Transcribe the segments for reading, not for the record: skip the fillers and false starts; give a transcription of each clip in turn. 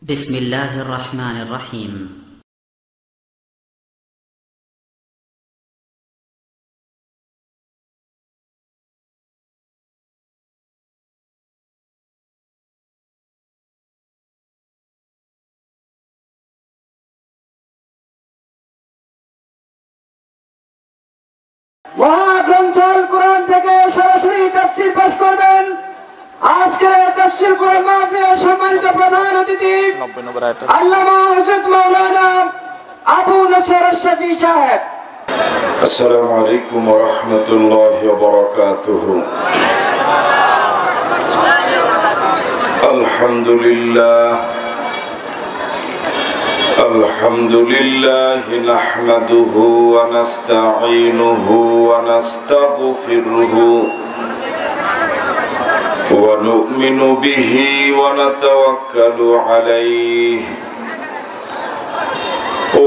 بسم الله الرحمن الرحيم. মহাগ্রন্থ আল কোরআন থেকে সরাসরি তাফসীর পেশ করবেন আজকের তাফসীর কোরআন মাহফিলের সম্মানিত প্রধান অতিথি আল্লামা হযরত মাওলানা আবু নসর আশ-শফি সাহেব। আসসালামু আলাইকুম ওয়া রাহমাতুল্লাহি ওয়া বারাকাতুহু। আলহামদুলিল্লাহ নাহমাদুহু ওয়া নাস্তাঈনুহু ওয়া নাস্তাগফিরুহু ওয়া নু'মিনু বিহি ওয়া নাতাওয়াক্কালু আলাইহি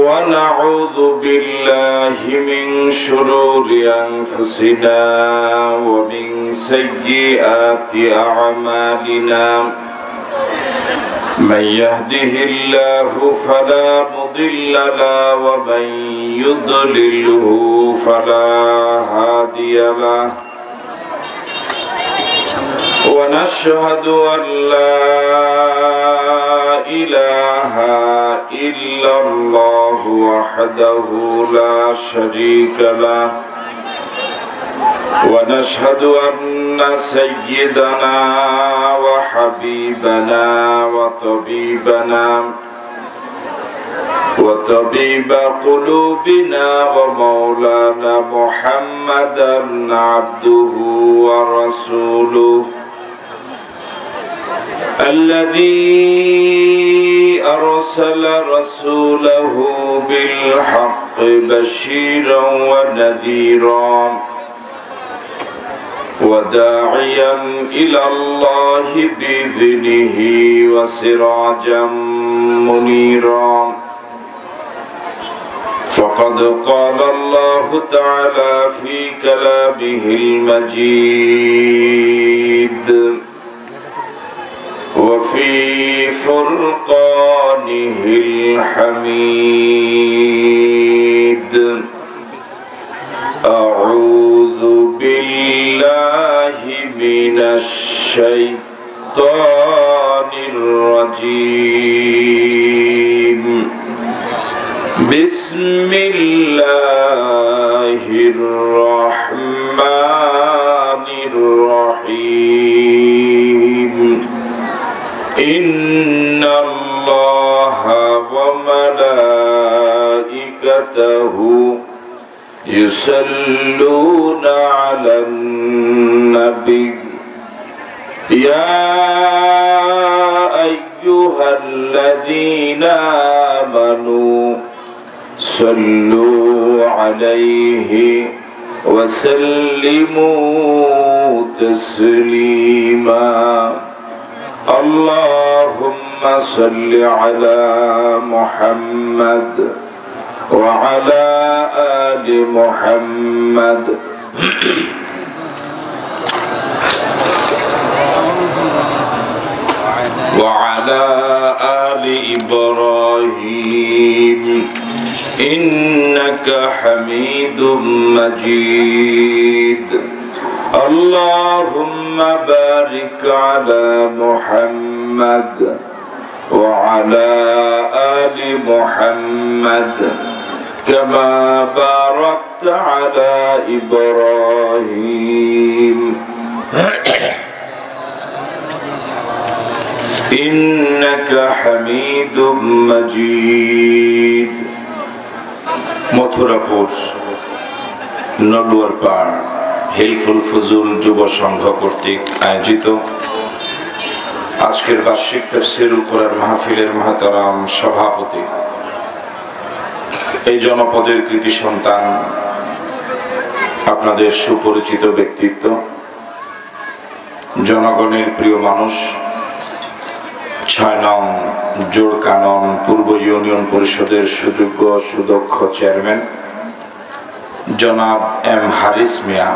ونعوذ بالله من شرور أنفسنا ومن سيئات أعمالنا من يهده الله فلا مضل له ومن يضلله فلا هادي له ونشهد أن لا إله إلا الله وحده لا شريك له ونشهد أن سيدنا وحبيبنا وطبيب قلوبنا ومولانا محمدا عبده ورسوله الذي أرسل رسوله بالحق بشيرا ونذيرا وداعيا إلى الله بإذنه وسراجا منيرا فقد قال الله تعالى في كلامه المجيد وفي فرقانه الحميد أعوذ بالله من الشيطان الرجيم بسم الله الرحمن الرحيم إن الله وملائكته يصلون على النبي يا أيها الذين آمنوا صلوا عليه وسلموا تسليما اللهم صل على محمد وعلى آل محمد وعلى آل إبراهيم إنك حميد مجيد اللهم بارك على محمد وعلى آل محمد كما باركت على إبراهيم إنك حميد مجيد মথুরাপুর নলুয়ারপাড় হিলফুল ফুজুল যুব সংঘ কর্তৃক আয়োজিত আজকের বার্ষিক তাফসীরুল কোরআন মাহফিলের মহতারাম সভাপতি, এই জনপদের কৃতি সন্তান, আপনাদের সুপরিচিত ব্যক্তিত্ব, জনগণের প্রিয় মানুষ, ৬ নং জোড়কানন পূর্ব ইউনিয়ন পরিষদের সুযোগ্য সুদক্ষ চেয়ারম্যান জনাব এম হারিস মিয়া,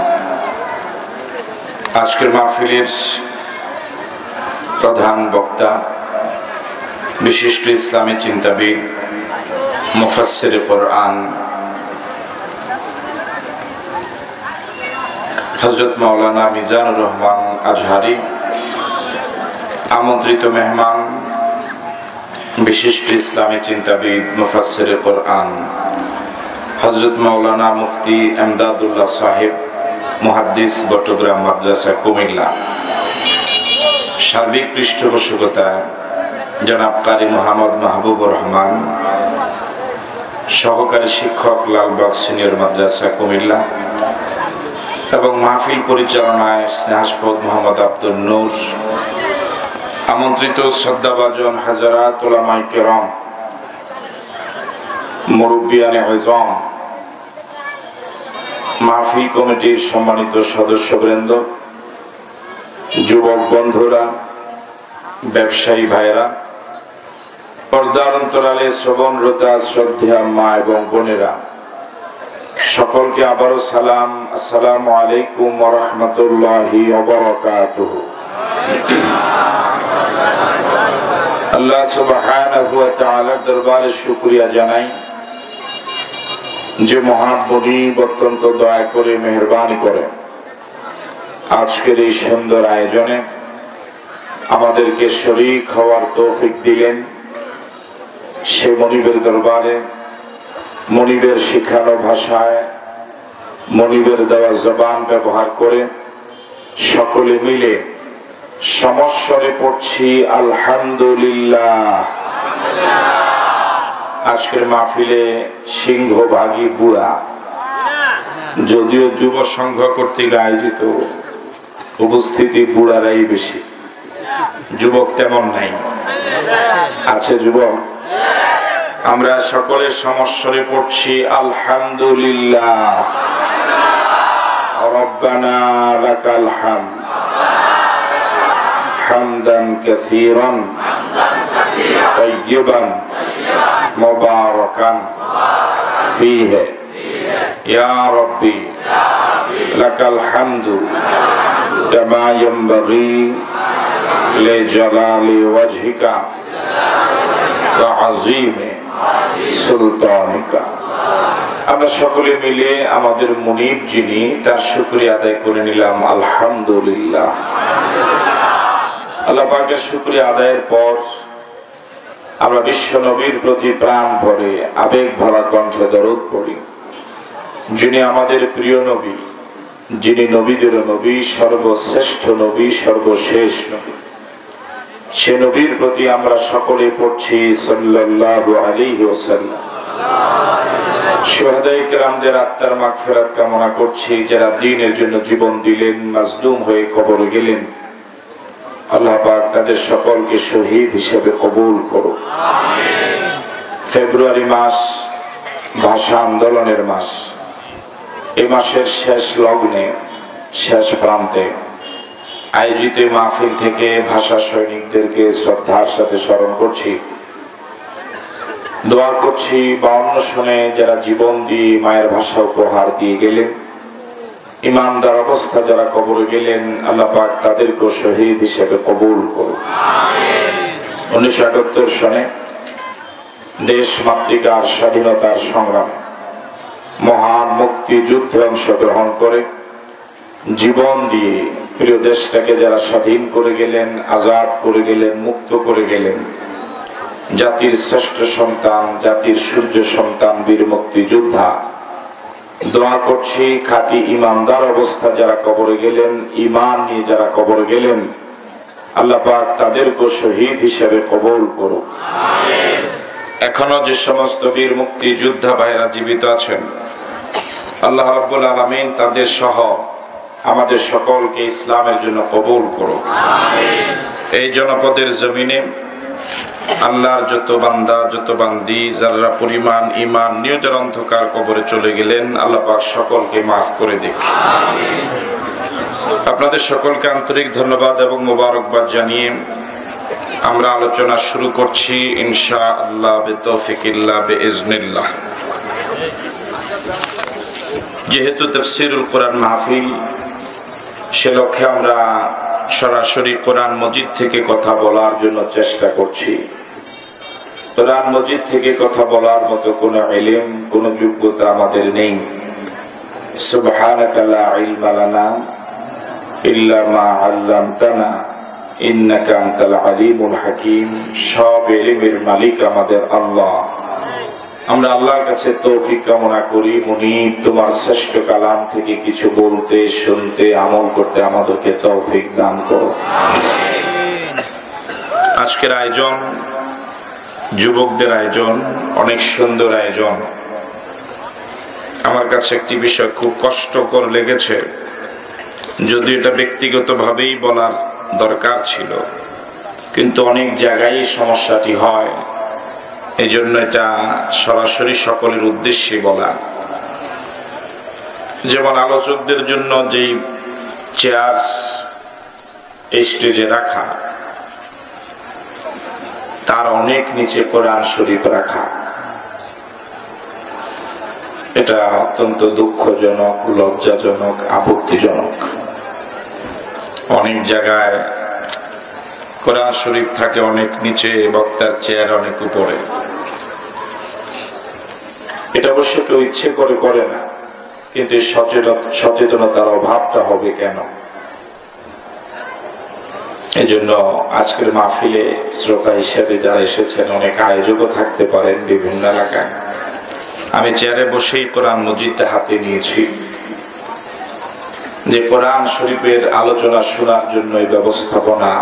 আজকের মাহফিলের প্রধান বক্তা বিশিষ্ট ইসলামী চিন্তাবিদ, মুফাসসির কোরআন হযরত মাওলানা মিজানুর রহমান আজহারি, আমন্ত্রিত মেহমান বিশিষ্ট ইসলামী চিন্তাবিদ, মুফাসসির কোরআন হযরত মাওলানা মুফতি এমদাদুল্লাহ সাহেব, মুহাদ্দিস, চট্টগ্রাম মাদ্রাসা কুমিল্লা। সার্বিক পৃষ্ঠপোষকতায় জনাব কারি মোহাম্মদ মাহবুবুর রহমান, সহকারী শিক্ষক, লালবাগ সিনিয়র মাদ্রাসা কুমিল্লা, এবং মাহফিল পরিচালনায় স্নেহাস্পদ মোহাম্মদ আব্দুল নূর। আমন্ত্রিত শ্রদ্ধাভাজন হাজারাত উলামায়ে কেরাম, মুরব্বিয়ানে আযম, মাহফিল কমিটির সম্মানিত সদস্যবৃন্দ, যুবক বন্ধুরা, ব্যবসায়ী ভাইরা, পর্দার অন্তরালে শ্রবণরতা শ্রদ্ধেয় মা এবং বোনেরা, সকলকে আবারও সালাম, আসসালামু আলাইকুম ওয়া রাহমাতুল্লাহি ওয়া বারাকাতুহু। আল্লাহ সুবহানাহু ওয়া তাআলার দরবারে শুকরিয়া জানাই যে মহান মুনিব অত্যন্ত দয়া করে মেহেরবানি করে আজকের এই সুন্দর আয়োজনে আমাদেরকে শরীক হওয়ার তৌফিক দিলেন। সে মনিবের দরবারে মনিবের শিখানো ভাষায়, মনিবের দেওয়া জবান ব্যবহার করে সকলে মিলে সমস্বরে পড়ছি আলহামদুলিল্লাহ। আজকের মাহফিলে সিংহভাগী বুড়া, যদিও যুব সংঘ কর্তৃক আয়োজিত, উপস্থিতি বুড়ারাই বেশি, যুবক তেমন নাই। আছে যুবক? আমরা সকলে সমস্বরে পড়ছি আলহামদুলিল্লাহ। রব্বানা লাকাল হামদ হামদান কাসীরান তাইয়িবান মুবারাকান ফীহি ইয়া রাব্বি লাকাল হামদু কামা ইয়ানবাগী লিজালালি ওয়াজহিকা ওয়া আযীমি সুলতানিকা। আমরা সকলে মিলে আমাদের মুনিব যিনি, তার শুকরিয়া আদায় করে নিলাম আলহামদুলিল্লাহ। আল্লাহ পাকের শুকরিয়া আদায়ের পর আমরা বিশ্ব নবীর প্রতি প্রাণ ভরে আবেগ ভরা কণ্ঠে দরুদ পড়ি। যিনি আমাদের প্রিয় নবী, যিনি নবীদের নবী, সর্বশ্রেষ্ঠ নবী, সর্বশেষ নবী, সে নবীর প্রতি আমরা সকলে পড়ছি সাল্লাল্লাহু আলাইহি ওয়াসাল্লাম। শুহাদায়ে কেরামদের আত্মার মাগফিরাত কামনা করছি, যারা দ্বীনের জন্য জীবন দিলেন, মাজলুম হয়ে কবরে গেলেন। আল্লাহ পাক তাদের সকলকে শহীদ হিসেবে কবুল করুন। ফেব্রুয়ারি মাস ভাষা আন্দোলনের মাস। এই মাসের শেষ লগ্নে, শেষ প্রান্তে আয়োজিত মাহফিল থেকে ভাষা সৈনিকদেরকে শ্রদ্ধার সাথে স্মরণ করছি, দোয়া করছি। 52 সনে যারা জীবন দিয়ে মায়ের ভাষা উপহার দিয়ে গেলেন, ইমানদার অবস্থা যারা কবরে গেলেন, আল্লাহ পাক তাদেরকে শহীদ হিসেবে কবুল করুন। 1971 সনে দেশ মাতৃকার স্বাধীনতার সংগ্রামে মহান মুক্তিযুদ্ধে অংশগ্রহণ করে জীবন দিয়ে প্রিয় দেশটাকে যারা স্বাধীন করে গেলেন, আজাদ করে গেলেন, মুক্ত করে গেলেন, জাতির শ্রেষ্ঠ সন্তান, জাতির সূর্য সন্তান, বীর মুক্তিযোদ্ধা, দোয়া করছি খাঁটি ইমানদার অবস্থা যারা কবরে গেলেন, ঈমান নিয়ে যারা কবরে গেলেন, আল্লাহ পাক তাদেরকে শহীদ হিসেবে কবুল করুন। এখনো যে সমস্ত বীর মুক্তিযোদ্ধা ভাইরা জীবিত আছেন, আল্লাহ রাব্বুল আলামিন তাদের সহ আমাদের সকলকে ইসলামের জন্য কবুল করুন। এই জনপদের জমিনে আল্লাহর যত বান্দা, যত বান্দি, যারা পরিমাণ ঈমান নিয়ে যারা অন্ধকার কবরে চলে গেলেন, আল্লাহ পাক সকলকে মাফ করে দিক। আপনাদের সকলকে আন্তরিক ধন্যবাদ এবং মোবারকবাদ জানিয়ে আমরা আলোচনা শুরু করছি ইনশাআল্লাহ বিতৌফিকিল্লাহ বিইজনিল্লাহ। যেহেতু তাফসীরুল কোরআন মাহফিল, সে লক্ষ্যে আমরা সরাসরি কোরআন মজিদ থেকে কথা বলার জন্য চেষ্টা করছি। কোরআন মজিদ থেকে কথা বলার মতো কোনো ইলম, কোনো যোগ্যতা আমাদের নেই। সুবহানাকা লা ইলমা লানা ইল্লা মা আল্লামতানা ইন্নাকা আনতাল আলিমুল হাকীম। সব ইলমের মালিক আমাদের আল্লাহ। আমরা আল্লাহর কাছে তৌফিক কামনা করি, মুনিব তোমার শ্রেষ্ঠ কালাম থেকে কিছু বলতে, শুনতে, আমল করতে আমাদেরকে তৌফিক দান করো। আজকের আয়োজন যুবকদের আয়োজন, অনেক সুন্দর আয়োজন। আমার কাছে একটি বিষয় খুব কষ্টকর লেগেছে, যদি এটা ব্যক্তিগতভাবেই বলার দরকার ছিল, কিন্তু অনেক জায়গায় সমস্যাটি হয়, এই জন্য এটা সরাসরি সকলের উদ্দেশ্যে বলা। যেমন আলোচকদের জন্য যেই চেয়ার স্টেজে রাখা, তার অনেক নিচে কোরআন শরীফ রাখা, এটা অত্যন্ত দুঃখজনক, লজ্জাজনক, আপত্তিজনক। অনেক জায়গায় কোরআন শরীফ থাকে অনেক নিচে, বক্তার চেয়ার অনেক উপরে। এটা অবশ্য কেউ ইচ্ছে করে করে না, কিন্তু সচেতনতার অভাবটা হবে কেন? এই জন্য আজকের মাহফিলে শ্রোতা হিসেবে যারা এসেছেন, অনেক আয়োজকও থাকতে পারেন বিভিন্ন এলাকায়। আমি চেয়ারে বসেই কোরআন মজিদটা হাতে নিয়েছি, যে কোরআন শরীফের আলোচনা শোনার জন্য এই ব্যবস্থাপনা,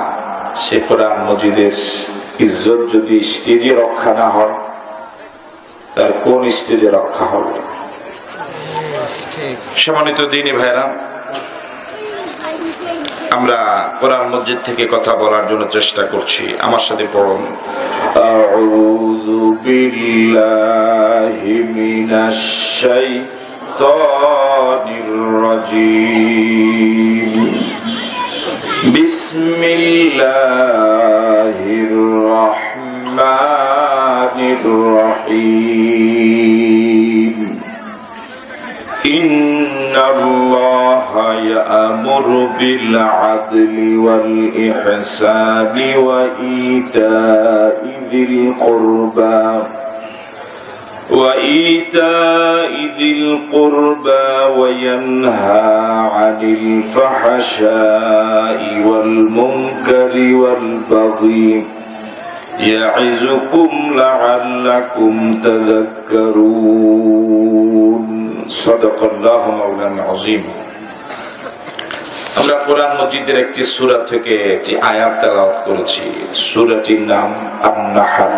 সে কোরআন মজিদের ইজ্জত যদি স্টেজে রক্ষা না হয়, তার কোন স্টেজে রক্ষা হবে? সম্মানিত দ্বীনি ভাইরা, আমরা কোরআন মজিদ থেকে কথা বলার জন্য চেষ্টা করছি। আমার সাথে পড়ুন, আউযু বিল্লাহি মিনাশ শাইতানির রাজীম, বিসমিল্লাহির রহমানির রহিম। ইন্নাল্লাহা ইয়া'মুরু বিল আদলি ওয়াল ইহসানি ওয়া ইতা'i যিল কুরবা ذي القربى وينهى عن الفحشاء والمنكر والبغي يعظكم لعلكم تذكرون صدق الله مولانا العظيم। আমরা কোরআন মজিদের একটি সূরা থেকে একটি আয়াত তেলাওয়াত করেছি। সূরাটির নাম আন-নাহল।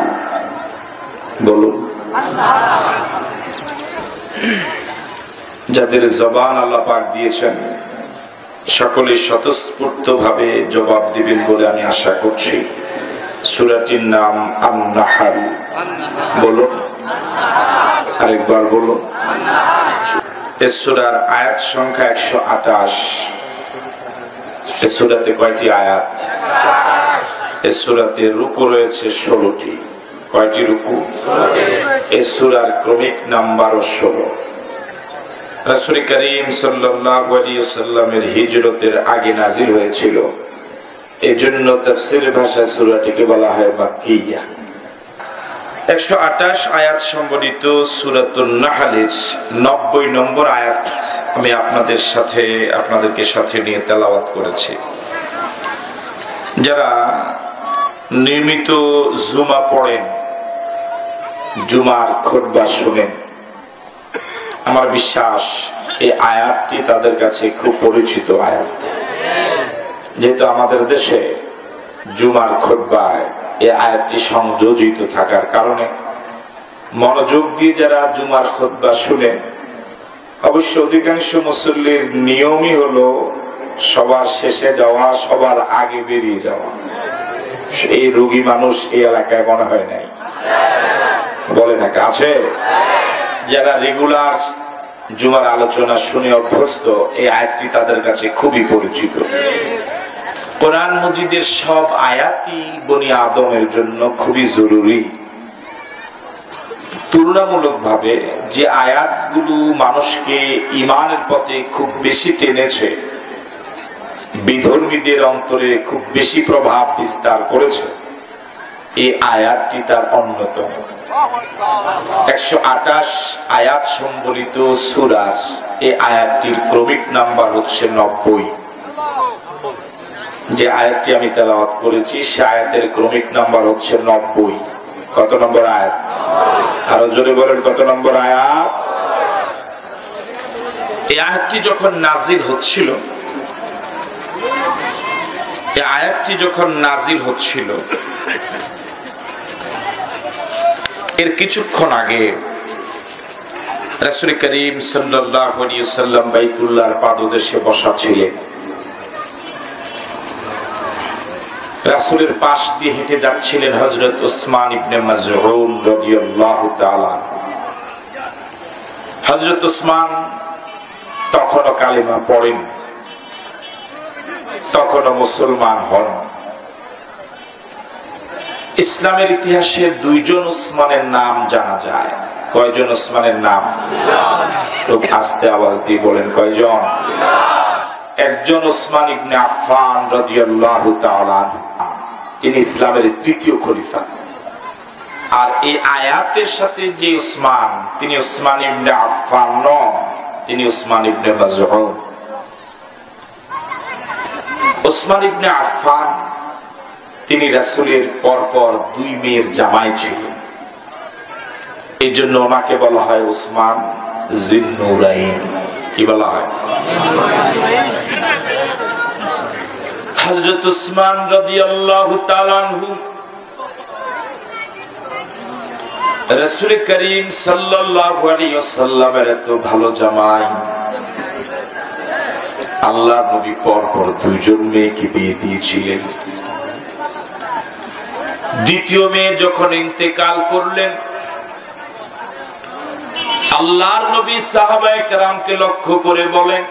বলুন, যাদের জবান আল্লাহ পাক দিয়েছেন সকলে স্বতঃস্ফূর্ত ভাবে জবাব দিবেন বলে আমি আশা করছি। সূরাটির নাম আন-নাহল। বলুন, আরেকবার বলুন। এই সূরার আয়াত সংখ্যা 128। এই সূরাতে কয়টি আয়াত? এই সূরাতে রুকু রয়েছে 16টি। কয়টি রুকু? এই সূরার ক্রমিক নাম্বারও 16। রাসূল করিম সাল্লাল্লাহু আলাইহি ওয়াসাল্লামের হিজরতের আগে নাযিল হয়েছিল, এজন্য তাফসীর ভাষায় সূরাটিকে বলা হয় মাক্কিয়া। 128 আয়াত সম্বলিত সূরাতুন নাহলের 90 নম্বর আয়াত আমি আপনাদেরকে সাথে নিয়ে তেলাওয়াত করেছি। যারা নিয়মিত জুমা পড়েন, জুমার খুতবা শুনেন, আমার বিশ্বাস এই আয়াতটি তাদের কাছে খুব পরিচিত আয়াত। যেহেতু আমাদের দেশে জুমার খুতবায় এই আয়াতটি সংযোজিত থাকার কারণে মনোযোগ দিয়ে যারা জুমার খুতবা শুনেন, অবশ্য অধিকাংশ মুসল্লির নিয়মই হলো সবার শেষে যাওয়া, সবার আগে বেরিয়ে যাওয়া। এই রোগী মানুষ এই এলাকায় মনে হয় নাই, বলে নাকি আছে? যারা রেগুলার জুমার আলোচনা শুনে অভ্যস্ত, এই আয়াতটি তাদের কাছে খুবই পরিচিত। কোরআন মজিদের সব আয়াতই বনি আদমের জন্য খুবই জরুরি। তুলনামূলকভাবে যে আয়াতগুলো মানুষকে ঈমানের পথে খুব বেশি টেনেছে, বিধর্মীদের অন্তরে খুব বেশি প্রভাব বিস্তার করেছে, এই আয়াতটি তার অন্যতম। 128 আয়াত সম্বলিত সূরার এই আয়াতটির ক্রমিক নাম্বার হচ্ছে 90। যে আয়াতটি আমি তেলাওয়াত করেছি সে আয়াতের ক্রমিক নাম্বার হচ্ছে 90। কত নম্বর আয়াত? আরো জোরে বলেন, কত নম্বর আয়াত? এই আয়াতটি যখন নাজিল হচ্ছিল, এই আয়াতটি যখন নাজিল হচ্ছিল এর কিছুক্ষণ আগে রাসূল করিম সাল্লাল্লাহু আলাইহি ওয়াসাল্লাম বাইতুল্লাহর পাদদেশে বসা ছিলেন। রাসূলের পাশ দিয়ে হেঁটে যাচ্ছিলেন হযরত উসমান ইবনে মাযউন রাদিয়াল্লাহু তাআলা। হযরত উসমান তখনও কালেমা পড়েন, তখনও মুসলমান হন। ইসলামের ইতিহাসে দুইজন উসমানের নাম জানা যায়। কয়জন উসমানের নাম? খুব আস্তে আওয়াজ দিয়ে বলেন, কয়জন? একজন উসমান ইবনে আফফান রাদিয়াল্লাহু তাআলা, তিনি ইসলামের তৃতীয় খলিফা। আর এই আয়াতের সাথে যে উসমান, তিনি উসমান ইবনে আফফান নন, তিনি উসমান ইবনে মাযউন। উসমান ইবনে আফফান তিনি রাসূলের পরপর 2 মেয়ের জামাই ছিলেন। এই জন্য ওনাকে বলা হয় উসমান জিন্নুরাইন। কি বলা হয়? হযরত উসমান রাদিয়াল্লাহু তাআলা আনহু রাসূল করিম সাল্লাল্লাহু আলাইহি ওয়াসাল্লামের এত ভালো জামাই, আল্লাহর নবী পরপর 2জন মেয়েকে বিয়ে দিয়েছিলেন। দ্বিতীয় মেয়ে যখন ইন্তেকাল করলেন, আল্লাহর নবী সাহাবায়ে কেরামকে লক্ষ্য করে বলেন,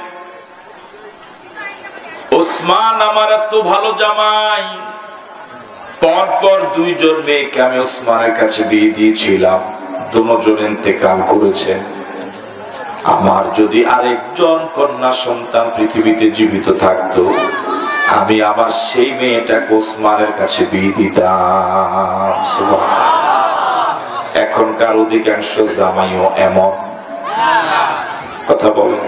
ওসমান আমার এত ভালো জামাই, পরপর 2জন মেয়েকে আমি ওসমানের কাছে বিয়ে দিয়েছিলাম, দুজন ইন্তেকাল করেছেন। আমার যদি আরেকজন কন্যা সন্তান পৃথিবীতে জীবিত থাকতো, আমি আমার সেই মেয়েটাকে ওসমানের কাছে বিয়ে দিতাম। এখনকার অধিকাংশ জামাইও এমন। কথা বলেন,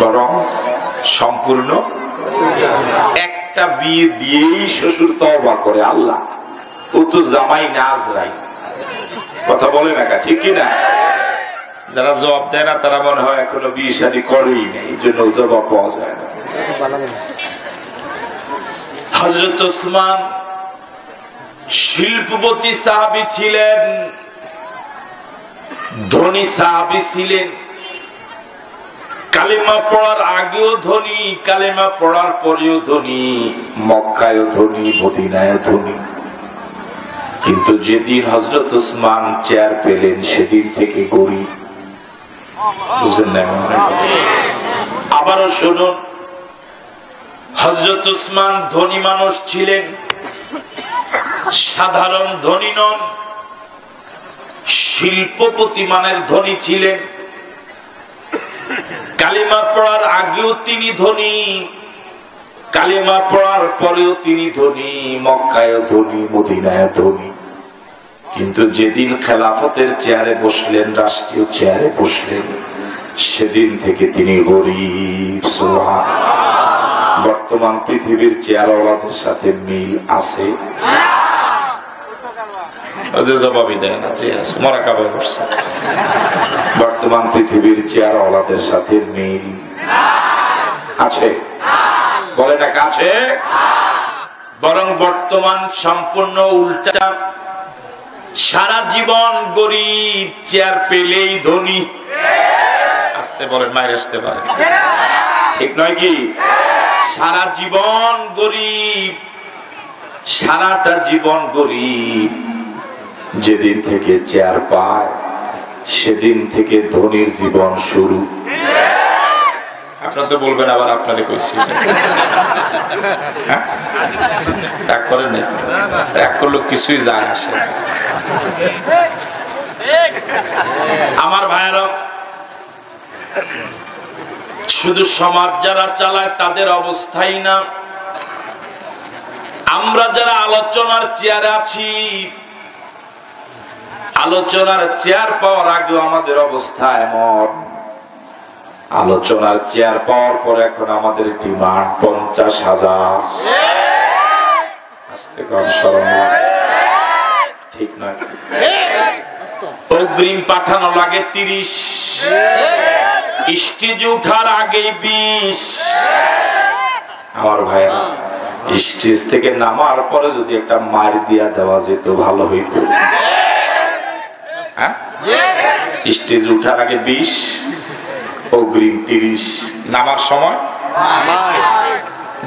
বরং সম্পূর্ণ একটা বিয়ে দিয়েই শ্বশুর তওবা করে, আল্লাহ ও তো জামাই নাজরাই। কথা বলে না, ঠিক কিনা? যারা জবাব দেয় না তারা মনে হয় এখনো বিয়ে শাদী করেই না, এই জন্য জবাব পাওয়া যায় না। হযরত উসমান শিল্পপতি সাহাবী ছিলেন, ধনী সাহাবী ছিলেন। কালেমা পড়ার আগেও ধনী, কালেমা পড়ার পরেও ধনী, মক্কায়ও ধনী, মদিনায়ও ধনী। কিন্তু যেদিন হযরত উসমান চেয়ার পেলেন সেদিন থেকে গরিব। বুঝেন না? আবারও শুনুন, হযরত উসমান ধনী মানুষ ছিলেন, সাধারণ ধনী নন, শিল্পপতি মানের ধনী ছিলেন। কালেমা পড়ার আগেও তিনি ধনী, কালেমা পড়ার পরেও তিনি ধনী, মক্কায়ও ধনী, মদিনায়ও ধনী। কিন্তু যেদিন খেলাফতের চেয়ারে বসলেন, রাষ্ট্রীয় চেয়ারে বসলেন, সেদিন থেকে তিনি গরিব। সুবহানাল্লাহ। বর্তমান পৃথিবীর চেয়ারওয়ালাদের সাথে মিল আছে? জবাবই দেয় না, মরা কাবাই করছে। বর্তমান পৃথিবীর চেয়ারওয়ালাদের সাথে মিল আছে? বলে না কাছে? বরং বর্তমান সম্পূর্ণ উল্টা। সারা জীবন গরিব, চেয়ার পেলেই ধনী। আসতে বলেন, মায়ের আসতে পারে, ঠিক নয় কি? সারা জীবন গরিব, সারাটা জীবন গরিব। যেদিন থেকে চেয়ার পায় সেদিন থেকে ধনীর জীবন শুরু। আপনার তো বলবেন আবার আপনারে কইছি, রাগ করেন না? রাগ করলে কিছুই যায় আসে। আমার ভাইয়েরা, শুধু সমাজ যারা চালায় তাদের অবস্থাই না, আমরা যারা আলোচনার চেয়ারে আছি, আলোচনার চেয়ার পাওয়ার আগে আমাদের অবস্থা এমন, আলোচনার চেয়ার পাওয়ার পর এখন আমাদের ডিমান্ড 50,000। আস্তে কম শরম লাগে, ঠিক নয়? অগ্রিম পাঠানো লাগে 30, স্টেজে উঠার আগে 20। আমার ভাইরা, স্টেজ থেকে নামার পরে যদি একটা মার দিয়া দেওয়া যেত ভালো হইতো। স্টেজ উঠার আগে 20, অগ্রিম 30, নামার সময়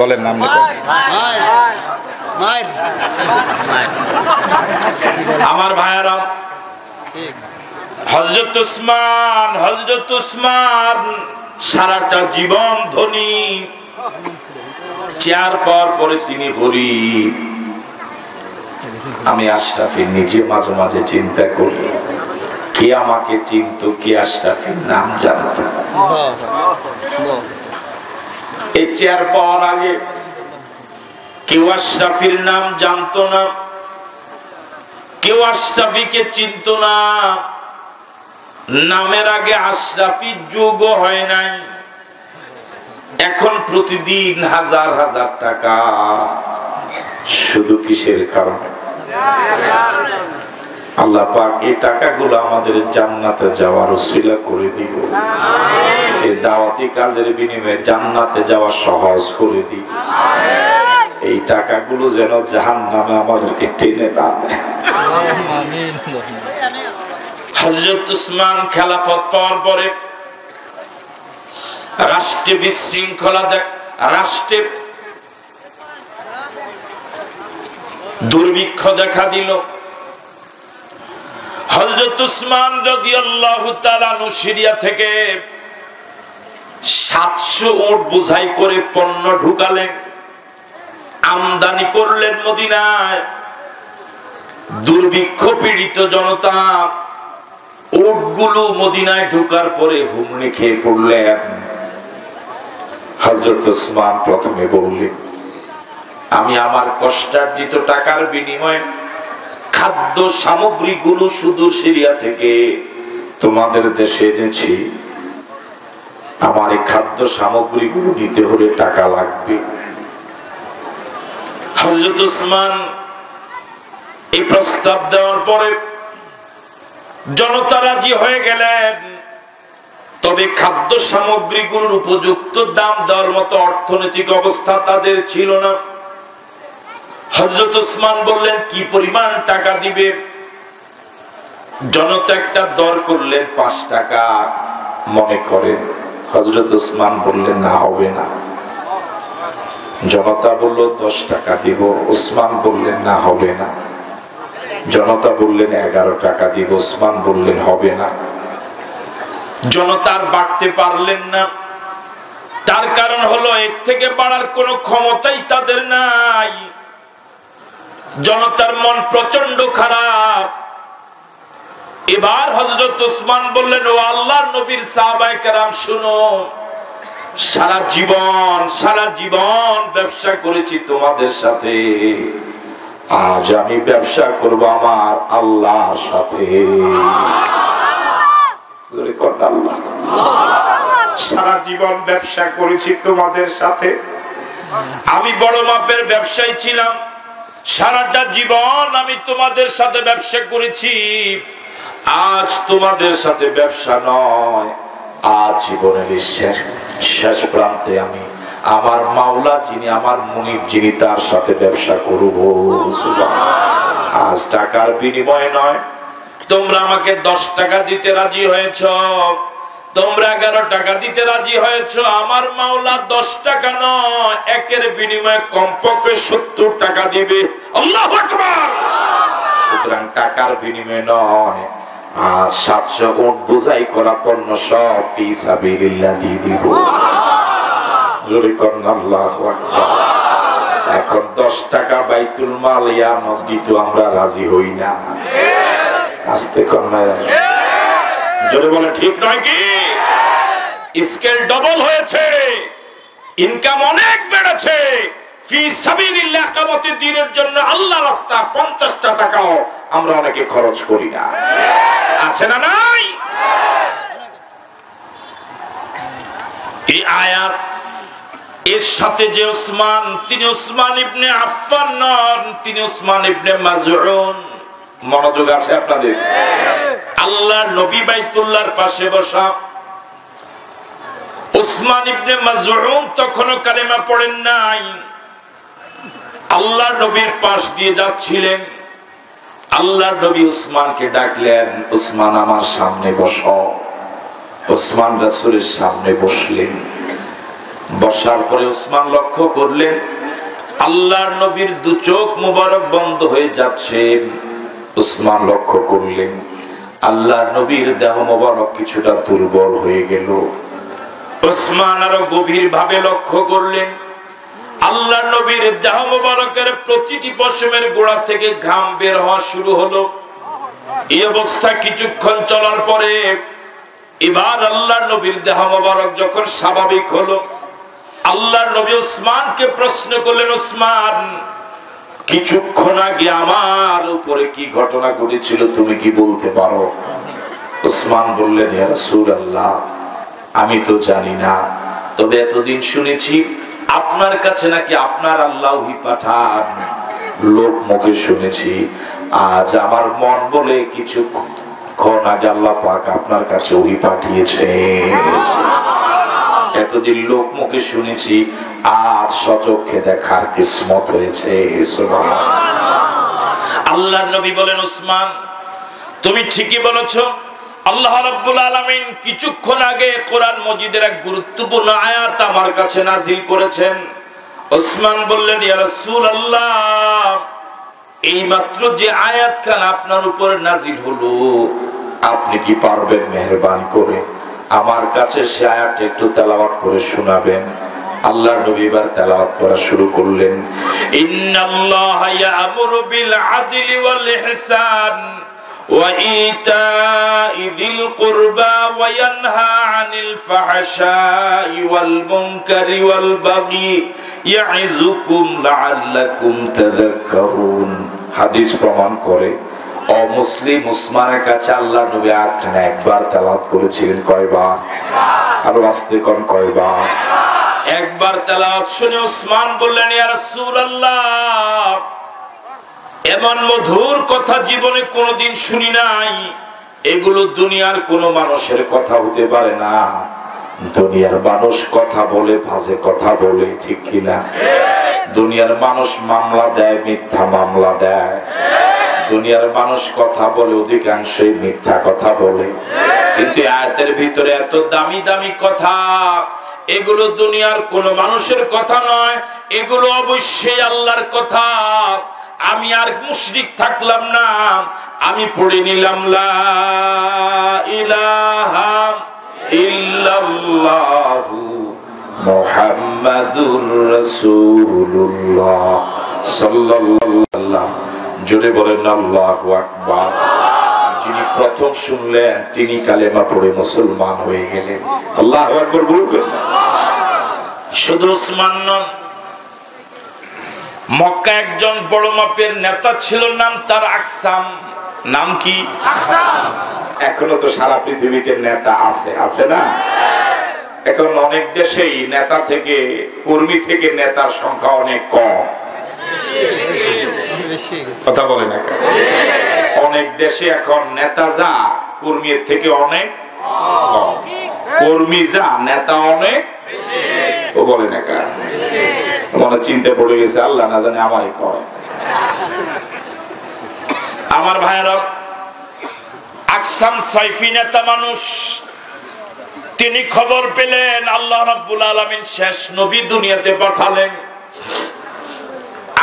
বলেন নাম আমার ভাইয়েরা। হযরত উসমান সারাটা জীবন ধনী, চেয়ার পাওয়ার পরে তিনি গরিব। আমি আশরাফের নিজে মাঝে মাঝে চিন্তা করি, কে আমাকে চিনতো, কে আশরাফের নাম জানতো। এই চেয়ার পাওয়ার আগে কেউ আশরাফির নাম জানতো না, কেউ আশরাফিকে চিনতো না। নামের আগে আশরাফি যোগ হয় নাই। এখন প্রতিদিন হাজার হাজার টাকা, শুধু কিসের কারণে? আল্লাহ পাক এই টাকাগুলো আমাদের জান্নাতে যাওয়ার উসিলা করে দিব। এই দাওয়াতি কাজের বিনিময়ে জান্নাতে যাওয়া সহজ করে দিব। এই টাকাগুলো যেন জাহান্নামে আমাদেরকে টেনে না দেয়। হযরত উসমান খেলাফত পাওয়ার পরে রাষ্ট্রে বিশৃঙ্খলা, রাষ্ট্রে দুর্ভিক্ষ দেখা দিল। হযরত উসমান রাদিয়াল্লাহু তাআলা আনহু সিরিয়া থেকে 700 উট বোঝাই করে পণ্য ঢুকালেন, আমদানি করলেন মদিনায়। দুর্ভিক্ষ পীড়িত জনতা উটগুলো মদিনায় ঢোকার পরে হুমড়ি খেয়ে পড়লেন। হযরত উসমান প্রথমে বললেন, আমি আমার কষ্টার্জিত টাকার বিনিময়ে খাদ্য সামগ্রীগুলো শুধু সিরিয়া থেকে তোমাদের দেশে এনেছি। আমার এই খাদ্য সামগ্রীগুলো নিতে হলে টাকা লাগবে। হযরত উসমান এই প্রস্তাব দেওয়ার পরে জনতা রাজি হয়ে গেলেন। তবে খাদ্য সামগ্রীগুলোর উপযুক্ত দাম দেওয়ার মতো অর্থনৈতিক অবস্থা তাদের ছিল না। হযরত উসমান বললেন, কি পরিমাণ টাকা দিবে? জনতা একটা দর করলেন 5 টাকা মনে করেন। হযরত উসমান বললেন, না হবে না। জনতা বলল 10 টাকা দিব। উসমান বললেন, না হবে না। জনতা বললেন 11 টাকা দিব। উসমান বললেন, হবে না। জনতার বাড়তে পারলেন না। তার কারণ হলো এর থেকে বাড়ার কোনো ক্ষমতাই তাদের নাই। জনতার মন প্রচন্ড খারাপ। এবার হযরত উসমান বললেন, ও আল্লাহর নবীর সাহাবায়ে কেরাম শুনো, সারা জীবন ব্যবসা করেছি তোমাদের সাথে, আজ আমি ব্যবসা করব আমার আল্লাহর সাথে। সারা জীবন ব্যবসা করেছি তোমাদের সাথে, আমি বড় মাপের ব্যবসায়ী ছিলাম। সারাটা জীবন আমি তোমাদের সাথে ব্যবসা করেছি। আজ তোমাদের সাথে ব্যবসা নয়, আজ জীবনের শেষ প্রান্তে আমি আমার মাওলা যিনি, আমার মুনিব যিনি, তার সাথে ব্যবসা করব। আজ টাকার বিনিময়ে নয়। তোমরা আমাকে 10 টাকা দিতে রাজি হয়েছ, তোমরা 11 টাকা দিতে রাজি হয়েছ। আমার মাওলা 10 টাকা নয়, একের বিনিময়ে কমপক্ষে 70 টাকা দিবে। আল্লাহু আকবার। সুতরাং টাকার বিনিময়ে নয়, আজ 700 উট বোঝাই করা পণ্য সব ফি সাবিলিল্লাহ দিয়ে দিব। জোরে করেন আল্লাহু আকবার। এখন 10 টাকা বাইতুল মাল দিত আমরা রাজি হই না। আস্তে কন্যা জোরে বলে ঠিক নয় কি? স্কেল ডবল হয়েছে, ইনকাম অনেক বেড়েছে, ফি সাবিলিল্লাহ কিয়ামতের দিনের জন্য আল্লাহর রাস্তা 50টা টাকাও আমরা অনেকে খরচ করি না। আছে না নাই? এই আয়াত এর সাথে যে উসমান, তিনি উসমান ইবনে আফফান নন, তিনি উসমান ইবনে মাজউন। মনোযোগ আছে আপনাদের? আল্লাহর নবী বাইতুল্লাহর পাশে বসা। উসমান ইবনে মাজউন তখনও কালেমা পড়েন নাই। আল্লাহর নবীর পাশ দিয়ে যাচ্ছিলেন। আল্লাহর নবী উসমানকে ডাকলেন, উসমান আমার সামনে বসো। উসমান রাসূলের সামনে বসলেন। বসার পরে উসমান লক্ষ্য করলেন আল্লাহর নবীর দু চোখ মুবারক বন্ধ হয়ে যাচ্ছে। উসমান লক্ষ্য করলেন আল্লাহর নবীর দেহ মুবারক কিছুটা দুর্বল হয়ে গেল। উসমান আরো গভীর ভাবে লক্ষ্য করলেন আল্লাহর নবীর দেহ মুবারকের প্রতিটি পশমের গোড়া থেকে ঘাম বের হওয়া শুরু হলো। এই অবস্থা কিছুক্ষণ চলার পরে এবার আল্লাহর নবীর দেহ মুবারক যখন স্বাভাবিক হলো, আল্লাহর নবী উসমানকে প্রশ্ন করলেন, উসমান কিছুক্ষণ আগে আমার উপরে কি ঘটনা ঘটেছিল তুমি কি বলতে পারো? উসমান বললেন, ইয়া রাসূলুল্লাহ আমি তো জানি না, তবে এতদিন শুনেছি আপনার কাছে নাকি আপনার আল্লাহ ওহী পাঠান। লোক মুখে শুনেছি, আজ আমার মন বলে কিছুক্ষণ আগে আল্লাহ পাক আপনার কাছে ওহী পাঠিয়েছে। এতদিন লোক মুখে শুনেছি, আজ সচক্ষে দেখার কিসমত হয়েছে। আল্লাহর নবী বলেন, উসমান তুমি ঠিকই বলেছো, আল্লাহ রাব্বুল আলামিন কিছুক্ষণ আগে কোরআন মজিদের এক গুরুত্বপূর্ণ আয়াত আমার কাছে নাযিল করেছেন। উসমান বললেন, ইয়া রাসূলুল্লাহ এই মাত্র যে আয়াতখানা আপনার উপর নাযিল হলো, আপনি কি পারবেন মেহেরবানি করে আমার কাছে সে আয়াতটা একটু তেলাওয়াত করে শোনাবেন? আল্লাহর নবী এবার তেলাওয়াত করা শুরু করলেন, ইন্নাল্লাহা ইয়া'মুরু বিল আদলি ওয়াল ইহসান ওয়া ইতা'i যিল কুরবা ওয়া ইয়ানহা আনিল ফাহশাই ওয়াল মুনকারি ওয়াল বাগি ইয়া'iযুকুম লা'আল্লাকুম তাযাক্কারুন। হাদিস প্রমাণ করে অমুসলিম উসমানের কাছে আল্লাহর নবী আয়াতখানা একবার তেলাওয়াত করেছিলেন। কয়বার? আরো আস্তে কোন কয়বার? একবার তেলাওয়াত শুনে উসমান বললেন, ইয়া রাসূলুল্লাহ এমন মধুর কথা জীবনে কোনোদিন শুনি নাই। এগুলো দুনিয়ার কোনো মানুষের কথা হতে পারে না। দুনিয়ার মানুষ কথা বলে, বাজে কথা বলে, ঠিক কিনা? দুনিয়ার মানুষ মামলা দেয়, মিথ্যা মামলা দেয়। দুনিয়ার মানুষ কথা বলে, অধিকাংশই মিথ্যা কথা বলে। কিন্তু আয়াতের ভিতরে এত দামি দামি কথা, এগুলো দুনিয়ার কোন মানুষের কথা নয়, এগুলো অবশ্যই আল্লাহর কথা। আমি আর মুশরিক থাকলাম না, আমি পড়ে নিলাম লা ইলাহা ইল্লাল্লাহু মুহাম্মাদুর রাসূলুল্লাহ সাল্লাল্লাহু আলাইহি ওয়াসাল্লাম। জোরে বলেন আল্লাহু আকবার। যিনি প্রথম শুনলেন তিনি কালেমা পড়ে মুসলমান হয়ে গেলেন। আল্লাহু আকবার বলবেন। শুধু উসমান নন, মক্কা একজন বড় মাপের নেতা ছিল, নাম তার আকসাম। নাম কি? আকসাম। এখনো তো সারা পৃথিবীতে নেতা আছে, আছে না? এখন অনেক দেশেই নেতা থেকে, কর্মী থেকে নেতার সংখ্যা অনেক কম। কথা বলে না? অনেক দেশে এখন নেতা যা, কর্মীর থেকে অনেক কম। কর্মী যা, নেতা অনেক ও বলে না। মনে চিন্তা পড়ে গেছে, আল্লাহ না জানে আমারই কয়। আমার ভাইয়েরা, আকসাম সাইফি নেতা মানুষ। তিনি খবর পেলেন আল্লাহ রাব্বুল আলামিন শেষ নবী দুনিয়াতে পাঠালেন।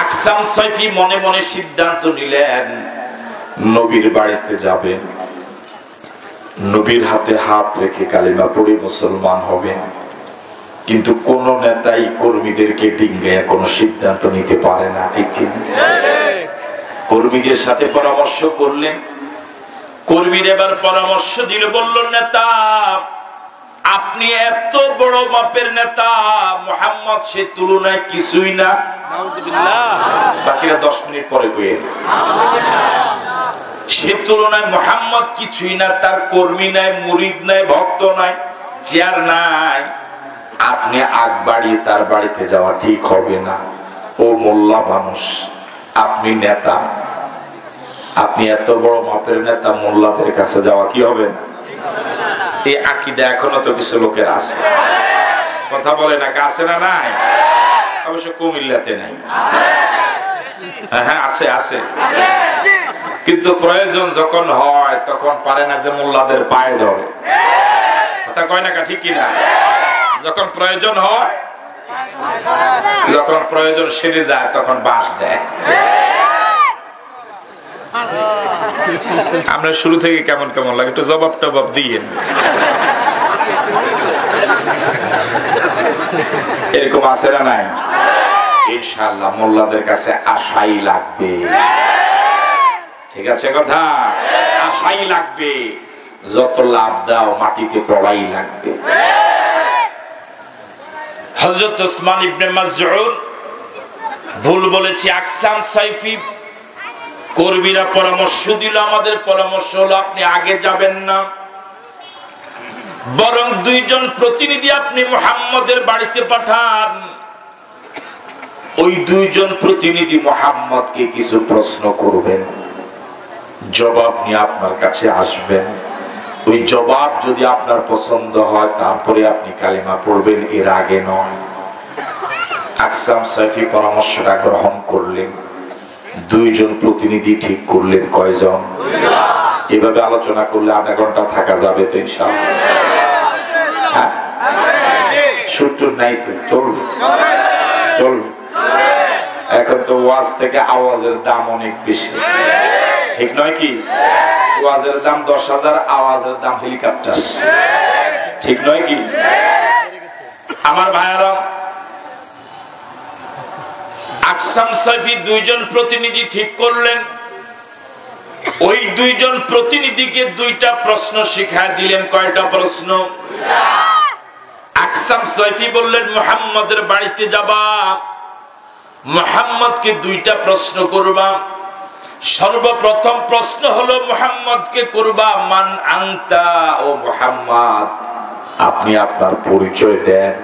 আকসাম সাইফি মনে মনে সিদ্ধান্ত নিলেন নবীর বাড়িতে যাবেন, নবীর হাতে হাত রেখে কালিমা পড়ে মুসলমান হবেন। কিন্তু কোন নেতাই কর্মীদেরকে ডিঙ্গায়া কোন সিদ্ধান্ত নিতে পারে না, ঠিক কি? কর্মীদের সাথে পরামর্শ করলেন। কর্মীর এবার পরামর্শ দিল, বলল, নেতা আপনি এত বড় মাপের নেতা, মুহাম্মদ সে তুলনায় কিছুই না। বাকিরা 10 মিনিট পরে কইেন। সে তুলনায় মুহাম্মদ কিছুই না, তার কর্মী নাই, মুরিদ নাই, ভক্ত নাই, চেয়ার নাই। আপনি আগ বাড়িয়ে তার বাড়িতে যাওয়া ঠিক হবে না। ও মোল্লা মানুষ, আপনি নেতা, আপনি এত বড় মাপের নেতা, মোল্লাদের কাছে যাওয়া কি হবে না? এই আকীদা এখনো তো কিছু লোকের আছে। কথা বলে না, আছে না নাই? অবশ্য কুমিল্লাতে নাই। হ্যাঁ আছে, আছে। কিন্তু প্রয়োজন যখন হয় তখন পারে না যে মোল্লাদের পায়ে ধরে। কথা কয় না, ঠিক কিনা? যখন প্রয়োজন হয়, যখন প্রয়োজন সেরে যায় তখন বাঁশ দেয়। আমরা শুরু থেকে কেমন কেমন লাগে একটু জবাব টবাব দিয়েন। এরকম আছে না নাই? ইনশাআল্লাহ মোল্লাদের কাছে আশাই লাগবে। ঠিক আছে কথা? আশাই লাগবে। যত লাভ দাও মাটিতে পড়াই লাগবে। হযরত ওসমান ইবনে মাসউদ ভুল বলেছি। আকসাম সাইফি কর্মীরা পরামর্শ দিল, আমাদের পরামর্শ হলো আপনি আগে যাবেন না, বরং 2 জন প্রতিনিধি আপনি মুহাম্মদের বাড়িতে পাঠান। ওই 2 জন প্রতিনিধি মুহাম্মদকে কিছু প্রশ্ন করবেন, জবাব নিয়ে আপনার কাছে আসবেন। ওই জবাব যদি আপনার পছন্দ হয় তারপরে আপনি কালিমা পড়বেন, এর আগে নয়। আকসাম সাইফি পরামর্শটা গ্রহণ করলেন। 2 জন প্রতিনিধি ঠিক করলেন। কয়জন? এভাবে আলোচনা করলে আধা ঘন্টা থাকা যাবে তো ইনশাআল্লাহ? হ্যাঁ, সুটুর নাই তো চলবে, চলবে। এখন তো ওয়াজ থেকে আওয়াজের দাম অনেক বেশি, ঠিক নয় কি? ওয়াজের দাম 10,000, আওয়াজের দাম হেলিকপ্টার, ঠিক নয় কি? আমার ভাইয়ারা, আকসাম সাইফি 2 জন প্রতিনিধি ঠিক করলেন। ওই 2 জন প্রতিনিধিকে 2টা প্রশ্ন শিখায় দিলেন। কয়টা প্রশ্ন? আকসাম সাইফি বললেন মুহাম্মদের বাড়িতে যাবা, মুহাম্মদকে 2টা প্রশ্ন করবা। সর্বপ্রথম প্রশ্ন হলো মুহাম্মদকে করবা মান আনতা, ও মুহাম্মদ আপনি আপনার পরিচয় দেন।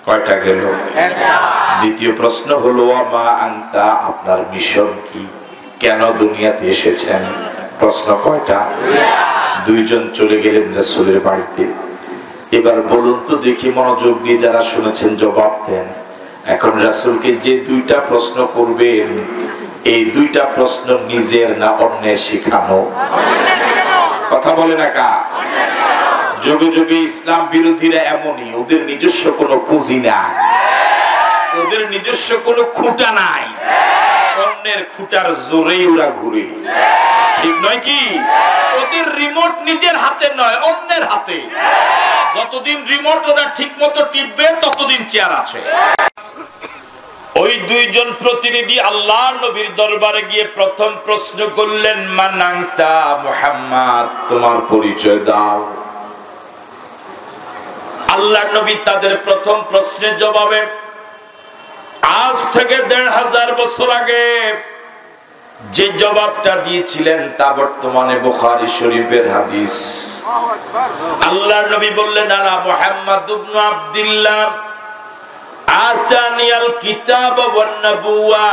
কয়টা গেল? দ্বিতীয় প্রশ্ন হলো মা আনতা, আপনার মিশন কি, কেন দুনিয়াতে এসেছেন? প্রশ্ন কয়টা? 2 জন চলে গেলেন রাসূলের বাড়িতে। এবার বলুন তো দেখি, মনোযোগ দিয়ে যারা শুনেছেন জবাব দেন। এখন রাসূলকে যে 2টা প্রশ্ন করবেন, এই 2টা প্রশ্ন নিজের না অন্যের শিখানো? কথা বলে না কা? যুগে যুগে ইসলাম বিরোধীরা এমনই, ওদের নিজস্ব কোনো পুঁজি নাই, ওদের নিজস্ব কোনো খুঁটা নাই, অন্যের খুঁটার জোরেই ওরা ঘুরে, ঠিক নয় কি? ওদের রিমোট নিজের হাতে নয়, অন্যের হাতে। যতদিন রিমোট ওরা ঠিক মতো টিপবে ততদিন চেয়ার আছে। ওই 2 জন প্রতিনিধি আল্লাহর নবীর দরবারে গিয়ে প্রথম প্রশ্ন করলেন মান আনতা, মুহাম্মদ তোমার পরিচয় দাও। আল্লাহর নবী তাদের প্রথম প্রশ্নের জবাবে আজ থেকে 1500 বছর আগে যে জবাবটা দিয়েছিলেন তা বর্তমানে বুখারী শরীফের হাদিস। আল্লাহর নবী বললেন আনা মুহাম্মদ ইবনে আব্দুল্লাহ আতানিয়াল কিতাব ওয়ান নবুওয়া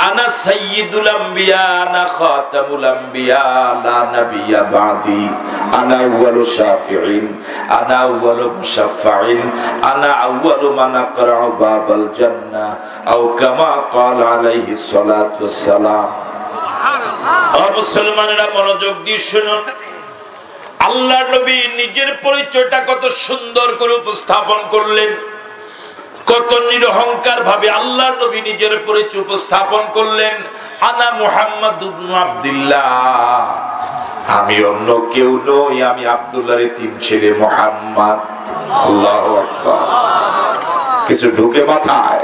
আনা সাইয়্যিদুল আম্বিয়া আনা খাতামুল আম্বিয়া লা নাবিয়্যা বাদি আনা আউয়ালু শাফিঈন আনা আউয়ালু মুশাফফাঈন আনা আউয়ালু মান আকরাউ বাবাল জান্নাহ আও কামা ক্বালা আলাইহিস সালাতু ওয়াস সালাম। ও মুসলমানেরা, মনোযোগ দিয়ে শুনুন। আল্লাহর নবী নিজের পরিচয়টা কত সুন্দর করে উপস্থাপন করলেন, কত নিরহংকার ভাবে আল্লাহর নবী নিজের পরিচয় উপস্থাপন করলেন। আনা মুহাম্মদ ইবনে আব্দুল্লাহ, আমি অন্য কেউ নই, আমি আব্দুল্লাহর এতিম ছেলে মুহাম্মদ। আল্লাহু আকবার। কিছু ঢুকে মাথায়?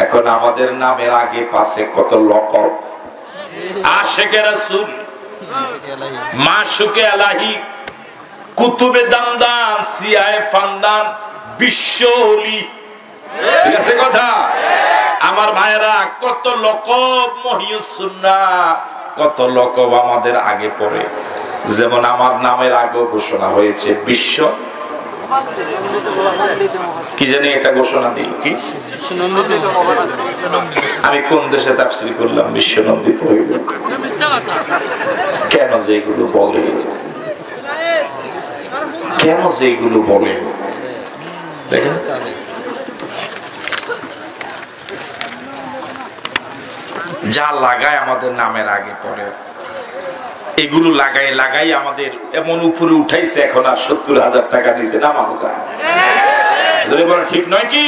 এখন আমাদের নামের আগে পাশে কত লকব, আশিকে রাসূল, মাশুকে ইলাহি, কুতুবে দামদান, সিয়ায়ে ফান্দান, বিশ্ব ওলি, ঠিক আছে কথা? আমার ভাইরা, কত লকব মহিউস সুন্নাহ, কত লকব আমাদের আগে পড়ে। যেমন আমার নামের আগে ঘোষণা হয়েছে বিশ্ব কি জানি একটা ঘোষণা দিই কি, আমি কোন দেশে তাফসীর করলাম বিশ্ব নন্দিত হইল। কেন যে এগুলো বলে, কেন যে এগুলো বলে দেখেন। যা লাগায় আমাদের নামের আগে পড়ে, এগুলো লাগাই লাগাই আমাদের এমন উপরে উঠাইছে, এখন আর ৭০,০০০ টাকা নিচে নামানো যায় যদি বলে ঠিক নয় কি?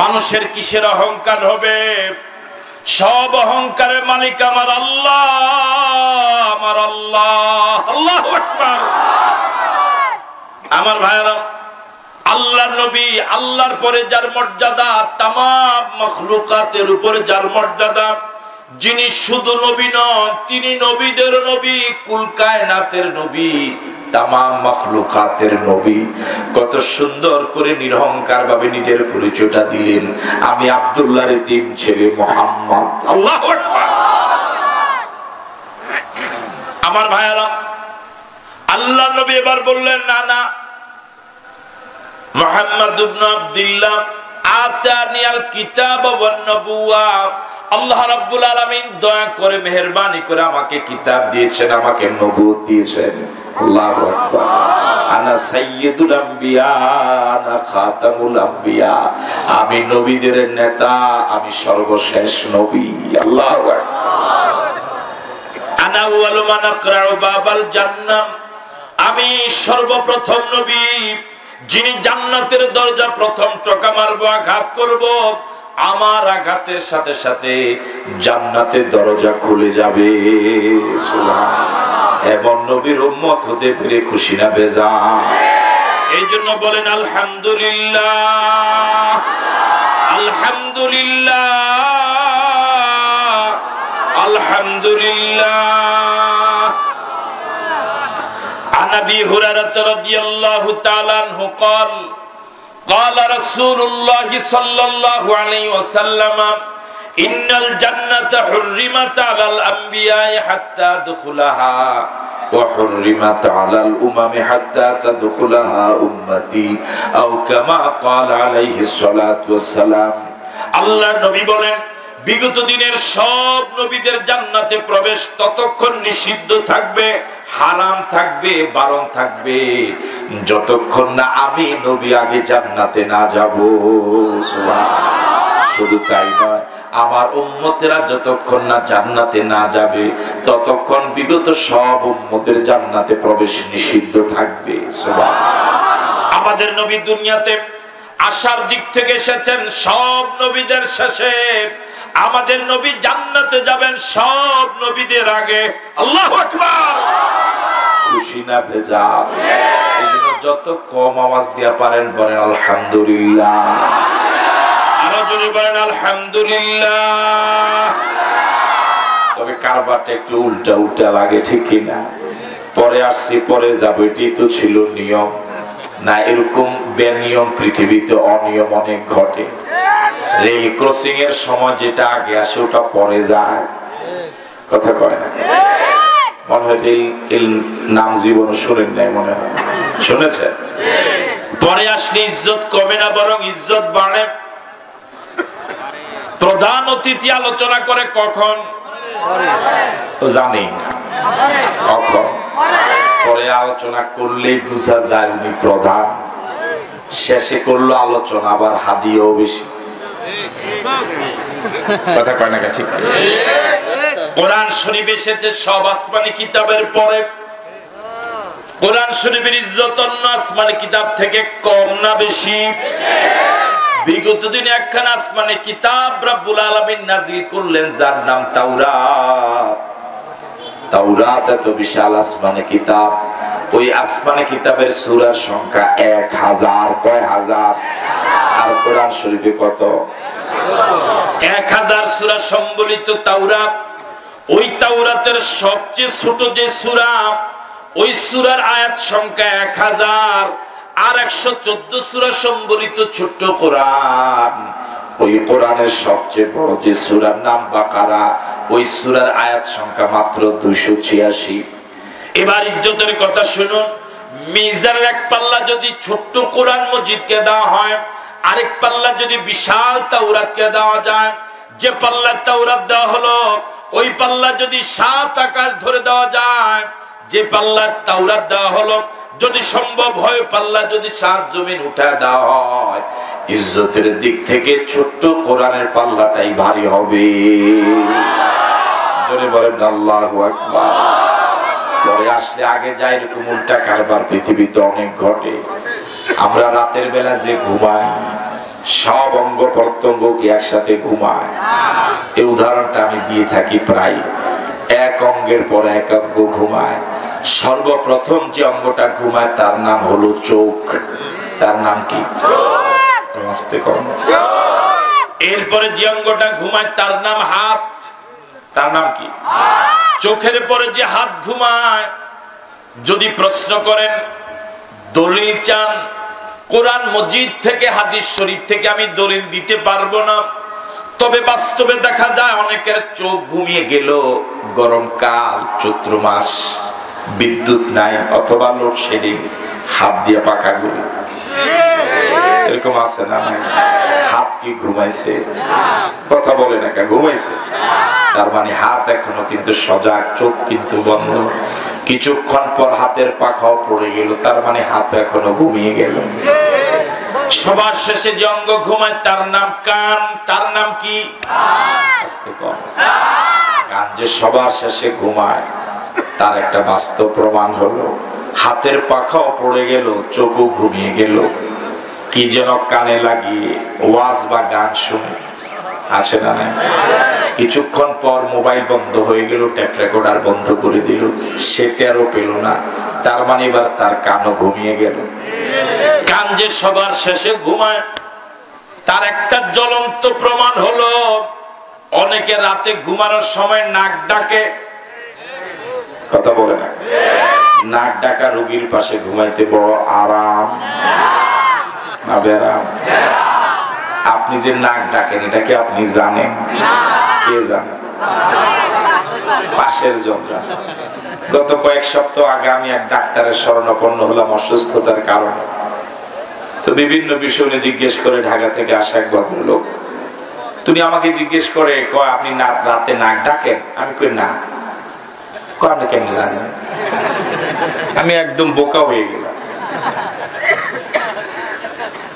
মানুষের কিসের অহংকার হবে? সব অহংকারের মালিক আমার আল্লাহ, আমার আল্লাহ। আল্লাহু আকবার। আমার ভাইরা, আল্লাহ নবী, আল্লাহর পরে যার মর্যাদা, তামাম মাখলুকাতের উপরে যার মর্যাদা, যিনি শুধু নবী নন, তিনি নবীদের নবী, কুল কায়নাতের নবী, তামাম মাখলুকাতের নবী। কত সুন্দর করে নিরহংকার ভাবে নিজের পরিচয়টা দিলেন, আমি আব্দুল্লাহর এতিম ছেলে মুহাম্মদ। আল্লাহু আকবার। আমার ভাইরা, আল্লাহ নবী এবার বললেন, না না, মুহাম্মদ ইবনে আব্দুল্লাহ আতানিয়াল কিতাব ওয়ান নবুওয়া, আল্লাহ রাব্বুল আলামিন দয়া করে মেহেরবানি করে আমাকে কিতাব দিয়েছেন, আমাকে নবুয়ত দিয়েছেন। আল্লাহু আকবার। আনা সাইয়্যিদুল আম্বিয়া, আনা খাতামুল আম্বিয়া, আমি নবীদের নেতা, আমি সর্বশেষ নবী। আল্লাহু আকবার। আনা আউয়ালু মান আকরাউ বাবাল জান্নাহ, আমি সর্বপ্রথম নবী, যিনি জান্নাতের দরজা প্রথম টোকা মারবো, আঘাত করব, আমার আঘাতের সাথে সাথে জান্নাতের দরজা খুলে যাবে। সুবহানাল্লাহ। এমন নবীর উম্মত হতে পেরে খুশি না বেজার? এই জন্য বলেন আলহামদুলিল্লাহ, আলহামদুলিল্লাহ, আলহামদুলিল্লাহ। عن أبي هريرة رضي الله تعالى عنه قال قال رسول الله صلى الله عليه وسلم إن الجنة حرمت على الأنبياء حتى دخلها وحرمت على الأمم حتى تدخلها أمتي أو كما قال عليه الصلاة والسلام। আল্লাহ নবী বলেন, বিগত দিনের সব নবীদের জান্নাতে প্রবেশ ততক্ষণ নিষিদ্ধ থাকবে, হারাম থাকবে, বারণ থাকবে, যতক্ষণ না আমি নবী আগে জান্নাতে না যাব। শুধু তাই নয়, আমার উম্মতেরা যতক্ষণ না জান্নাতে না যাবে ততক্ষণ বিগত সব উম্মতের জান্নাতে প্রবেশ নিষিদ্ধ থাকবে। আমাদের নবী দুনিয়াতে আসার দিক থেকে এসেছেন সব নবীদের শেষে, আমাদের নবী জান্নাতে যাবেন সব নবীদের আগে। আল্লাহু আকবার। খুশি না বেজার? এইজন্য যত কম আওয়াজ দিয়া পারেন বলেন আলহামদুলিল্লাহ, আরো জোরে বলেন আলহামদুলিল্লাহ। তবে কারবারটা একটু উল্টা উল্টা লাগে, ঠিক কিনা? পরে আসছি পরে যাবো, এটি তো ছিল নিয়ম না? এরকম বেনিয়ম পৃথিবীতে অনিয়ম অনেক ঘটে। রেল ক্রসিং এর সময় যেটা আগে আসে ওটা পরে যায়, কথা কয় না? মনে হয় রেল নাম জীবনে শুনেন নাই, মনে হয় শুনেছে? পরে আসলে ইজ্জত কমে না, বরং ইজ্জত বাড়ে। প্রধান অতিথি আলোচনা করে কখন জানি না, কখন পরে আলোচনা করলেই বোঝা যায় উনি প্রধান। শেষে করলো আলোচনা আবার হাদিয়াও বেশি, কথা কয় না? ঠিক। কোরআন শরীফ এসেছে সব আসমানি কিতাবের পরে। কোরআন শরীফের ইজ্জত অন্য আসমানি কিতাব থেকে কম না বেশি? বিগত দিনে একখানা আসমানি কিতাব রব্বুল আলামিন নাযিল করলেন যার নাম তাওরাত। তাওরাত এত বিশাল আসমানি কিতাব, ওই আসমানি কিতাবের সূরার সংখ্যা 1000। কয় হাজার? আর কোরআন শরীফে কত? 1000 সূরা সম্বলিত তাওরাত। ওই তাওরাতের সবচেয়ে ছোট যে সূরা, ওই সূরার আয়াত সংখ্যা 1000। আর 114 সূরা সম্বলিত ছোট্ট কোরআন, ওই কোরআনের সবচেয়ে বড় যে সূরার নাম বাকারা, ওই সূরার আয়াত সংখ্যা মাত্র 286। এবার ইজ্জতের কথা শুনুন, মিজানের এক পাল্লা যদি ছোট্ট কোরআন মজিদকে দেওয়া হয়, আরেক পাল্লা যদি বিশাল তাওরাতকে দেওয়া যায়, যে পাল্লা তাওরাত দেওয়া হলো ওই পাল্লা যদি 7 আকাশ ধরে দেওয়া যায়, যে পাল্লা তাওরাত দেওয়া হলো যদি সম্ভব হয় পাল্লা যদি 7 জমিন উঠায় দেওয়া হয়, ইজ্জতের দিক থেকে ছোট্ট কোরআনের পাল্লাটাই ভারী হবে। জোরে বলেন আল্লাহু আকবার। পরে আসলে আগে যায় এরকম উল্টা কারবার পৃথিবীতে অনেক ঘটে। আমরা রাতের বেলা যে ঘুমাই, সব অঙ্গ প্রত্যঙ্গ কি একসাথে ঘুমায়? এই উদাহরণটা আমি দিয়ে থাকি প্রায়। এক অঙ্গের পর এক অঙ্গ ঘুমায়। সর্বপ্রথম যে অঙ্গটা ঘুমায় তার নাম হলো চোখ। তার নাম কি? এরপরে যে অঙ্গটা ঘুমায় তার নাম হাত। তার নাম কি? চোখের পরে যে হাত ঘুমায়। যদি প্রশ্ন করেন, দলিল চান, কোরআন মজিদ থেকে হাদিস শরীফ থেকে আমি দলিল দিতে পারবো না, তবে বাস্তবে দেখা যায় অনেকের চোখ ঘুমিয়ে গেল গরমকাল, চৈত্র মাস, বিদ্যুৎ নাই অথবা লোডশেডিং, হাত দিয়ে পাখা ঘুরে। এরকম আছে না? হাত কি ঘুমাইছে? কথা বলে না, ঘুমাইছে। তার মানে হাত এখনো কিন্তু সজাগ, চোখ কিন্তু বন্ধ। কিছুক্ষণ পর হাতের পাখাও পড়ে গেল, তার মানে হাত এখনো ঘুমিয়ে গেল। সবার শেষে যে অঙ্গ ঘুমায় তার নাম কান। তার নাম কি? কান যে সবার শেষে ঘুমায় তার একটা বাস্তব প্রমাণ হলো, হাতের পাখাও পড়ে গেল, চোখও ঘুমিয়ে গেল। কি যেন কানে লাগিয়ে ওয়াজ বা গান শুনে, আছে না? কিছুক্ষণ পর মোবাইল বন্ধ হয়ে গেল, টেপ রেকর্ডার বন্ধ করে দিল, সেটারও পেল না। তার মানে এবার তার কানও ঘুমিয়ে গেল। কান যে সবার শেষে ঘুমায় তার একটা জ্বলন্ত প্রমাণ হলো, অনেকে রাতে ঘুমানোর সময় নাক ডাকে। কথা বলে না? নাক ডাকা রোগীর পাশে ঘুমাইতে বড় আরাম না বেরাম? আপনি যে নাক ডাকেন এটা কি আপনি জানেন? কে জানেন? পাশের জন জানে। গত কয়েক সপ্তাহ আগে আমি এক ডাক্তারের শরণাপন্ন হলাম অসুস্থতার কারণে। তো বিভিন্ন বিষয় নিয়ে জিজ্ঞেস করে ঢাকা থেকে আসা এক ভদ্রলোক, তুমি আমাকে জিজ্ঞেস করে কয় আপনি রাতে নাক ডাকেন? আমি কই না। কয় আপনি কেমন জানেন? আমি একদম বোকা হয়ে গেলাম।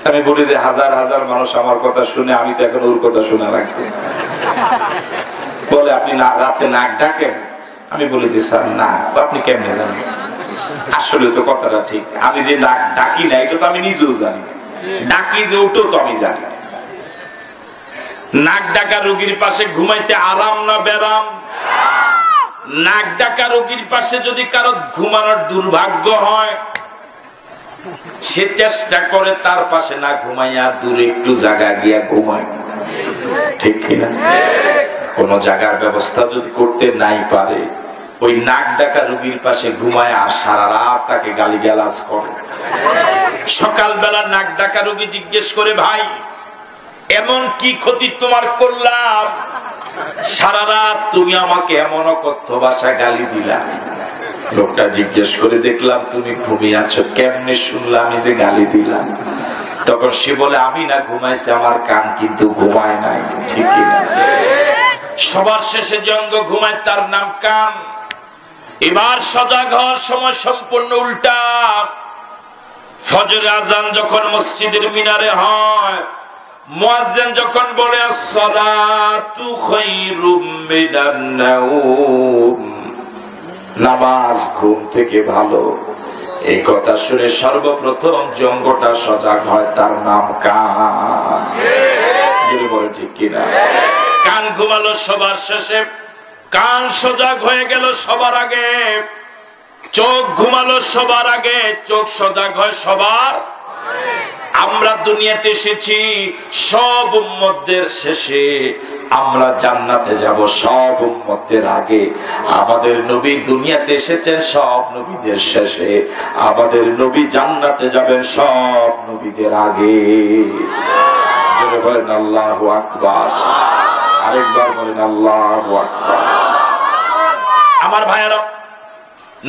আমি বলি যে হাজার হাজার মানুষ আমার কথা শুনে, আমি তো এখন ওর কথা শোনা লাগবে। বলে আপনি রাতে নাক ডাকেন? আমি বলি যে স্যার না। আপনি কেমনে জানেন? আসলে তো কথাটা ঠিক, আমি যে নাক ডাকি না এটা তো আমি নিজেও জানি, ডাকি যে ওটাও তো আমি জানি। নাক ডাকা রোগীর পাশে ঘুমাইতে আরাম না বেরাম? নাক ডাকা রোগীর পাশে যদি কারো ঘুমানোর দুর্ভাগ্য হয়, সে চেষ্টা করে তার পাশে না ঘুমাইয়া দূরে একটু জায়গা গিয়া ঘুমায়, ঠিক কিনা? কোন জায়গার ব্যবস্থা যদি করতে নাই পারে, ওই নাক ডাকা রোগীর পাশে ঘুমায় আর সারা রাত তাকে গালিগালাজ করে। সকালবেলা নাক ডাকা রোগী জিজ্ঞেস করে, ভাই এমন কি ক্ষতি তোমার করলাম সারা রাত তুমি আমাকে এমন অকথ্য ভাষায় গালি দিলা? লোকটা জিজ্ঞেস করে, দেখলাম তুমি ঘুমিয়ে আছো, কেমনে শুনলাম আমি যে গালি দিলাম? তখন সে বলে, আমি না ঘুমাইছি, আমার কান কিন্তু ঘুমায় নাই, ঠিক কিনা? সবার শেষে যে অঙ্গ ঘুমায় তার নাম কান। এবার সজাগ হওয়ার সময় সম্পূর্ণ উল্টা। ফজরের আজান যখন মসজিদের মিনারে হয়, মুয়াজ্জিন যখন বলে আসসালাতু খায়রুম মিনান নাওম, নামাজ ঘুম থেকে ভালো, এই কথা শুনে সর্বপ্রথম যে অঙ্গটা সজাগ হয় তার নাম কান। বলে ঠিক কিনা? কান ঘুমালো সবার শেষে, কান সজাগ হয়ে গেল সবার আগে। চোখ ঘুমালো সবার আগে, চোখ সজাগ হয় সবার। আমরা দুনিয়াতে এসেছি সব উম্মতদের শেষে, আমরা জান্নাতে যাব সব উম্মতদের আগে। আমাদের নবী দুনিয়াতে এসেছেন সব নবীদের শেষে, আমাদের নবী জান্নাতে যাবেন সব নবীদের আগে। জোরে বলেন আল্লাহু আকবার। আরেকবার বলেন আল্লাহু আকবার। আমার ভাইয়েরা,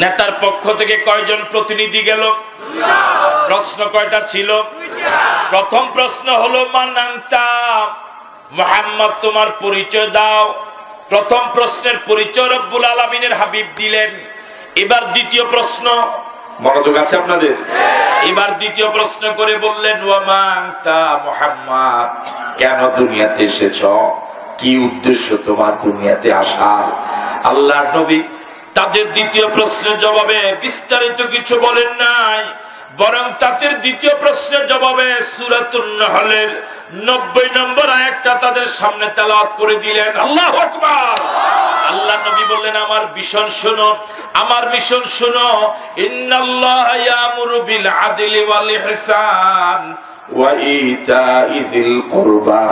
নেতার পক্ষ থেকে কয়জন প্রতিনিধি গেল? প্রশ্ন কয়টা ছিল? প্রথম প্রশ্ন হলো মান আনতা, মুহাম্মদ তোমার পরিচয় দাও। প্রথম প্রশ্নের পরিচয় রব্বুল আলামিনের হাবিব দিলেন। এবার দ্বিতীয় প্রশ্ন, মনোযোগ আছে আপনাদের? এবার দ্বিতীয় প্রশ্ন করে বললেন ওয়া মা আনতা মুহাম্মদ, কেন দুনিয়াতে এসেছো? কি উদ্দেশ্য তোমার দুনিয়াতে আসার? আল্লাহর নবী তাদের দ্বিতীয় প্রশ্নের জবাবে বিস্তারিত কিছু বলেন নাই, বরং তাদের দ্বিতীয় প্রশ্নের জবাবে সূরাতুন নাহলের 90 নম্বর আয়াতটা তাদের সামনে তেলাওয়াত করে দিলেন। আল্লাহু আকবার। আল্লাহ নবী বললেন আমার মিশন শোনো, আমার মিশন শোনো। ইন্নাল্লাহা ইয়ামুরু বিল আদলি ওয়াল ইহসান ওয়া ইতাই যিল কুরবা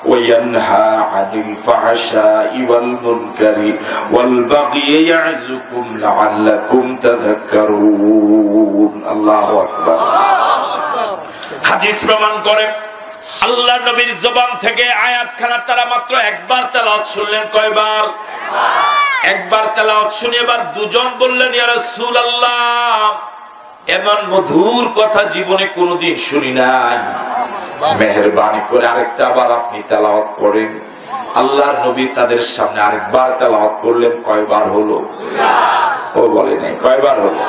ওয়া ইয়ানহা আনিল ফাহশাই ওয়াল মুনকারি ওয়াল বাগই ইয়াযুকুম লাআল্লাকুম তাযাক্কারুন। আল্লাহু আকবার। হাদিস প্রমাণ করে আল্লাহর নবীর জবান থেকে আয়াতখানা তারা মাত্র একবার তেলাওয়াত শুনলেন। কয়বার? একবার তেলাওয়াত শুনে এবার দুজন বললেন ইয়া রাসূলুল্লাহ, এমন মধুর কথা জীবনে কোনোদিন শুনি নাই, মেহেরবানি করে আরেকটা আবার আপনি তেলাওয়াত করেন। আল্লাহর নবী তাদের সামনে আরেকবার তেলাওয়াত করলেন। কয়বার হলো? ও বলে নাই কয়বার হলো?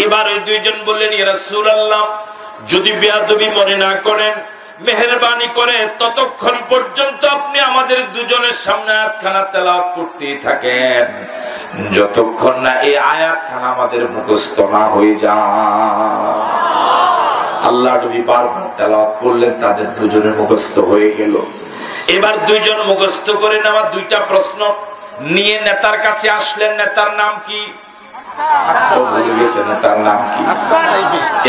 এবার ওই দুইজন বললেন ইয়া রাসূলুল্লাহ, যদি বেয়াদবি মনে না করেন, মেহেরবানি করে ততক্ষণ পর্যন্ত আপনি আমাদের দুজনের সামনে আয়াতখানা তেলাওয়াত করতেই থাকেন, যতক্ষণ না এই আয়াতখানা আমাদের মুখস্থ না হয়ে যায়। আল্লাহ নবী বারবার তেলাওয়াত করলেন, তাদের দুজনের মুখস্থ হয়ে গেল। এবার দুইজন মুখস্থ করে নেওয়া দুইটা প্রশ্ন নিয়ে নেতার কাছে আসলেন। নেতার নাম কি? নেতার নাম কি?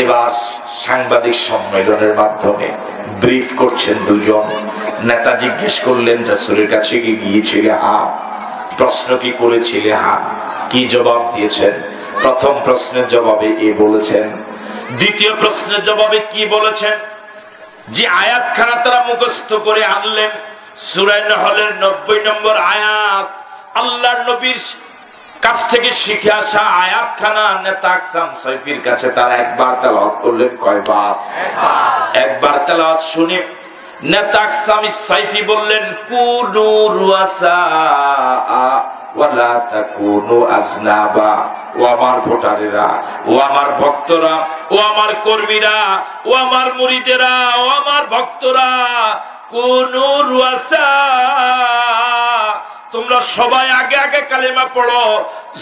এবার সাংবাদিক সম্মেলনের মাধ্যমে ব্রিফ করছেন দুজন। নেতা জিজ্ঞেস করলেন রাসূলের কাছে কি গিয়েছিলে? হ্যাঁ। প্রশ্ন কি করেছিলে? হ্যাঁ। কি জবাব দিয়েছেন? প্রথম প্রশ্নের জবাবে এ বলেছেন। দ্বিতীয় প্রশ্নের জবাবে কি বলেছেন? যে আয়াতখানা তারা মুখস্থ করে আনলেন, সূরা নাহলের 90 নম্বর আয়াত, আল্লাহর নবীর কাছ থেকে শিখে আসা আয়াতখানা নেতা আকসাম সাইফির কাছে তারা একবার তেলাওয়াত করলেন। কয়বার? একবার তেলাওয়াত শুনে নেতা আকসাম সাইফি বললেন কুনু রুয়াসা ওয়ালা তাকুনু আজনাবা। ও আমার ভোটারেরা, ও আমার ভক্তরা, ও আমার কর্মীরা, ও আমার মুরিদেরা, ও আমার ভক্তরা, কুনু রুয়াসা, তোমরা সবাই আগে আগে কালেমা পড়ো।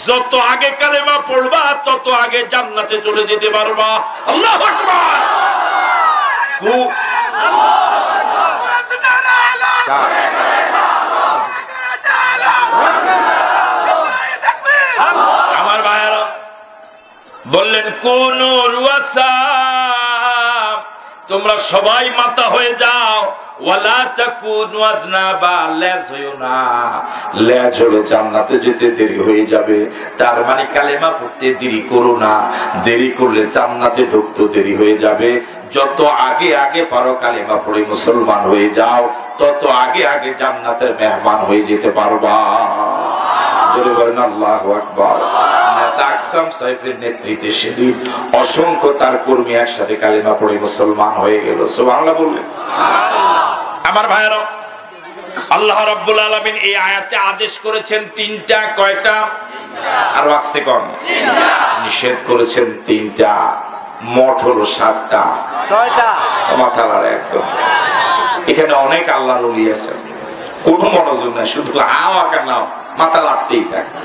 যত আগে কালেমা পড়বা তত আগে জান্নাতে চলে যেতে পারবা। আল্লাহু আকবার। আমার ভাইয়েরা বললেন কোন রুয়াসা, তোমরা সবাই মাথা হয়ে যাও। ওয়ালা তাকুনু আযনাবা, লেজ হইও না। লেজ হলে জান্নাতে যেতে দেরি হয়ে যাবে। তার মানে কালেমা পড়তে দেরি করো না, দেরি করলে জান্নাতে ঢুকতে দেরি হয়ে যাবে। যত আগে আগে পারো কালেমা পড়ে মুসলমান হয়ে যাও, তত আগে আগে জান্নাতের মেহমান হয়ে যেতে পারবা। জোরে বলেন আল্লাহু আকবার। নেতা আকসাম সাইফের নেতৃত্বে সেদিন অসংখ্য তার কর্মী একসাথে কালেমা পড়ে মুসলমান হয়ে গেল। সুবহানাল্লাহ বললেন। আমার ভাইরা, আল্লাহ রাব্বুল আলামিন এই আয়াতে আদেশ করেছেন তিনটা। কয়টা? আরো আস্তে কম। নিষেধ করেছেন তিনটা, মোট হলো 7টা। কয়টা? মাথা লড়ে একদম। এখানে অনেক আল্লাহর ওলি আছে, কোন মনোযোগ নাই, শুধু আওয়াকা নাও, মাথা লাড়তেই থাকে।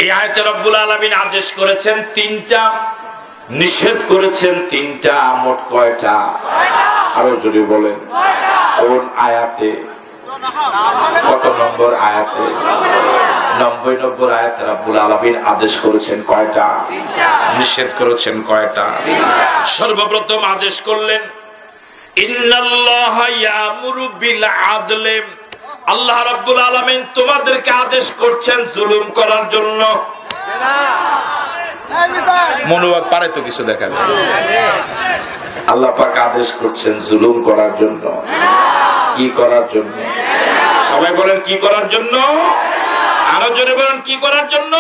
এই আয়াতে রব্বুল আলামিন আদেশ করেছেন তিনটা, নিষেধ করেছেন তিনটা। মোট কয়টা? আরো যদি বলেন কোন আয়াতে? কত নম্বর আয়াতে? 90 নম্বর আয়াতে রব্বুল আলামিন আদেশ করেছেন কয়টা? নিষেধ করেছেন কয়টা? সর্বপ্রথম আদেশ করলেন ইন্নাল্লাহা ইয়ামুরু বিল আদলি। আল্লাহ রাব্বুল আলামিন তোমাদেরকে আদেশ করছেন জুলুম করার জন্য। মনোভাব পারে তো কিছু দেখাবে। আল্লাহ পাক আদেশ করছেন জুলুম করার জন্য। কি করার জন্য? সবাই বলেন কি করার জন্য? আরো জোরে বলেন কি করার জন্য?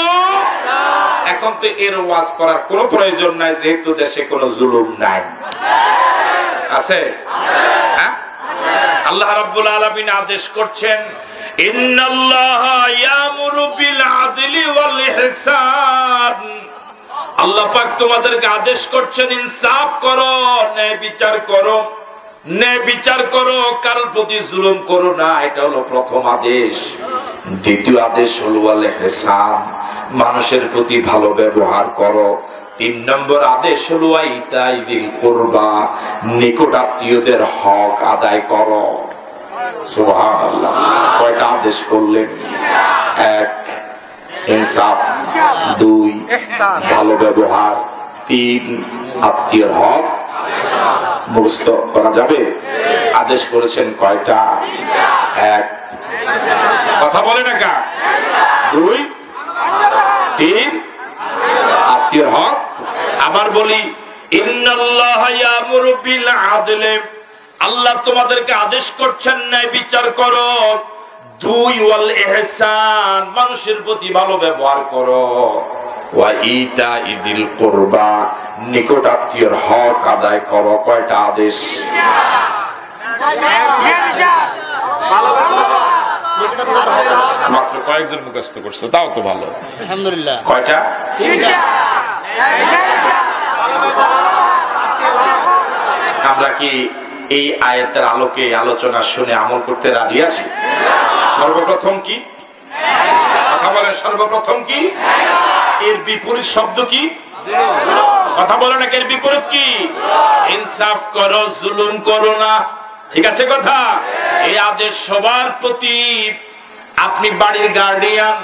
এখন তো এর ওয়াজ করার কোনো প্রয়োজন নাই, যেহেতু দেশে কোনো জুলুম নাই। আছে? আল্লাহ রাব্বুল আলামিন আদেশ করছেন, ইন্নাল্লাহা ইয়ামুরু বিল আদলি ওয়াল ইহসান। আল্লাহ পাক তোমাদেরকে আদেশ করছেন ইনসাফ করো, ন্যায় বিচার করো। ন্যায় বিচার করো, কারোর প্রতি জুলুম করো না, এটা হলো প্রথম আদেশ। দ্বিতীয় আদেশ হলো ওয়াল ইহসান, মানুষের প্রতি ভালো ব্যবহার করো। 3 নম্বর আদেশ হলো ইতাই যিল কুরবা, নিকট আত্মীয়দের হক আদায় করো। সুবহানাল্লাহ। কয়টা আদেশ করলেন? 1 ইনসাফ, 2 ভালো ব্যবহার, 3 আত্মীয়র হক মুক্ত করা যাবে। আদেশ করেছেন কয়টা? 1 কথা বলে না কা, 2 3 আত্মীয়র হক। আবার বলি ইন্নাল্লাহা ইয়ামুরু বিল আদলি, আল্লাহ তোমাদেরকে আদেশ করছেন ন্যায় বিচার করো। 2 ওয়াল ইহসান, মানুষের প্রতি ভালো ব্যবহার করো। ওয়া ইতাই যিল কুরবা, নিকট আত্মীয়র হক আদায় করো। কয়টা আদেশ? মাত্র কয়েকজন মুখস্থ করছে, তাও তো ভালো, আলহামদুলিল্লাহ। কয়টা? আমরা কি এই আয়াতের আলোকে আলোচনা শুনে আমল করতে রাজি আছি? সর্বপ্রথম কি কথা বলেন? সর্বপ্রথম কি? এর বিপরীত শব্দ কি? কথা বলেন না, এর বিপরীত কি? ইনসাফ করো, জুলুম করো না। ঠিক আছে কথা? এই আদেশ সবার প্রতি। আপনি বাড়ির গার্ডিয়ান,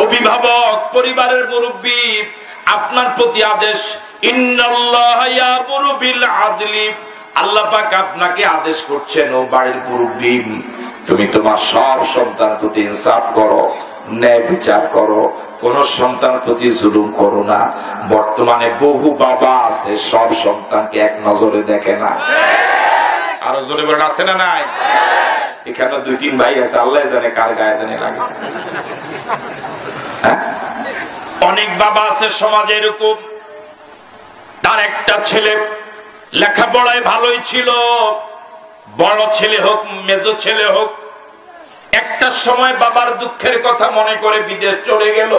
অভিভাবক, পরিবারের মুরব্বী, আপনার প্রতি আদেশ ইন্নাল্লাহা ইয়ামুরু বিল আদলি। আল্লাহ পাক আপনাকে আদেশ করছেন, ও বাড়ির মুরব্বী, তুমি তোমার সব সন্তান প্রতি ইনসাফ করো, ন্যায় বিচার করো, কোন সন্তান প্রতি জুলুম করো না। বর্তমানে বহু বাবা আছে সব সন্তানকে এক নজরে দেখে না। আরো জোরে বলেন আছে না নাই? এখানে 2-3 ভাই আছে, আল্লাহ জানে কার গায়ে জানে লাগে। অনেক বাবা আছে সমাজে এরকম, তার একটা ছেলে লেখাপড়ায় ভালোই ছিল, বড় ছেলে হোক মেজো ছেলে হোক, একটা সময় বাবার দুঃখের কথা মনে করে বিদেশ চলে গেল।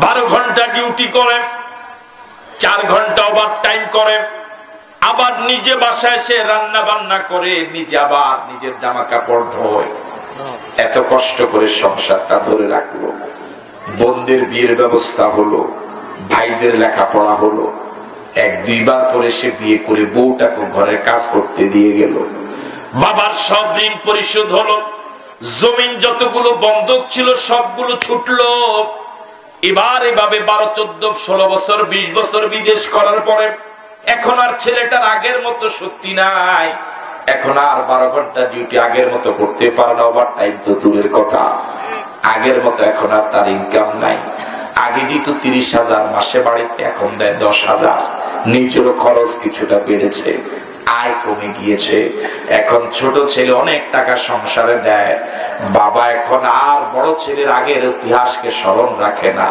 12 ঘন্টা ডিউটি করে, 4 ঘন্টা ওভার টাইম করে, আবার নিজে বাসায় সে রান্না বান্না করে, নিজে আবার নিজের জামা কাপড় ধোয়। এত কষ্ট করে সংসারটা ধরে রাখলো। বোনদের বিয়ের ব্যবস্থা হলো, ভাইদের লেখাপড়া হলো, 1-2 বার পরে সে বিয়ে করে বউটাকে ঘরের কাজ করতে দিয়ে গেল। বাবার সব ঋণ পরিশোধ হলো, জমিন যতগুলো বন্ধক ছিল সবগুলো ছুটলো। এবার এভাবে 12, 14, 16 বছর, 20 বছর বিদেশ করার পরে এখন আর ছেলেটার আগের মতো শক্তি নাই। এখন আর 12 ঘন্টা ডিউটি আগের মতো করতে পারে না, ওভার টাইম তো দূরের কথা। আগের মতো এখন আর তার ইনকাম নাই। আগে দিত 30,000 মাসে বাড়িতে, এখন দেয় 10,000। নিজেরও খরচ কিছুটা বেড়েছে, আয় কমে গিয়েছে। এখন ছোট ছেলে অনেক টাকা সংসারে দেয়। বাবা এখন আর বড় ছেলের আগের ইতিহাসকে স্মরণ রাখে না,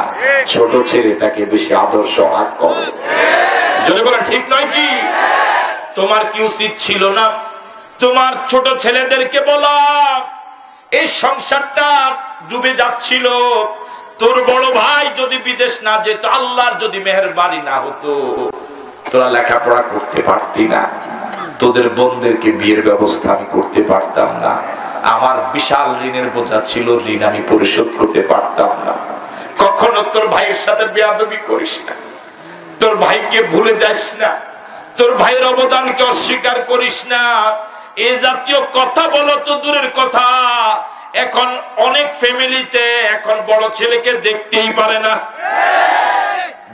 ছোট ছেলেটাকে বেশি আদর্শ হাত করে। যদি বলেন ঠিক নয় কি? তোমার কি উচিত ছিল না তোমার ছোট ছেলেদেরকে বলা, এই সংসারটা ডুবে যাচ্ছিল, তোর বড় ভাই যদি বিদেশ না যেত, আল্লাহর যদি মেহেরবানি না হতো, তোরা লেখাপড়া করতে পারতি না, তোদের বোনদেরকে বিয়ের ব্যবস্থা আমি করতে পারতাম না, আমার বিশাল ঋণের বোঝা ছিল, ঋণ আমি পরিশোধ করতে পারতাম না। কখনো তোর ভাইয়ের সাথে বেয়াদবি করিস না, তোর ভাইকে ভুলে যাস না, তোর ভাইয়ের অবদানকে অস্বীকার করিস না। এই জাতীয় কথা বলো তো দূরের কথা, এখন অনেক ফ্যামিলিতে এখন বড় ছেলেকে দেখতেই পারে না।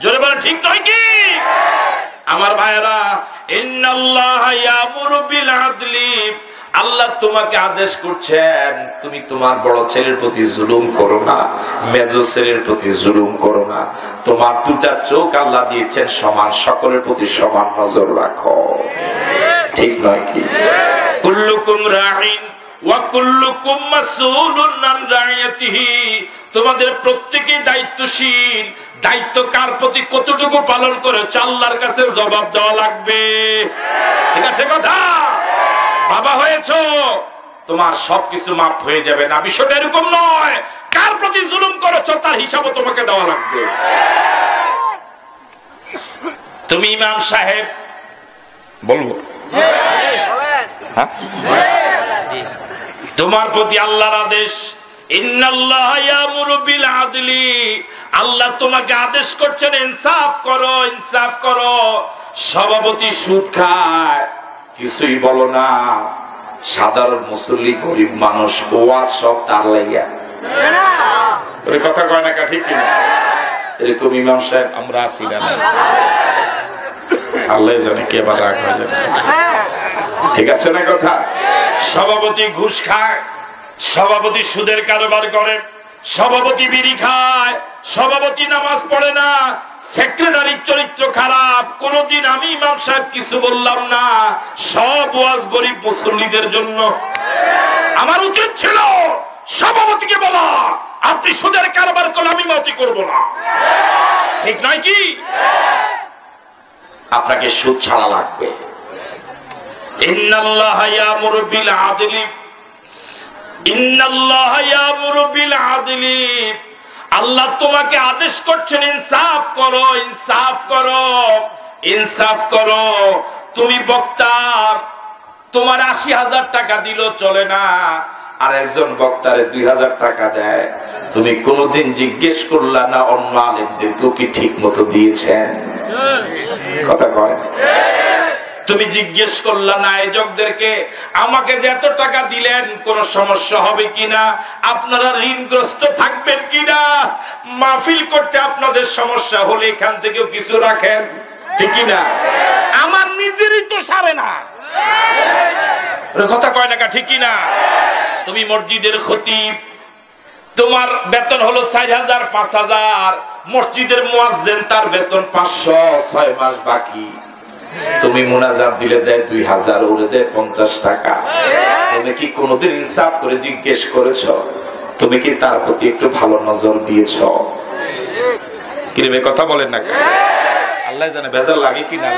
জোরে বলে ঠিক নয় কি? আমার ভাইয়েরা, ইন্নাল্লাহা ইয়ামুরু বিল আদলি, আল্লাহ তোমাকে আদেশ করছেন তুমি তোমার বড় ছেলের প্রতি জুলুম করো না, মেজো ছেলের প্রতি জুলুম করো না। তোমার দুটা চোখ আল্লাহ দিয়েছেন সমান, সকলের প্রতি সমান নজর রাখো। ঠিক নয় কি? কুল্লুকুম রাঈন ওয়া কুল্লুকুম মাসউলুন আন রাইয়াতিহি। তোমাদের প্রত্যেকেই দায়িত্বশীল। দায়িত্ব কার প্রতি কতটুকু পালন করেছো আল্লাহর কাছে জবাব দেওয়া লাগবে। ঠিক আছে কথা? বাবা হয়েছো, তোমার সবকিছু মাফ হয়ে যাবে না, বিষয়টা এরকম নয়। কার প্রতি জুলুম করেছো তার হিসাবও তোমাকে দেওয়া লাগবে। তুমি ইমাম সাহেব, বলবো তোমার প্রতি আল্লাহর আদেশ, ইন্নাল্লাহা ইয়ামুরু বিল আদলি। আল্লাহ তোমাকে আদেশ করছেন ইনসাফ করো, ইনসাফ করো। সভাপতি সুদ খায়, কিছুই বলো না। সাধারণ মুসল্লি গরিব মানুষ, ওয়াজ সব তার লাগিয়া। ওই কথা কয় না, ঠিক কিনা? এরকম ইমাম সাহেব আমরা আছি না, আল্লাহ জানে কে বা রাগ হয়ে যাবে। ঠিক আছে না কথা? সভাপতি ঘুষ খায়, সভাপতি সুদের কারবার করে, সভাপতি বিড়ি খায়, সভাপতি নামাজ পড়ে না, সেক্রেটারির চরিত্র খারাপ। কোনদিন আমি ইমাম সাহেব কিছু বললাম না, সব ওয়াজ গরিব মুসল্লিদের জন্য। আমার উচিত ছিল সভাপতিকে বলা আপনি সুদের কারবার করলে আমি মতি করব না। ঠিক নয় কি? আপনাকে সুদ ছাড়া লাগবে। ইন্নাল্লাহা ইয়ামুরু বিল আদলি, ইন্নাল্লাহা ইয়ামুরু বিল আদলি। আল্লাহ তোমাকে আদেশ করছেন ইনসাফ করো, ইনসাফ করো, ইনসাফ করো। তুমি বক্তা, তোমার ৮০,০০০ টাকা দিল চলে না, আর একজন বক্তারে ২০০০ টাকা দেয়। তুমি কোনদিন জিজ্ঞেস করলা না অন্য আলেমদেরকেও কি ঠিক মতো দিয়েছেন? কথা কয়? তুমি জিজ্ঞেস করলা না আয়োজকদেরকে আমাকে যে এত টাকা দিলেন কোন সমস্যা হবে কিনা, আপনারা ঋণগ্রস্ত থাকবেন কিনা, মাহফিল করতে আপনাদের সমস্যা হলে এখান থেকেও কিছু রাখেন, ঠিক কিনা? আমার নিজেরই তো সারে না, কথা কয় না, ঠিক কিনা? তুমি মসজিদের খতিব, তোমার বেতন হলো ৪,০০০, ৫,০০০। মসজিদের মুয়াজ্জিন তার বেতন ৫০০, ৬ মাস বাকি। তুমি মুনাজাত দিলে দেয় ২,০০০, ওরে দেয় ৫০ টাকা। তুমি কি কোনদিন ইনসাফ করে জিজ্ঞেস করেছ? তুমি কি তার প্রতি একটু ভালো নজর দিয়েছ? কিরবে কথা বলেন না? আল্লাহ জানে বেজার লাগে কি না।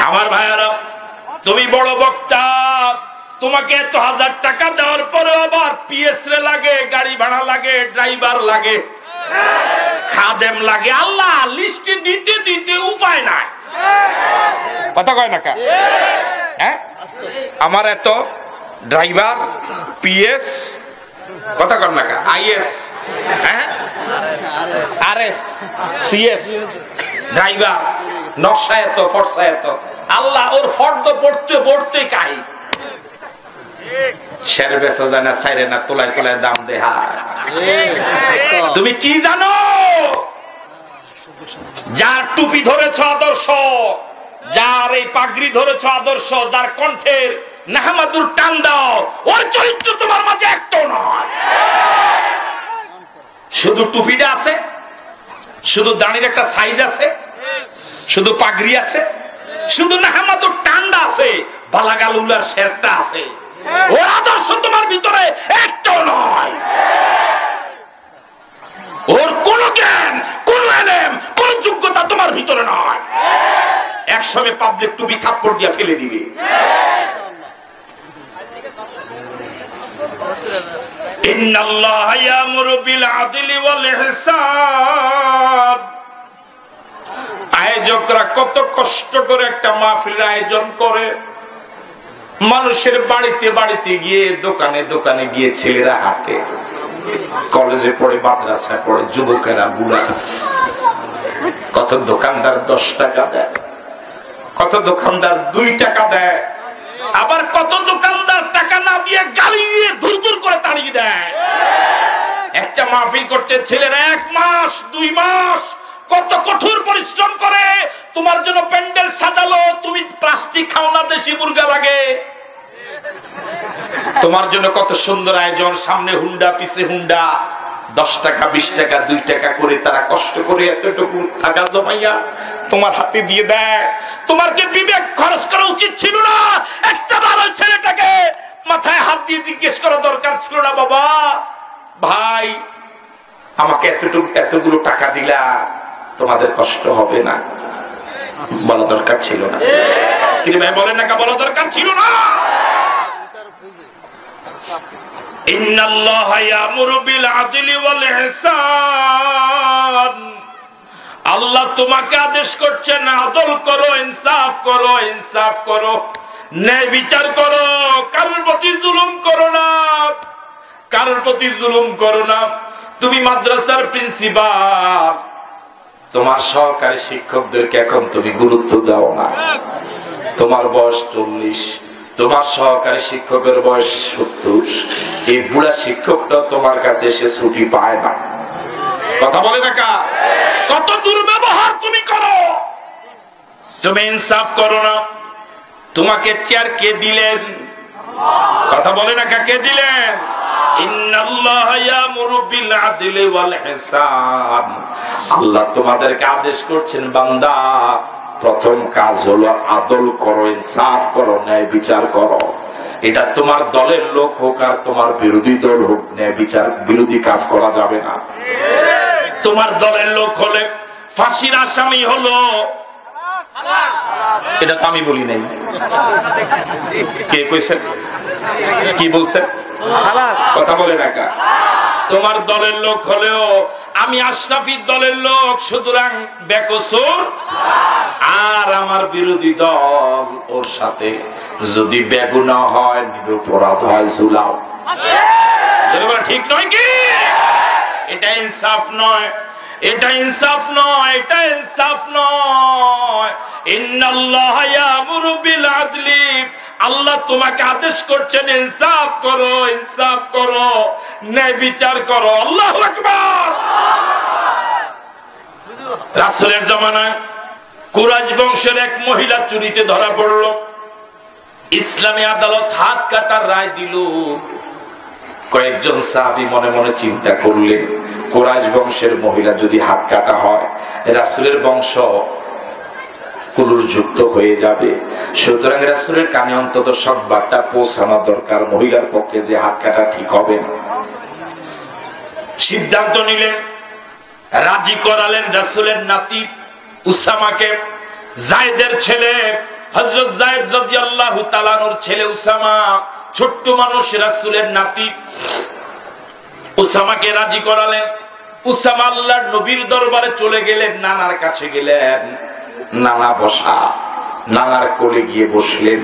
আমার ভাইয়ারা, তুমি বড় বক্তা, তোমাকে এত ১,০০০ টাকা দেওয়ার পরে আবার পিএস রে লাগে, গাড়ি ভাড়া লাগে, ড্রাইভার লাগে, খাদেম লাগে। আল্লাহ লিস্টে দিতে দিতে উপায় নাই, কথা কয় না? হ্যাঁ, আমার এত ড্রাইভার, পিএস, কথা কর না, আইএস, হ্যাঁ, আরএস, সিএস, ড্রাইভার, নকশা এত, ফর্সা এত। আল্লাহ ওর ফর্দ পড়তে পড়তে কাই শের বেচা যায় না, সাইরে না, তোলায় তোলায় দাম দেহা। তুমি কি জানো? যার টুপি ধরেছ আদর্শ, যার এই পাগড়ি ধরেছ আদর্শ, যার কণ্ঠের নাহমাদুর টান দাও, ওর চরিত্র তোমার মাঝে একটাও নয়। শুধু টুপিটা আছে, শুধু দাড়ির একটা সাইজ আছে, শুধু পাগড়ি আছে, শুধু নাহমাদুর টান্ডা আছে, বালাগালুলার শেরটা আছে, ওর আদর্শ তোমার ভিতরে একটাও নয়। ওর কোন জ্ঞান, কোন এলেম, কোন যোগ্যতা তোমার ভিতরে নয়। একসময় পাবলিক টুপি থাপ্পড় দিয়ে ফেলে দিবে। ইন্নাল্লাহা ইয়ামুরু বিল আদলি ওয়াল ইহসান। আয়োজকরা কত কষ্ট করে একটা মাহফিলের আয়োজন করে, মানুষের বাড়িতে বাড়িতে গিয়ে, দোকানে দোকানে গিয়ে, ছেলেরা হাঁটে, কলেজে পড়ে, মাদ্রাসায় পড়ে, যুবকেরা, বুড়া। কত দোকানদার ১০ টাকা দেয়, কত দোকানদার ২ টাকা দেয়, আবার কত দোকানদার টাকা না দিয়ে গালি দিয়ে দূর দূর করে তাড়িয়ে দেয়। একটা মাহফিল করতে ছেলেরা ১ মাস, ২ মাস কত কঠোর পরিশ্রম করে তোমার জন্য প্যান্ডেল সাজালো, তুমি প্লাস্টিক খাও না, দেশি মুরগা লাগে। তোমার জন্য কত সুন্দর আয়োজন, সামনে হুন্ডা, পিছে হুন্ডা, 10 টাকা 20 টাকা 2 টাকা করে তারা কষ্ট করে এতটুকু টাকা জমাইয়া তোমার হাতে দিয়ে দেয়। তোমার কি বিবেক খরচ করা উচিত ছিল না? একটা বার ওই ছেলেটাকে মাথায় হাত দিয়ে জিজ্ঞেস করা দরকার ছিল না, বাবা ভাই আমাকে এতগুলো টাকা দিলা, তোমাদের কষ্ট হবে না? বলা দরকার ছিল না? তিনি ভাই বলেন না, বলা দরকার ছিল না? ইন্নাল্লাহা ইয়ামুরু বিল আদলি ওয়াল ইহসান, আল্লাহ তোমাকে আদেশ করছেন আদল করো, ইনসাফ করো, ইনসাফ করো, ন্যায় বিচার করো, কারোর প্রতি জুলুম করো না, কারোর প্রতি জুলুম করো না। তুমি মাদ্রাসার প্রিন্সিপাল, তোমার সহকারী শিক্ষকদেরকে এখন তুমি গুরুত্ব দাও না। তোমার বয়স 40, তোমার সহকারী শিক্ষকের বয়স 70, এই বুড়া শিক্ষকটা তোমার কাছে এসে ছুটি পায় না। কথা বলে না কা? কত দুর্ব্যবহার তুমি করো, তুমি ইনসাফ করো না। তোমাকে চেয়ার কে দিলেন? কথা বলে না কা, কে দিলেন? ইন্নাল্লাহা ইয়ামুরু বিল আদলি ওয়াল ইহসান, আল্লাহ তোমাদেরকে আদেশ করছেন বান্দা প্রথম কাজ হলো আদল করো, ইনসাফ করো, ন্যায় বিচার করো। এটা তোমার দলের লোক হোক আর তোমার বিরোধী দল হোক, ন্যায় বিচার বিরোধী কাজ করা যাবে না। তোমার দলের লোক হলে ফাঁসির আসামি হলো, এটা তো আমি বলি নাই, কে কইছেন? কি বলছেন? কথা বলে রাখা। তোমার দলের লোক হলেও আমি আশরাফির দলের লোক, সুতরাং বেকসুর। আর আমার বিরোধী দল ওর সাথে যদি বেগুনা হয়, নিরপরাধ হয়, জুলাও। ঠিক নয় কি? এটা ইনসাফ নয়, এটা ইনসাফ নয়, এটা ইনসাফ নয়। ইন্নাল্লাহা ইয়ামুরু বিল আদলি, আল্লাহ তোমাকে আদেশ করছেন ইনসাফ করো, ইনসাফ করো, ন্যায় বিচার করো। আল্লাহু আকবার। রাসূলের জামানায় কুরাইশ বংশের এক মহিলা চুরিতে ধরা পড়ল। ইসলামী আদালত হাত কাটার রায় দিল। কয়েকজন সাহাবী মনে মনে চিন্তা করলেন, কুরাইশ বংশের মহিলা যদি হাত কাটা হয়, রাসূলের বংশ কুলুষযুক্ত হয়ে যাবে। সুতরাং রাসূলের কানে অন্তত সংবাদটা পৌঁছানো দরকার, মহিলার পক্ষে যে হাত কাটা ঠিক হবে না। সিদ্ধান্ত নিলেন, রাজি করালেন রাসূলের নাতি উসামাকে, যায়েদের ছেলে হযরত যায়েদ রাদিয়াল্লাহু তাআলা আনহুর ছেলে উসামা, ছোট্ট মানুষ, রাসূলের নাতি। উসামাকে রাজি করালেন। উসামা আল্লাহর নবীর দরবারে চলে গেলেন, নানার কাছে গেলেন। নানা বসা, নানার কোলে গিয়ে বসলেন।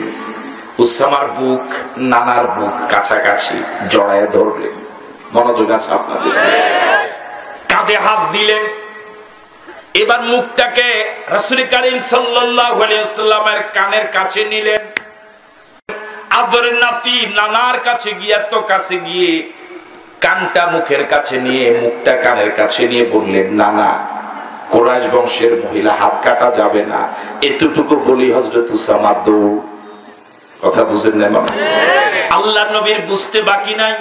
উসামার বুক নানার বুক কাছাকাছি জড়ায় ধরলেন। মনোযোগ আছে আপনাদের? কাঁধে হাত দিলেন। এবার মুখটাকে রাসূল কারীম সাল্লাল্লাহু আলাইহি ওয়াসাল্লামের কানের কাছে নিলেন। আদরের নাতি নানার কাছে গিয়ে, এত কাছে গিয়ে কানটা মুখের কাছে নিয়ে, মুখটা কানের কাছে নিয়ে বললেন, নানা, কুরাইশ বংশের মহিলা হাত কাটা যাবে না। এতটুকু বলি হযরত উসামা দৌড়। কথা বুঝেন না? আল্লাহর নবীর বুঝতে বাকি নাই,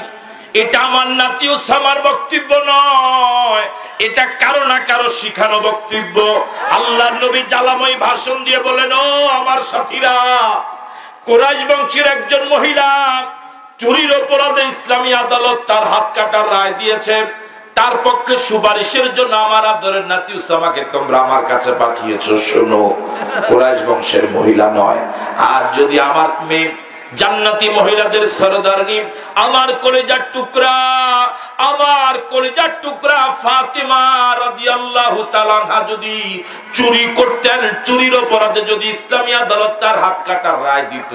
এটা আমার নাতি উসামার বক্তব্য নয়, এটা কারো না কারো শিখানো বক্তব্য। আল্লাহর নবী জ্বালাময় ভাষণ দিয়ে বলেন, ও আমার সাথীরা, কুরাইশ বংশের একজন মহিলা চুরির অপরাধে ইসলামী আদালত তার হাত কাটার রায় দিয়েছে। তার পক্ষে সুপারিশের জন্য আমার আদরের নাতি উসামাকে তোমরা আমার কাছে পাঠিয়েছো। শোনো, কুরাইশ বংশের মহিলা নয়, আর যদি আমার মেয়ে জান্নাতি মহিলাদের সরদারনি, আমার কলিজার টুকরা, আমার কলিজার টুকরা ফাতেমা রাদিয়াল্লাহু তাআলা আনহা যদি চুরি করতেন, চুরির অপরাধে যদি ইসলামী আদালত তার হাত কাটার রায় দিত,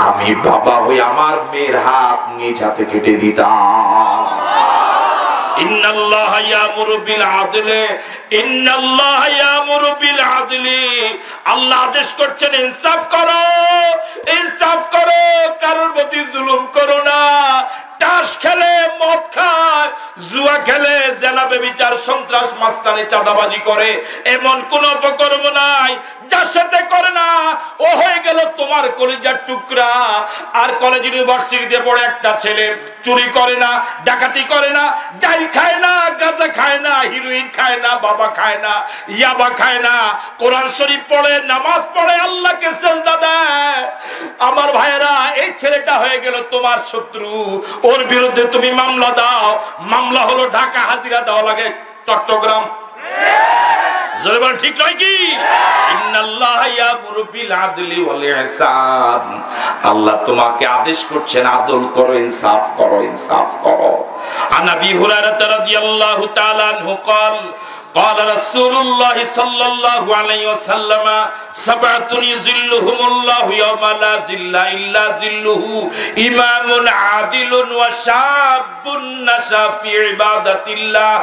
আমি বাবা হয়ে আমার মেয়ের হাত নিজ হাতে কেটে দিতাম। ইন্নাল্লাহা ইয়ামুরু বিল আদলি, ইন্নাল্লাহা ইয়ামুরু বিল আদলি, আল্লাহ আদেশ করছেন ইনসাফ করো, ইনসাফ করো, কারোর প্রতি জুলুম করো না। তাস খেলে, মদ খায়, জুয়া খেলে, জেনা ব্যভিচার, সন্ত্রাস, মাস্তানি, চাঁদাবাজি করে, এমন কোন অপকর্ম নাই যার সাথে করে না। ও হয়ে গেল তোমার কলিজার টুকরা। আর কলেজ ইউনিভার্সিটিতে পড়ে একটা ছেলে চুরি করে না, ডাকাতি করে না, ডাইল খায় না, গাঁজা খায় না, হিরোইন খায় না, বাবা খায় না, ইয়াবা খায় না, কোরআন শরীফ পড়ে, নামাজ পড়ে, আল্লাহকে সিজদা দেয়। আমার ভাইয়েরা, এই ছেলেটা হয়ে গেল তোমার শত্রু। ওর বিরুদ্ধে তুমি মামলা দাও। মামলা হলো ঢাকা হাজিরা দেওয়া লাগে চট্টগ্রাম। জোরে বলেন ঠিক নয় কি? ইন্নাল্লাহা ইয়ামুরু বিল আদলি ওয়াল ইহসান। আল্লাহ তোমাকে আদেশ করছেন আদল করো, ইনসাফ করো, ইনসাফ করো। আন আবি হুরায়রা রাদিয়াল্লাহু তাআলা আনহু قال قال رسول الله صلى الله عليه وسلم سبعة يظلهم الله يوم لا ظل إلا ظله إمام عادل وشاب نشأ في عبادة الله।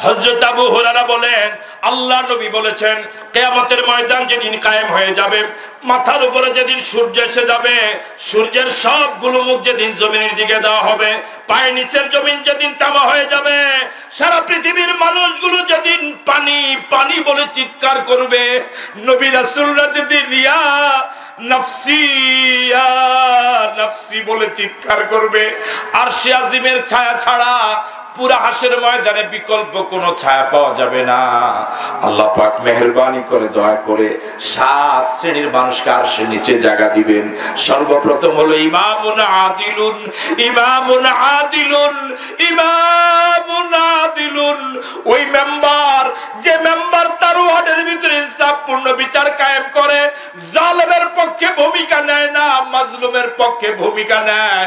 হযরত আবু হুরায়রা বলেন, আল্লাহ নবী বলেছেন, কিয়ামতের ময়দান যেদিন কায়েম হয়ে যাবে, মাথার উপরে যেদিন সূর্য এসে যাবে, সূর্যের সবগুলো মুখ যেদিন জমিনের দিকে দেওয়া হবে, পায়ের নিচের জমিন যেদিন তামা হয়ে যাবে, সারা পৃথিবীর মানুষগুলো যেদিন পানি পানি বলে চিৎকার করবে, নবী রাসূলরা যেদিন ইয়া নফসি ইয়া নফসি বলে চিৎকার করবে, আরশে আজিমের ছায়া ছাড়া পুরা হাসরের ময়দানে বিকল্প কোন ছায়া পাওয়া যাবে না। আল্লাহ পাক মেহেরবানি করে দয়া করে 7 শ্রেণীর মানুষকে আরশের নিচে জায়গা দিবেন। সর্বপ্রথম হলো ইমামুন আদিলুন, ইমামুন আদিলুন, ইমামুন আদিলুন। ওই মেম্বার, যে মেম্বার তার ওয়ার্ডের ভিতরে ইনসাফপূর্ণ বিচার কায়েম করে, জালেমের পক্ষে ভূমিকা নেয় না, মাজলুমের পক্ষে ভূমিকা নেয়,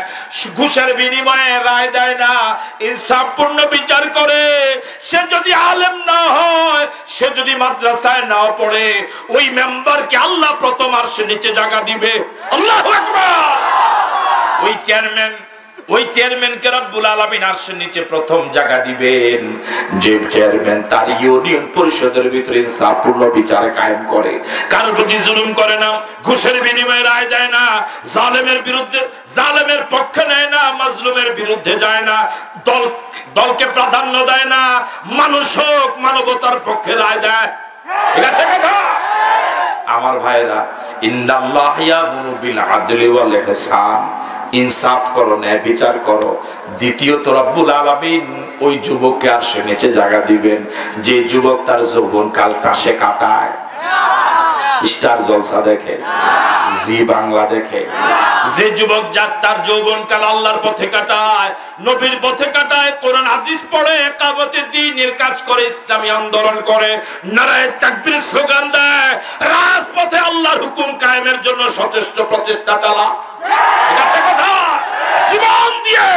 ঘুষের বিনিময়ে রায় দেয় না, ইনসাফ পূর্ণ বিচার করে। সে যদি আলেম না হয়, সে যদি মাদ্রাসায় নাও পড়ে, ওই মেম্বারকে আল্লাহ প্রথম আরশের নিচে জায়গা দিবে। আল্লাহু আকবার। ওই চেয়ারম্যানকে রব্বুল আলামিন আরশের নিচে প্রথম জায়গা দিবেন, যে চেয়ারম্যান তার ইউনিয়ন পরিষদের ভিতরে ইনসাফপূর্ণ বিচার কায়েম করে, কারো প্রতি জুলুম করে না, ঘুষের বিনিময়ে রায় দেয় না, জালেমের বিরুদ্ধে জালেমের পক্ষে নেয় না, মাজলুমের বিরুদ্ধে যায় না, দলকে প্রাধান্য দেয় না, মানুষ হোক মানবতার পক্ষে রায় দেয়। ঠিক আছে কথা? আমার ভাইরা, ইন্নাল্লাহা ইয়ামুরু বিল আদলি ওয়াল ইহসান। ইনসাফ করো, ন্যায় বিচার করো। দ্বিতীয়ত রব্বুল আলামিন ওই যুবককে আরশের নিচে জায়গা দিবেন, যে যুবক তার যৌবন কাল পাশে কাটায়, স্টার জলসা দেখে, জি বাংলা দেখে, যে যুবক তার যৌবনকাল আল্লাহর পথে কাটায়, নবীর পথে কাটায়, কোরআন হাদিস পড়ে, ইকামতের দ্বীনের কাজ করে, ইসলামী আন্দোলন করে, নারায়ে তাকবীর স্লোগান দেয়, রাজপথে আল্লাহর হুকুম কায়েমের জন্য সচেষ্ট প্রচেষ্টা চালায়। ঠিক আছে কথা? জীবন দিয়ে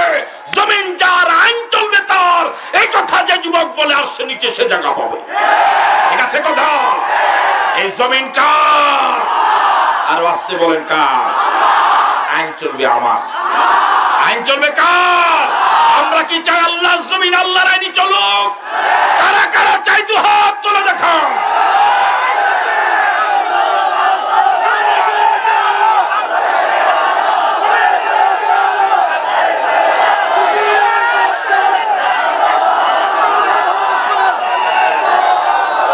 জমিন যার, আইন চলবে তার, এই কথা যে যুবক বলে আসছে নিচে সে জায়গা পাবে। ঠিক আছে কথা? এই জমিন কার? আর আসতে বলেন কার? আইন চলবে আমার। আইন চলবে কার? আমরা কি চাই আল্লাহর জমিন, আল্লাহর আইনি চলুক? কারা কারা চাই দু হাত তুলে দেখান।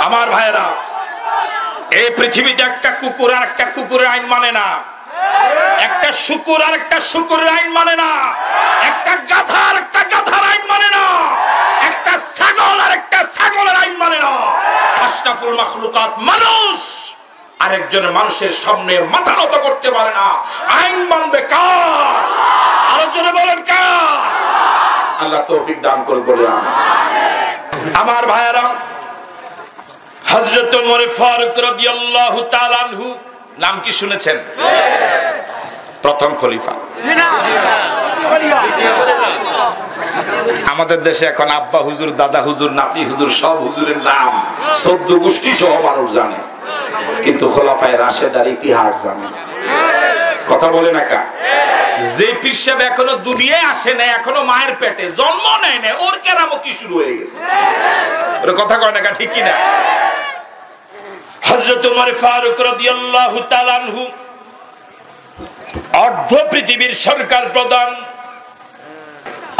আমার ভাইরা, এই পৃথিবীতে একটা কুকুর আর একটা কুকুরের আইন মানে না, একটা শুকুর আর একটা শুকুরের আইন মানে না, একটা গাধা আর একটা গাধার আইন মানে না, একটা ছাগল আর একটা ছাগলের আইন মানে না। আশরাফুল মাখলুকাত মানুষ, আরেকজন মানুষের সামনে মাথা নত করতে পারে না। আইন মানবে কার? আরেকজনে বলেন কার? আল্লাহ তৌফিক দান করে বলে আমার ভাইয়েরা, হযরত ওমর ফারুক রাদিয়াল্লাহু তাআলা আনহু নাম কি শুনেছেন? প্রথম খলিফা। আমাদের দেশে এখন আব্বা হুজুর, দাদা হুজুর, নাতি হুজুর, সব হুজুরের নাম 14 গোষ্ঠী সহ মানুষ জানে, কিন্তু খোলাফায়ে রাশেদার ইতিহাস জানে। কথা বলে না কা? যে পীর সাহেব এখনো দুনিয়ায় আসে না, এখনো মায়ের পেটে জন্ম নেয় না, ওর কেরামতি শুরু হয়ে গেছে। ওর কথা কয় না কা? ঠিক কি না? হযরত ওমর ফারুক রাদিয়াল্লাহু তাআলা আনহু অর্ধ পৃথিবীর সরকার প্রধান,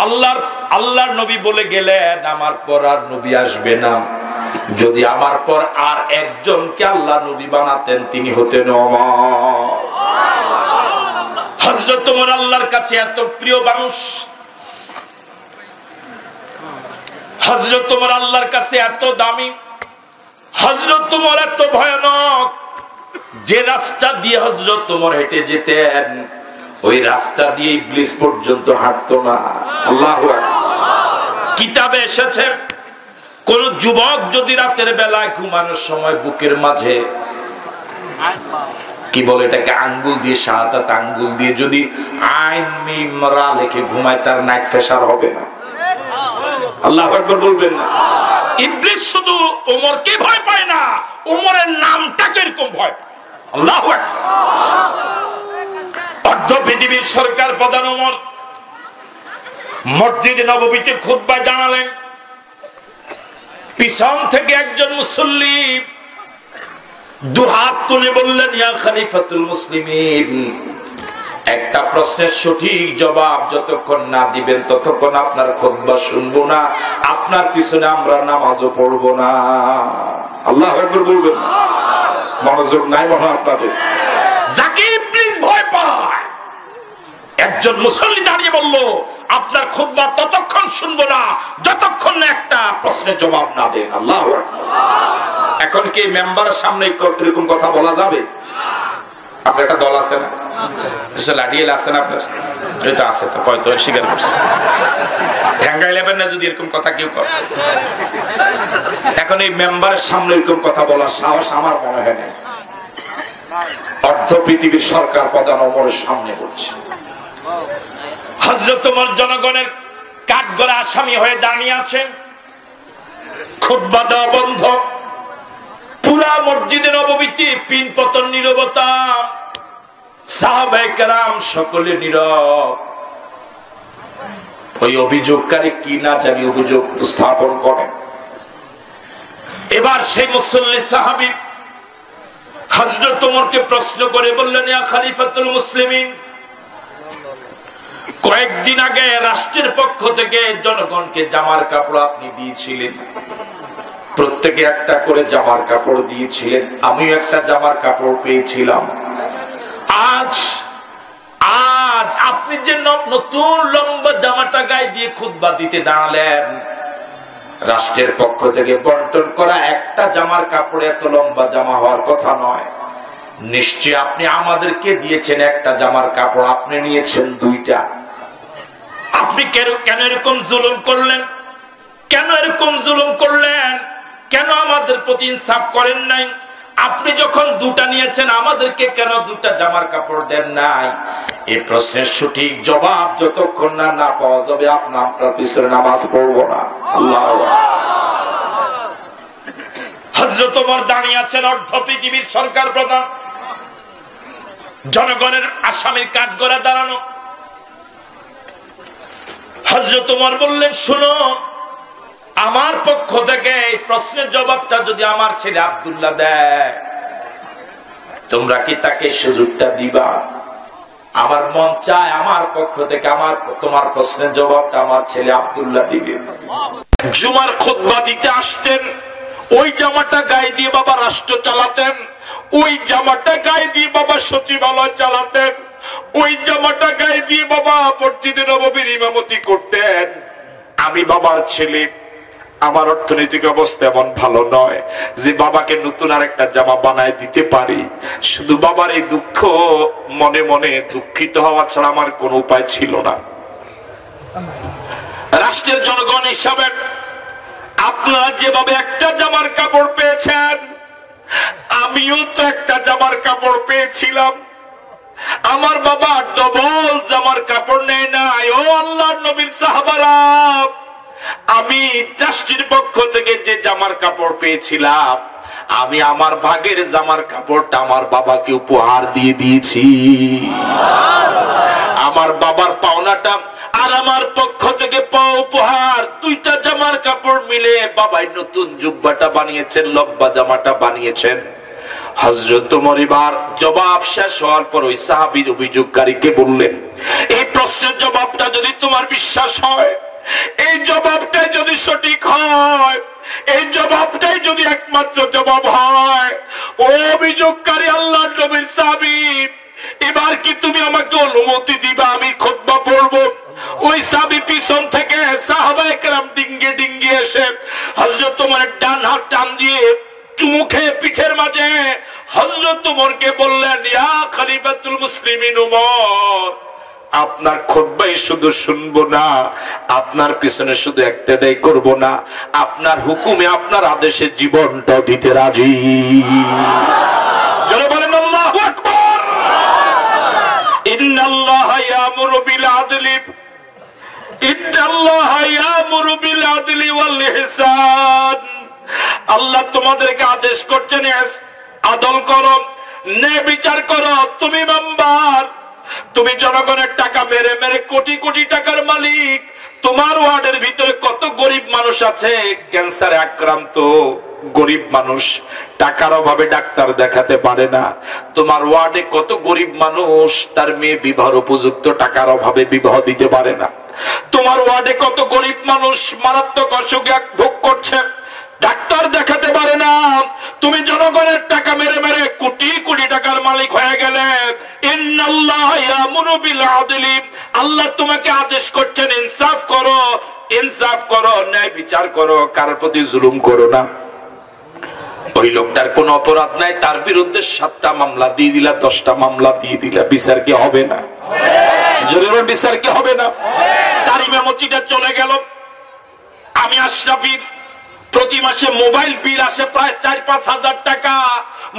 আল্লাহর আল্লাহর নবী বলে গেলেন আমার পর আর নবী আসবে না, যদি আমার পর আর একজনকে আল্লাহ নবী বানাতেন তিনি হতেন ওমর। হযরত ওমর আল্লাহর কাছে এত প্রিয় মানুষ, হযরত ওমর আল্লাহর কাছে এত দামি, হযরত ওমর এত ভয়ানক, যে রাস্তা দিয়ে হযরত ওমর হেঁটে যেতেন ওই রাস্তা দিয়ে ইবলিস পর্যন্ত হাঁটতো না। আল্লাহু আকবার। কিতাবে এসেছে কোন যুবক যদি রাতের বেলায় ঘুমানোর সময় বুকের মাঝে কি বলে এটাকে আঙ্গুল দিয়ে, শাহাদাত আঙ্গুল দিয়ে যদি আইন মিম রা লিখে ঘুমায় তার নাইট প্রেসার হবে না। আল্লাহু আকবার বলবেন না? ইবলিস শুধু ওমরকে ভয় পায় না, ওমরের নামটাকে এরকম ভয় পায়। আল্লাহু আকবার। অর্ধ পৃথিবীর সরকার প্রধান ওমর মসজিদে নববীতে খুতবা জানালেন, পিছন থেকে একজন মুসল্লি দুহাত তুলে বললেন ইয়া খলিফাতুল মুসলিমিন, একটা প্রশ্নের সঠিক জবাব যতক্ষণ না দিবেন ততক্ষণ আপনার খুতবা শুনবো না, আপনার পিছনে আমরা নামাজও পড়বো না। আল্লাহু আকবার বলবেন। মনোযোগ নাই মনে আপনাদের? যাকে ইবলিস ভয় পায় একজন মুসল্লি দাঁড়িয়ে বলল আপনার খুতবা ততক্ষণ শুনবো না যতক্ষণ না একটা প্রশ্নের জবাব না দেন। আল্লাহু আকবার। এখন কি মেম্বারের সামনে এরকম কথা বলা যাবে? আপনার একটা দল আছে না, লাডিয়েল আছে না আপনার? এটা আছে তো, হয়তো স্বীকার করছে। ঠ্যাঙ্গাইলেবেন না যদি এরকম কথা কেউ করে। এখন এই মেম্বারের সামনে এরকম কথা বলার সাহস আমার মনে হয় না। অর্ধ পৃথিবীর সরকার প্রধান ওমরের সামনে বলছে। হযরত ওমর জনগণের কাঠগড়া আসামি হয়ে দাঁড়িয়ে আছেন, খুতবা দেওয়া বন্ধ, পুরা মসজিদে নববীতে পিন পতন নীরবতা, সাহাবায়ে কেরাম সকলে নীরব। ওই অভিযোগকারী কি না জানি অভিযোগ স্থাপন করে। এবার সেই মুসল্লি সাহাবী হযরত ওমরকে প্রশ্ন করে বললেন ইয়া খলিফাতুল মুসলিমিন, কয়েকদিন আগে রাষ্ট্রের পক্ষ থেকে জনগণকে জামার কাপড় আপনি দিয়েছিলেন, প্রত্যেকে একটা করে জামার কাপড় দিয়েছিলেন, আমিও একটা জামার কাপড় পেয়েছিলাম। আজ আপনি যে নতুন লম্বা জামাটা গায়ে দিয়ে খুতবা দিতে দাঁড়ালেন, রাষ্ট্রের পক্ষ থেকে বন্টন করা একটা জামার কাপড়ে এত লম্বা জামা হওয়ার কথা নয়। নিশ্চয় আপনি আমাদেরকে দিয়েছেন একটা জামার কাপড়, আপনি নিয়েছেন দুইটা। আপনি কেন এরকম জুলুম করলেন? কেন এরকম জুলুম করলেন? কেন আমাদের প্রতি ইনসাফ করেন নাই? আপনি যখন দুটা নিয়েছেন আমাদেরকে কেন দুটা জামার কাপড় দেন নাই? এই প্রশ্নের সঠিক জবাব যতক্ষণ না পাওয়া যাবে আপনার পিছনে নামাজ পড়বো না। আল্লাহু আকবার। হযরত ওমর দাঁড়িয়ে আছেন, অর্ধ পৃথিবীর সরকার প্রধান, জনগণের আসামির কাঠগড়া দাঁড়ানো। হযরত ওমর বললেন শুনো, আমার পক্ষ থেকে এই প্রশ্নের জবাবটা যদি আমার ছেলে আব্দুল্লাহ দেয় তোমরা কি তাকে সুযোগটা দিবা? আমার মন চায় আমার পক্ষ থেকে তোমার প্রশ্নের জবাবটা আমার ছেলে আব্দুল্লাহ দিবে। জুমার খুতবা দিতে আসতেন, ওই জামাটা গায়ে দিয়ে বাবা রাষ্ট্র চালাতেন, ওই জামাটা গায়ে দিয়ে বাবা সচিবালয় চালাতেন, ওই জামাটা গায়ে দিয়ে বাবা মসজিদে নববীর ইমামতি করতেন। আমি বাবার ছেলে, আমার অর্থনৈতিক অবস্থা এমন ভালো নয় যে বাবাকে নতুন আরেকটা জামা বানায় দিতে পারি। শুধু বাবার এই দুঃখ মনে মনে দুঃখিত হওয়া ছাড়া আমার কোনো উপায় ছিল না। রাষ্ট্রের জনগণ হিসাবে আপনারা যেভাবে একটা জামার কাপড় পেয়েছেন, আমিও তো একটা জামার কাপড় পেয়েছিলাম। আমার বাবা ডবল জামার কাপড় নেয় নাই। ও আল্লাহর নবীর সাহাবারা, আমি রাষ্ট্রের পক্ষ থেকে যে জামার কাপড় পেয়েছিলাম, আমি আমার ভাগের জামার কাপড়টা আমার বাবাকে উপহার দিয়ে দিয়েছি। আমার বাবার পাওনাটা আর আমার পক্ষ থেকে পাওয়া উপহার, দুইটা জামার কাপড় মিলে বাবাই নতুন জুব্বাটা বানিয়েছেন, লম্বা জামাটা বানিয়েছেন। হযরত ওমর এবার জবাব শেষ হওয়ার পর ওই সাহাবীর অভিযোগকারীকে বললেন, এই প্রশ্নের জবাবটা যদি তোমার বিশ্বাস হয় এই জবাবটাই যদি সঠিক হয়, এই জবাবটাই যদি একমাত্র জবাব হয়, ও অভিযোগকারী আল্লাহর নবীর সাহাবী, এবার কি তুমি আমাকে অনুমতি দিবা আমি খুতবা পড়বো? ওই সাহাবী পিছন থেকে সাহাবায়ে কেরাম ডিঙ্গে ডিঙ্গে এসে হযরত ওমরের ডান হাত টান দিয়ে মুখে পিঠের মাঝে হযরত ওমরকে বললেন, ইয়া খলিফাতুল মুসলিমিন ওমর, আপনার খুতবাই শুধু শুনবো না, আপনার পিছনে শুধু ইক্তেদাই করব না, আপনার হুকুমে আপনার আদেশে জীবনটাও দিতে রাজি। যারা বলেন আল্লাহু আকবার। ইন্নাল্লাহা ইয়ামুরু বিল আদলি, ইন্নাল্লাহা ইয়ামুরু বিল আদলি ওয়াল ইহসান। আল্লাহ তোমাদেরকে আদেশ করছেন আদল করো, ন্যায় বিচার করো। তুমি মেম্বার, তুমি জনগণের টাকা মেরে মেরে কোটি কোটি টাকার মালিক। তোমার ওয়ার্ডের ভিতরে কত গরিব মানুষ আছে, ক্যান্সারে আক্রান্ত গরিব মানুষ, টাকার অভাবে ডাক্তার দেখাতে পারে না। তোমার ওয়ার্ডে কত গরিব মানুষ তার মেয়ে বিবাহ উপযুক্ত টাকার অভাবে বিবাহ দিতে পারে না। তোমার ওয়ার্ডে কত গরিব মানুষ মারাত্মক অসুখে ভোগ করছে, ডাক্তার দেখাতে পারে না। তুমি জনগণের টাকা মেরে মেরে কোটি কোটি টাকার মালিক হয়ে গেলে, ইন্নাল্লাহা ইয়ামুরু বিল আদলি, আল্লাহ তোমাকে আদেশ করছেন ইনসাফ করো, ইনসাফ করো, ন্যায় বিচার করো, কারোর প্রতি জুলুম করো না। ওই লোকটার কোন অপরাধ নাই, তার বিরুদ্ধে 7টা মামলা দিয়ে দিলা, 10টা মামলা দিয়ে দিলা, বিচার কি হবে না? জরুরি বিচার কি হবে না? তার ইমামতিটা চলে গেল। আমি আশরাফির প্রতি মাসে মোবাইল বিল আসে প্রায় 4-5 হাজার টাকা।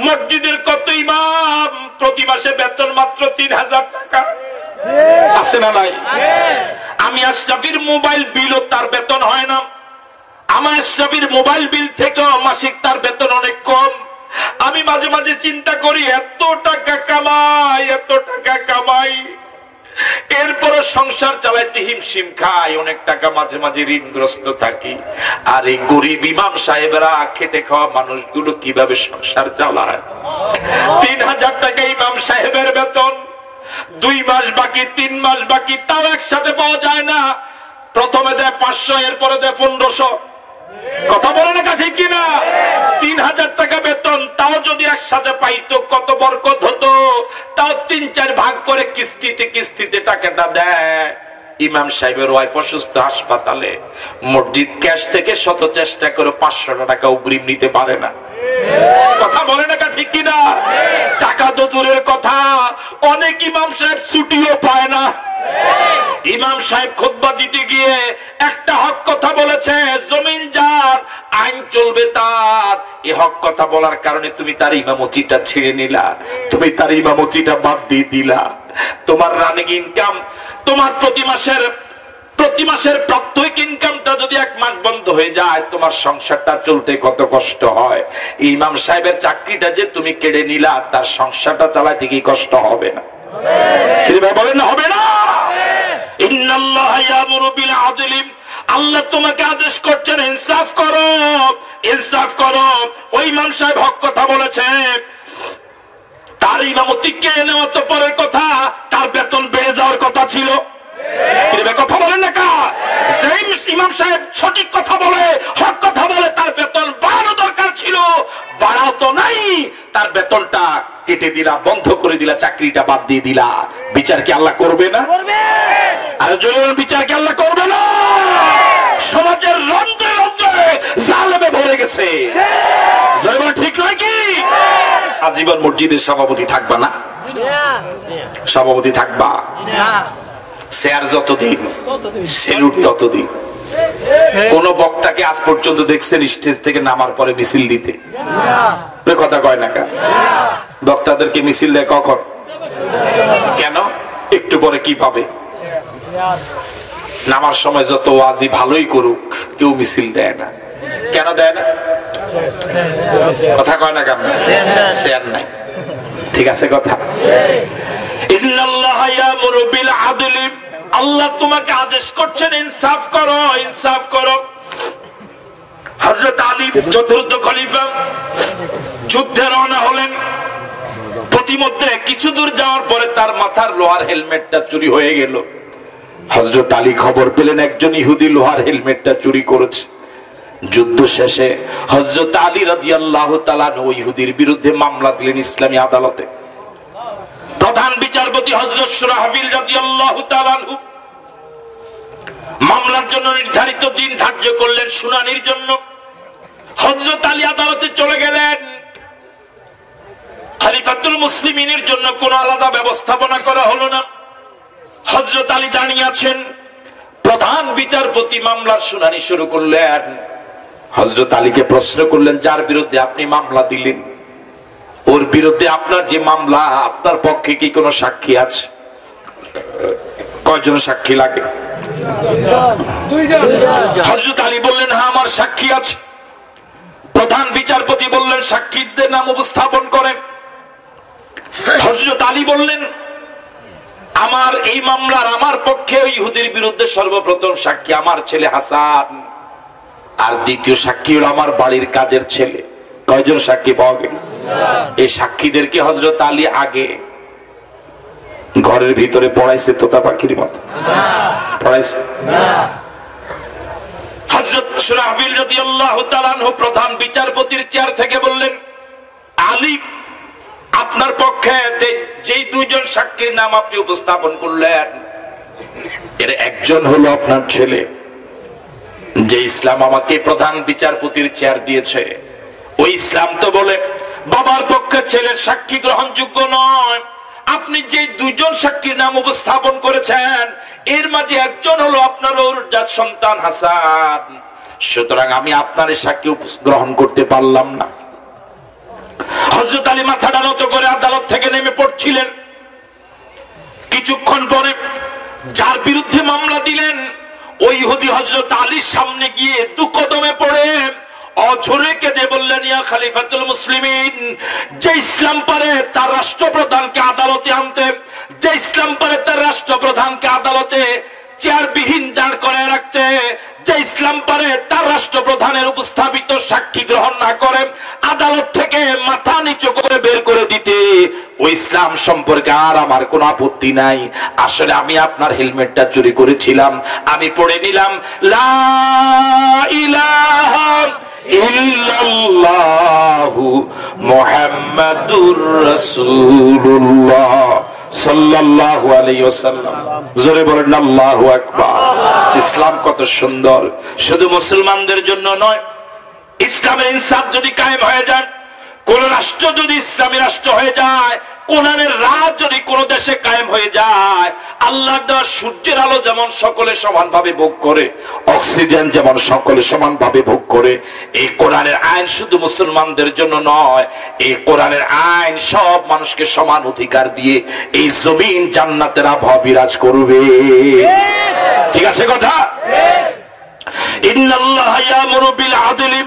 মসজিদের কত ইমাম প্রতি মাসে বেতন মাত্র 3000 টাকা, আছে না নাই? আমি আশরাফির মোবাইল বিলও তার বেতন হয় না। আমার আশরাফির মোবাইল বিল থেকে মাসিক তার বেতন অনেক কম। আমি মাঝে মাঝে চিন্তা করি, এত টাকা কামাই, এত টাকা কামাই, এরপরে সংসার চালাইতে হিমশিম খাই, অনেক টাকা মাঝে মাঝে ঋণগ্রস্ত থাকি। আর এই গরিব ইমাম সাহেবেরা খেটে খাওয়া মানুষগুলো কিভাবে সংসার চালায়? 3000 টাকা ইমাম সাহেবের বেতন, 2 মাস বাকি, 3 মাস বাকি, তাও একসাথে পাওয়া যায় না। প্রথমে দেয় 500, এরপরে দেয় 1500। কথা বলে না ঠিক কিনা? 3000 টাকা বেতন, তাও যদি একসাথে পাইতো কত বরকত হতো। তাও 3-4 ভাগ করে কিস্তিতে কিস্তিতে টাকাটা দেয়। ইমাম সাহেবের ওয়াইফ অসুস্থ, হাসপাতালে। মসজিদ ক্যাশ থেকে শত চেষ্টা করে 500 টাকা অগ্রিম নিতে পারে না। কথা বলে না ঠিক কিনা? টাকা তো দূরের কথা, অনেক ইমাম সাহেব ছুটিও পায় না। ইমাম সাহেব খুতবা দিতে গিয়ে একটা হক কথা বলেছে, জমিন যার আইন চলবে তার। এই হক কথা বলার কারণে তুমি তার ইমামতিটা ছেড়ে নিলা, তুমি তার ইমামতিটা বাদ দিয়ে দিলা। তোমার রানিং ইনকাম, তোমার প্রতি মাসের প্রাত্যহিক ইনকামটা যদি 1 মাস বন্ধ হয়ে যায়, তোমার সংসারটা চলতে কত কষ্ট হয়। ইমাম সাহেবের চাকরিটা যে তুমি কেড়ে নিলা, তার সংসারটা চালাতে কি কষ্ট হবে না? বলেন না হবে না? ইন্নাল্লাহা ইয়ামুরু বিল আদলি, আল্লাহ তোমাকে আদেশ করছেন ইনসাফ করো, ইনসাফ করো। ওই ইমাম সাহেব হক কথা বলেছে, তার ইমামতি কে নেওয়া তো পরের কথা, তার বেতন বেড়ে যাওয়ার কথা ছিল। কথা বলেন না কা? সেই ইমাম সাহেব সঠিক কথা বলে, হক কথা বলে, তার বেতন বাড়ানো দরকার ছিল, বাড়াও তো নাই। তার বেতনটা কেটে দিলা, বন্ধ করে দিলা, চাকরিটা বাদ দিয়ে দিলা। বিচার কি আল্লাহ করবে না? আরে জরুরি বিচার কি আল্লাহ করবে না? সমাজের রন্ধ্রে রন্ধ্রে জালেমে ভরে গেছে, ঠিক নয় কি? আজীবন মসজিদের সভাপতি থাকবা না? সভাপতি থাকবা, শেয়ার যতদিন, সেলুট ততদিন। কোন বক্তাকে আজ পর্যন্ত দেখছেন স্টেজ থেকে নামার পরে মিছিল দিতে? কথা কয় না কেন? বক্তাদেরকে মিছিল দেয় কখন? কেন? একটু পরে কি পাবে? নামার সময় যত ওয়াজি ভালোই করুক, কেউ মিছিল দেয় না। কেন দেয় না? কথা কয় না কেন? শেয়ার নাই। ঠিক আছে কথা? ইন্নাল্লাহা ইয়ামুরু বিল আদলি, আল্লাহ তোমাকে আদেশ করছেন ইনসাফ করো, ইনসাফ করো। হযরত আলী চতুর্থ খলিফা যুদ্ধে রওনা হলেন। প্রতিমধ্যে কিছু দূর যাওয়ার পরে তার মাথার লোহার হেলমেটটা চুরি হয়ে গেল। হযরত আলী খবর পেলেন একজন ইহুদি লোহার হেলমেটটা চুরি করেছে। যুদ্ধ শেষে হযরত আলী রাদিয়াল্লাহু তাআলা ওই ইহুদির বিরুদ্ধে মামলা দিলেন ইসলামী আদালতে। প্রধান বিচারপতি হযরত সুরাহবিল রাদিয়াল্লাহু তাআলা মামলার জন্য নির্ধারিত দিন ধার্য করলেন শুনানির জন্য। হযরত আলী আদালতে চলে গেলেন। খলিফাতুল মুসলিমিনের জন্য কোনো আলাদা ব্যবস্থাপনা করা হলো না। হযরত আলী দাঁড়িয়ে আছেন, প্রধান বিচারপতি মামলার শুনানি শুরু করলেন। হযরত আলীকে প্রশ্ন করলেন, যার বিরুদ্ধে আপনি মামলা দিলেন ওর বিরুদ্ধে আপনার যে মামলা, আপনার পক্ষে কি কোনো সাক্ষী আছে? কয়জন সাক্ষী লাগে? হযরত আলী বললেন, হ্যাঁ আমার সাক্ষী আছে। প্রধান বিচারপতি বললেন, সাক্ষীদের নাম উপস্থাপন করেন। হযরত আলী বললেন, আমার এই মামলার আমার পক্ষে ওই ইহুদির বিরুদ্ধে সর্বপ্রথম সাক্ষী আমার ছেলে হাসান, আর দ্বিতীয় সাক্ষী হলো আমার বাড়ির কাজের ছেলে। কয়জন সাক্ষী পাওয়া গেল? এই সাক্ষীদেরকে হযরত আলী আগে ঘরের ভিতরে পড়াইছে তোতা পাখির মতো? পড়াইছে না। হযরত সুরাহবিল রাদিয়াল্লাহু তাআলা আনহু প্রধান বিচারপতির চেয়ার থেকে বললেন, আলী আপনার পক্ষে যেই দুইজন সাক্ষীর নাম আপনি উপস্থাপন করলেন এর একজন হলো আপনার ছেলে, যে ইসলাম আমাকে প্রধান বিচারপতির চেয়ার দিয়েছে। ওই ইসলাম তো বলে বাবার পক্ষে ছেলের সাক্ষী গ্রহণযোগ্য নয়। আপনি যে দুইজন সাক্ষীর নাম উপস্থাপন করেছেন এর মাঝে একজন হলো আপনার জাত সন্তান হাসান, সুতরাং আমি আপনার সাক্ষী গ্রহণ করতে পারলাম না। হযরত আলী মাথাটা নত করে আদালত থেকে নেমে পড়ছিলেন। কিছুক্ষণ পরে যার বিরুদ্ধে মামলা দিলেন ওই ইহুদি হযরত আলীর সামনে গিয়ে দু কদমে পড়ে অঝরে কেঁদে বললেন, ইয়া খলিফাতুল মুসলিমিন, যে ইসলাম পারে তার রাষ্ট্রপ্রধানকে আদালতে আনতে, যে ইসলাম পারে তার রাষ্ট্রপ্রধানকে আদালতে চেয়ারবিহীন দাঁড় করায় রাখতে, যে ইসলাম পারে তার রাষ্ট্রপ্রধানের উপস্থাপিত সাক্ষী গ্রহণ না করে আদালত থেকে মাথা নিচু করে বের করে দিতে, ওই ইসলাম সম্পর্কে আর আমার কোনো আপত্তি নাই। আসলে আমি আপনার হেলমেটটা চুরি করেছিলাম, আমি পড়ে নিলাম লা ইলাহা ইল্লাল্লাহু মুহাম্মাদুর রাসূলুল্লাহ সাল্লাল্লাহু আলাইহি ওয়াসাল্লাম। জোরে বলেন আল্লাহু আকবার। ইসলাম কত সুন্দর! শুধু মুসলমানদের জন্য নয়, ইসলামের ইনসাফ যদি কায়েম হয়ে যায়, কোন রাষ্ট্র যদি ইসলামী রাষ্ট্র হয়ে যায়, কোরআনের রাজ যদি কোন দেশে কায়েম হয়ে যায়, আল্লাহর দেওয়া সূর্যের আলো যেমন সকলে সমানভাবে ভোগ করে, অক্সিজেন যেমন সকলে সমানভাবে ভোগ করে, এই কোরআনের আইন শুধু মুসলমানদের জন্য নয়, এই কোরআনের আইন সব মানুষকে সমান অধিকার দিয়ে এই জমিন জান্নাতের আবহাওয়া বিরাজ করবে। ঠিক আছে কথা? ইন্নাল্লাহা ইয়ামুরু বিল আদলি,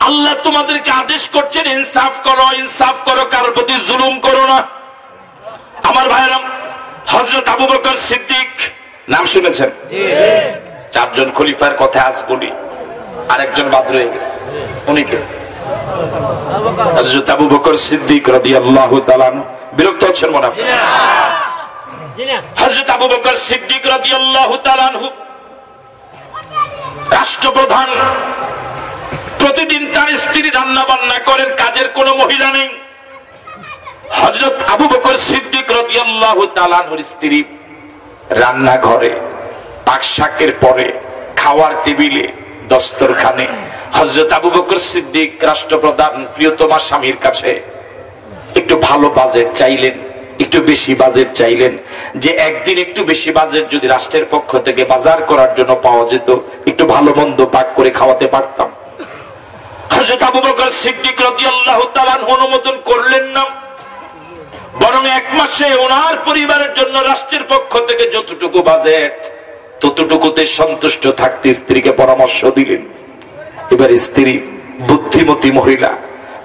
আল্লাহ তোমাদেরকে আদেশ করছেন ইনসাফ করো, ইনসাফ করো, কারোর প্রতি জুলুম করো না। আমার ভাইরা, হযরত আবু বকর সিদ্দিক নাম শুনেছেন? চারজন খলিফার কথা আজ বলি, আরেকজন বাদ রয়ে গেছে। উনি কে? হযরত আবু বকর সিদ্দিক রাদিয়াল্লাহু তাআলা। বিরক্ত হচ্ছেন মনে হয়? হযরত আবু বকর সিদ্দিক রাদিয়াল্লাহু তাআলা রাষ্ট্রপ্রধান, প্রতিদিন তার স্ত্রী রান্না বান্না করেন, কাজের কোনো মহিলা নেই। হযরত আবু বকর সিদ্দিক রাদিয়াল্লাহু তাআলা আনহুর স্ত্রী রান্নাঘরে পাক শাকের পরে খাওয়ার টেবিলে দস্তরখানে হযরত আবু বকর সিদ্দিক রাষ্ট্রপ্রধান প্রিয়তমা স্বামীর কাছে একটু ভালো বাজেট চাইলেন, একটু বেশি বাজেট চাইলেন, যে একদিন একটু বেশি বাজেট যদি রাষ্ট্রের পক্ষ থেকে বাজার করার জন্য পাওয়া যেত, একটু ভালো মন্দ পাক করে খাওয়াতে পারতাম। হযরত আবু বকর সিদ্দিক রাদিয়াল্লাহু তাআলা অনুমোদন করলেন না, বরং এক মাসে ওনার পরিবারের জন্য রাষ্ট্রের পক্ষ থেকে যতটুকু বাজেট ততটুকুতে সন্তুষ্ট থাকতে স্ত্রীকে পরামর্শ দিলেন। এবার স্ত্রী বুদ্ধিমতী মহিলা,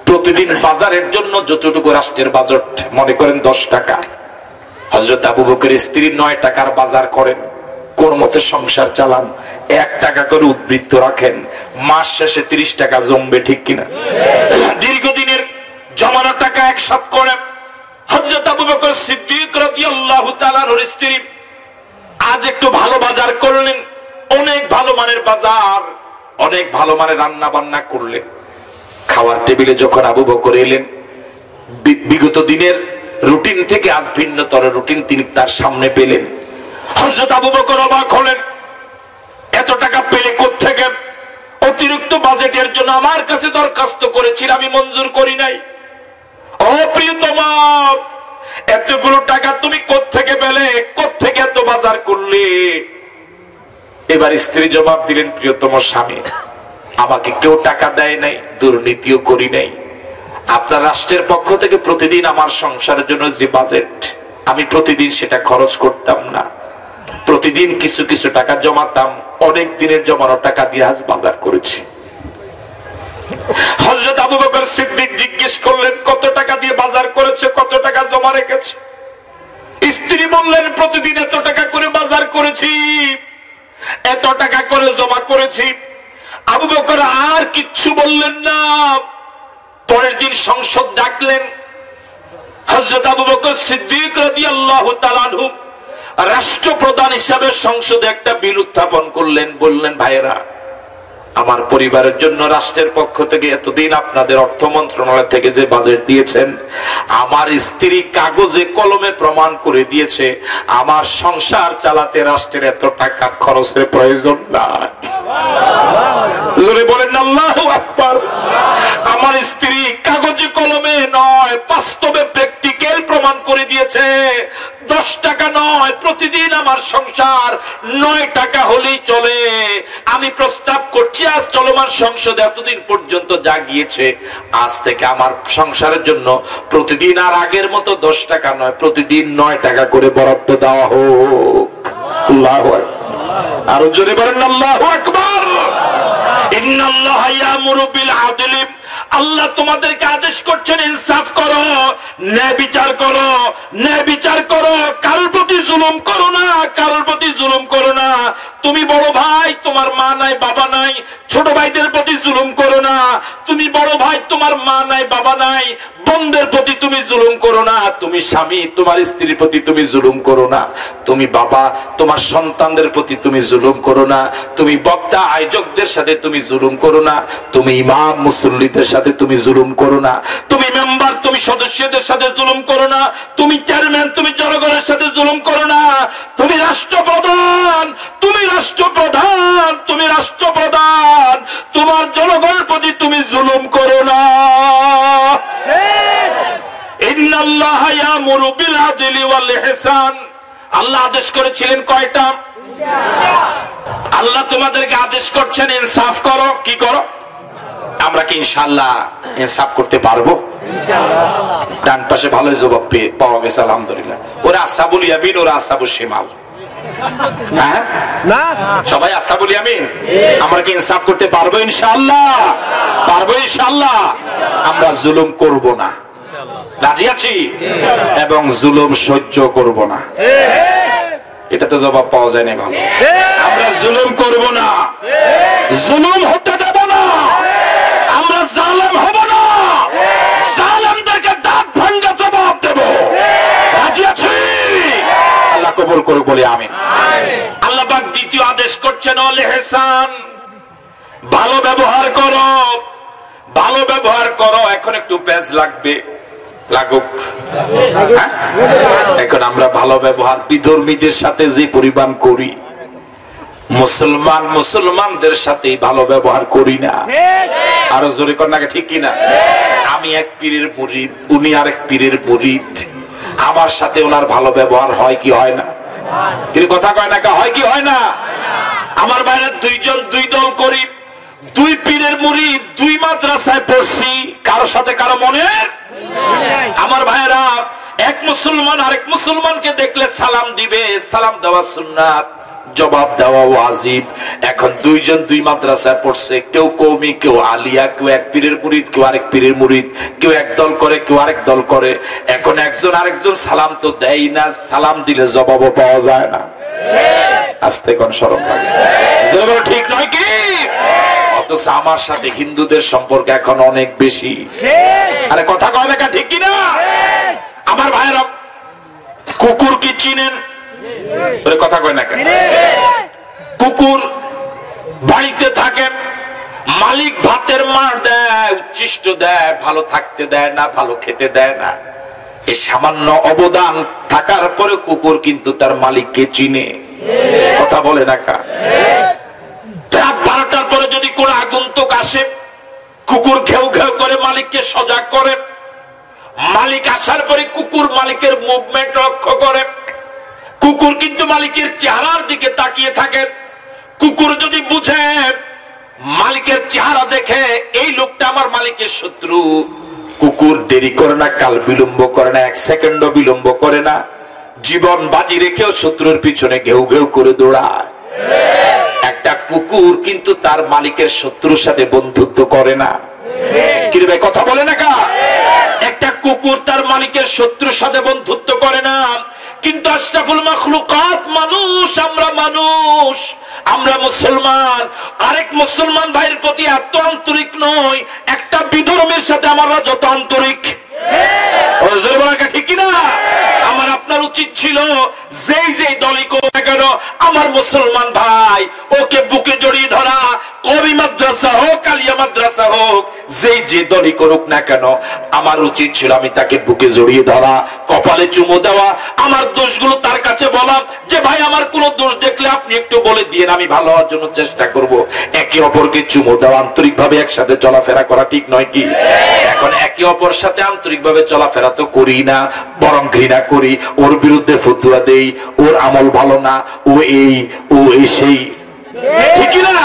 প্রতিদিন বাজারের জন্য যতটুকু রাষ্ট্রের বাজেট মনে করেন 10 টাকা, হযরত আবু বকর স্ত্রী 9 টাকার বাজার করেন, কোন মতে সংসার চালান, 1 টাকা করে উদ্বৃত্ত রাখেন, মাস শেষে 30 টাকা জমবে, ঠিক কিনা? দীর্ঘদিনের জমানো টাকা একসাথ করে হযরত আবু বকর সিদ্দিক রাদিয়াল্লাহু তাআলার স্ত্রী আজ একটু ভালো বাজার করলেন, অনেক ভালো মানের বাজার, অনেক ভালো মানের রান্না বান্না করলেন। খাওয়ার টেবিলে যখন আবু বকর এলেন, বিগত দিনের রুটিন থেকে আজ ভিন্নতর রুটিন তিনি তার সামনে পেলেন। হযরত আবু বকর অবাক হলেন, এত টাকা পেলে কোত্থেকে? অতিরিক্ত বাজেটের জন্য আমার কাছে দরখাস্ত করেছিল, আমি মঞ্জুর করি নাই। ও প্রিয়তমা, এতগুলো টাকা তুমি কোত্থেকে পেলে? কোত্থেকে এত বাজার করলে? এবার স্ত্রী জবাব দিলেন, প্রিয়তম স্বামী, আমাকে কেউ টাকা দেয় নাই, দুর্নীতিও করি নাই। আপনার রাষ্ট্রের পক্ষ থেকে প্রতিদিন আমার সংসারের জন্য যে বাজেট, আমি প্রতিদিন সেটা খরচ করতাম না। প্রতিদিন কিছু কিছু টাকা জমাতাম, অনেক দিনের জমানো টাকা দিয়ে আজ বাজার করেছি। হযরত আবু বকর সিদ্দিক জিজ্ঞেস করলেন, কত টাকা দিয়ে বাজার করেছে, কত টাকা জমা রেখেছে? স্ত্রী বললেন, প্রতিদিন এত টাকা করে বাজার করেছি, এত টাকা করে জমা করেছি। আবু বকর আর কিচ্ছু বললেন না। পরের দিন সংসদ ডাকলেন। হযরত আবু বকর সিদ্দিক রাদিয়াল্লাহু তাআলা আনহু রাষ্ট্রপ্রধান হিসাবে সংসদে একটা বিল উত্থাপন করলেন। বললেন, ভাইয়েরা, আমার পরিবারের জন্য রাষ্ট্রের পক্ষ থেকে এতদিন আপনাদের অর্থ মন্ত্রণালয় থেকে যে বাজেট দিয়েছেন, আমার স্ত্রী কাগজে কলমে প্রমাণ করে দিয়েছে আমার সংসার চালাতে রাষ্ট্রের এত টাকা খরচের প্রয়োজন নাই। জোরে বলেন আল্লাহু আকবার। আমার স্ত্রী কাগজে কলমে নয়, বাস্তবে প্র্যাকটিক্যাল প্রমাণ করে দিয়েছে 10 টাকা নয়, প্রতিদিন আমার সংসার 9 টাকা হলেই চলে। আমি প্রস্তাব করছি, আজ চলমান সংসদে এতদিন পর্যন্ত যা গিয়েছে, আজ থেকে আমার সংসারের জন্য প্রতিদিন আর আগের মতো 10 টাকা নয়, প্রতিদিন 9 টাকা করে বরাদ্দ দেওয়া হোক। আল্লাহু আকবার। আরো জোরে বলেন আল্লাহু আকবার। ইন্নাল্লাহা ইয়ামুরু বিল আদলি, আল্লাহ তোমাদেরকে আদেশ করছেন ইনসাফ করো, ন্যায় বিচার করো, ন্যায় বিচার করো, কারোর প্রতি জুলুম করো না, কারোর প্রতি জুলুম করো না। তুমি বড় ভাই, তোমার মা নাই বাবা নাই, ছোট ভাইদের প্রতি জুলুম করো না। তুমি বড় ভাই, তোমার মা নাই বাবা নাই, বোনদের প্রতি তুমি জুলুম করো না। তুমি স্বামী, তোমার স্ত্রীর প্রতি তুমি জুলুম করো না। তুমি বাবা, তোমার সন্তানদের প্রতি তুমি জুলুম করো না। তুমি বক্তা আয়োজকদের সাথে তুমি জুলুম করো না। তুমি ইমাম মুসল্লিদের সাথে তুমি জুলুম করো না। তুমি মেম্বার, তুমি সদস্যদের সাথে জুলুম করো না। তুমি চেয়ারম্যান, তুমি জনগণের সাথে জুলুম করো না। তুমি রাষ্ট্রপ্রধান, তুমি রাষ্ট্রপ্রধান, তুমি রাষ্ট্রপ্রধান, তোমার জনগণের প্রতি তুমি জুলুম করো না। ইন্নাল্লাহা ইয়ামুরু বিল আদলি ওয়াল ইহসান, আল্লাহ আদেশ করেছিলেন কয়টা? আল্লাহ তোমাদেরকে আদেশ করছেন ইনসাফ করো। কি করো? আমরা কি ইনশাআল্লাহ ইনসাফ করতে পারবো? ডান পাশে ভালো জবাব পাওয়া গেছে, আলহামদুলিল্লাহ। ওরা আসহাবুল ইয়ামিন, ওরা আসহাবুশ শিমাল। হ্যাঁ, না সবাই আসহাবুল ইয়ামিন। আমরা কি ইনসাফ করতে পারবো? ইনশাআল্লাহ পারবো, ইনশাআল্লাহ। আমরা জুলুম করব না, রাজি আছি, এবং জুলুম সহ্য করব না। এটা তো জবাব পাওয়া যায় না ভালো। আমরা জুলুম করব না, জুলুম হতে দেব না, আমরা জালেম হব না, জালেমদেরকে দাঁত ভাঙা জবাব দেব। রাজি আছি? আল্লাহ কবুল করুক, বলি আমিন। আল্লাহ পাক দ্বিতীয় আদেশ করছেন ওয়াল ইহসান, ভালো ব্যবহার করো, ভালো ব্যবহার করো। এখন একটু পেঁচ লাগবে, লাগুক। এখন আমরা ভালো ব্যবহার বিধর্মীদের সাথে যে পরিমাণ করি, মুসলমান মুসলমানদের সাথে ভালো ব্যবহার করি না। আরো জোরে কর না, ঠিক কিনা? আমি এক পীরের মুরিদ, উনি আরেক পীরের মুরিদ, আমার সাথে ওনার ভালো ব্যবহার হয় কি হয় না? কিন্তু কথা কয় না, হয় কি হয় না? আমার বাইরে দুইজন দুই দল করি, দুই পীরের মুরিদ, দুই মাদ্রাসায় পড়ছি, কারোর সাথে কারো মনের। আমার ভাইয়েরা, এক মুসলমান আরেক মুসলমানকে দেখলে সালাম দিবে, সালাম দেওয়া সুন্নাত, জবাব দেওয়া ওয়াজিব। এখন দুইজন দুই মাদ্রাসায় পড়ছে, কেউ কওমি, কেউ আলিয়া, কেউ এক পীরের মুরিদ, কেউ আরেক পীরের মুরিদ, কেউ এক দল করে, কেউ আরেক দল করে। এখন একজন আরেকজন সালাম তো দেয় না, সালাম দিলে জবাবও পাওয়া যায় না। আস্তে কোন শরম লাগে, ঠিক নয় কি? অথচ আমার সাথে হিন্দুদের সম্পর্ক এখন অনেক বেশি। আরে কথা কয় না, ঠিক কিনা? আমার ভাইরা, কুকুর কি চিনেন? কথা কয় না কেন? কুকুর বাড়িতে থাকে, মালিক ভাতের মার দেয়, উচ্ছিষ্ট দেয়, ভালো থাকতে দেয় না, ভালো খেতে দেয় না। এই সামান্য অবদান থাকার পরে কুকুর কিন্তু তার মালিককে চিনে। কথা বলে না কা? রাত 12টার পরে যদি কোন আগন্তুক আসে, কুকুর ঘেউ ঘেউ করে মালিককে সজাগ করে। মালিক আসার পরে কুকুর মালিকের মুভমেন্ট লক্ষ্য করে। কুকুর কিন্তু মালিকের চেহারার দিকে তাকিয়ে থাকে। কুকুর যদি বুঝে মালিকের চেহারা দেখে এই লোকটা আমার মালিকের শত্রু, কুকুর দেরি করে না, কাল বিলম্ব করে না, 1 সেকেন্ডও বিলম্ব করে না, জীবন বাজি রেখেও শত্রুর পিছনে ঘেউ ঘেউ করে দৌড়ায়। একটা কুকুর কিন্তু তার মালিকের শত্রুর সাথে বন্ধুত্ব করে না। কি রে ভাই, কথা বলে না কা? একটা কুকুর তার মালিকের শত্রুর সাথে বন্ধুত্ব করে না। কিন্তু আশরাফুল মাখলুকাত মানুষ, আমরা মুসলমান, আরেক মুসলমান ভাইয়ের প্রতি এত আন্তরিক নয় একটা বিধর্মের সাথে আমরা যত আন্তরিক। ঠিক কিনা? আমার আপনার উচিত ছিল যেই দলই করুক না কেন আমার মুসলমান ভাই, ওকে বুকে জড়িয়ে ধরা। কবি মাদ্রাসা হোক, আলিয়া মাদ্রাসা হোক, যে দলই করুক না কেন আমার উচিত ছিল আমি তাকে বুকে জড়িয়ে ধরা, কপালে চুমু দেওয়া, আমার দোষগুলো তার কাছে বলা, যে ভাই আমার কোন দোষ দেখলে আপনি একটু বলে দিয়েন, আমি ভালো হওয়ার জন্য চেষ্টা করব। একে অপরকে চুমু দেওয়া, আন্তরিকভাবে একসাথে চলাফেরা করা ঠিক নয় কি? এখন একে অপর সাথে আন্তরিকভাবে চলাফেরা তো করি না, বরং ঘৃণা করি, ওর বিরুদ্ধে ফতুয়া দেই, ওর আমল ভালো না, ও এই সেই, ঠিক না?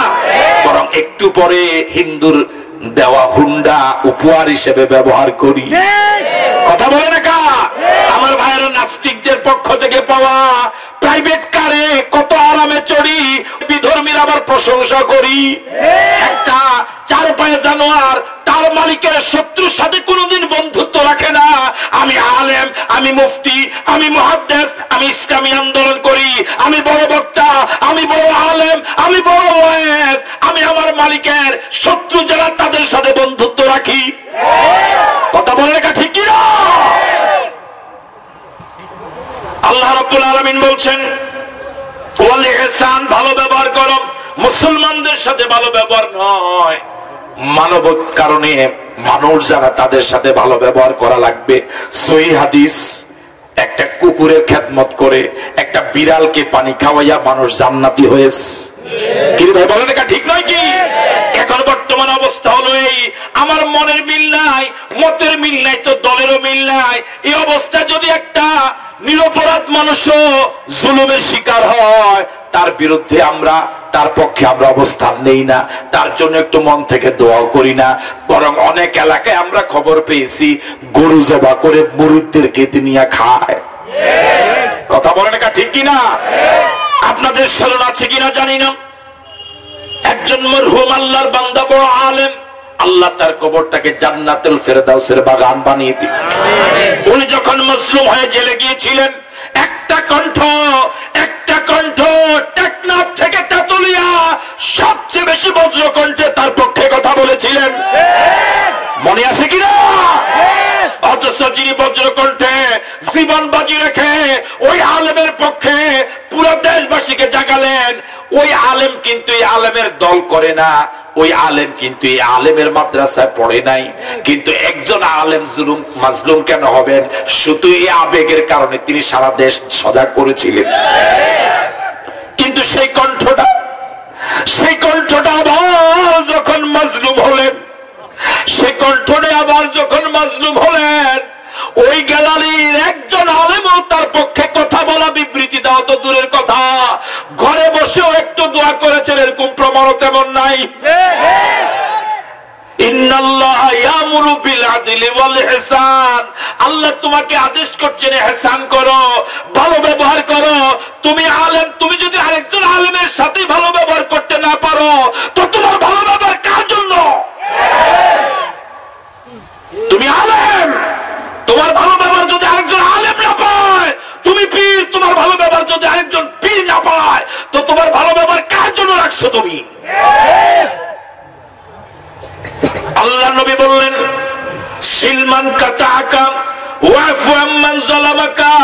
বরং একটু পরে হিন্দুর দেওয়া হুন্ডা উপহার হিসেবে ব্যবহার করি। কথা বলে না কা? আমার ভাইয়েরা নাস্তিকদের পক্ষ থেকে পাওয়া প্রাইভেট কারে কত আরামে চড়ি, বিধর্মীর আবার প্রশংসা করি। একটা 4 পায়ে জানোয়ার তার মালিকের শত্রুর সাথে কোনোদিন বন্ধুত্ব রাখে না। আমি আলেম, আমি মুফতি, আমি মুহাদ্দিস, আমি ইসলামী আন্দোলন করি, আমি বড় বক্তা, আমি বড় আলেম, আমি বড় ওয়াইজ, আমি আমার মালিকের শত্রু যারা তাদের সাথে বন্ধুত্ব রাখি। কথা বলে লেখা ঠিক কি না? আল্লাহ রাব্বুল আলামিন বলছেন ওয়াল ইহসান, ভালো ব্যবহার করো। মুসলমানদের সাথে ভালো ব্যবহার নয়, মানব কারণে মানুষ যারা তাদের সাথে ভালো ব্যবহার করা লাগবে। সহিহ হাদিস, একটা কুকুরের খেদমত করে একটা বিড়ালকে পানি খাওয়াইয়া মানুষ জান্নাতি হয়েছে। কি ভাই বলেন, এটা ঠিক নয় কি? এখন বর্তমান অবস্থা হলো এই, আমার মনের মিল নাই, মতের মিল নাই, তো দলেরও মিল নাই। এই অবস্থা যদি একটা নিরপরাধ মানুষও জুলুমের শিকার হয়, তার বিরুদ্ধে আমরা, তার পক্ষে আমরা অবস্থান নেই না, তার জন্য একটু মন থেকে দোয়াও করি না। বরং অনেক এলাকায় আমরা খবর পেয়েছি গরু জবা করে মুরিদদেরকে নিয়ে খায়। কথা বলেন এটা ঠিক কিনা? আপনাদের স্মরণ আছে কিনা জানি না, একজন মরহুম আল্লাহর বান্দা, বড় আলেম, আল্লাহ তার কবরটাকে জান্নাতুল ফেরদাউসের বাগান বানিয়ে দিন। উনি যখন মুসলিম হয়ে জেলে গিয়েছিলেন, একটা কণ্ঠ টেকনাফ থেকে তেতুলিয়া সবচেয়ে বেশি বজ্র কণ্ঠে তার পক্ষে কথা বলেছিলেন। মনে আছে কিনা? অথচ যিনি বজ্র কণ্ঠে জীবন বাজি রেখে ওই আলেমের পক্ষে পুরো দেশবাসীকে জাগালেন, ওই আলেম কিন্তু এই আলেমের দল করে না, ওই আলেম কিন্তু এই আলেমের মাদ্রাসায় পড়ে নাই। কিন্তু একজন আলেম জুলুম মাজলুম কেন হবেন? শুধু এই আবেগের কারণে তিনি সারা দেশ সজাগ করেছিলেন। কিন্তু সেই কণ্ঠটা আবার যখন মাজলুম হলেন, সেই কণ্ঠটা আবার যখন মাজলুম হলেন, ওই গ্যালারির একজন আলেমও তার পক্ষে কথা বলা, বিবৃতি দেওয়া তো দূরের কথা, ঘরে বসেও একটু দোয়া করেছেন, এরকম প্রমাণও তেমন নাই। আল্লাহ তোমাকে আদেশ করছেন ইহসান করো, ভালো ব্যবহার করো। তুমি আলেম, তুমি যদি আরেকজন আলেমের সাথে ভালো ব্যবহার করতে না পারো, তো তোমার ভালো ব্যবহার কার জন্য? তুমি আলেম, তোমার ভালো ব্যবহার যদি আরেকজন আলেম না পায়, তুমি পীর, তোমার ভালো ব্যবহার যদি আরেকজন পীর না পায়, তো তোমার ভালো ব্যবহার কার জন্য রাখছো তুমি? আল্লাহ নবী বললেন, সিলমান কাতাকা ওয়াফু আম্মান যালামাকা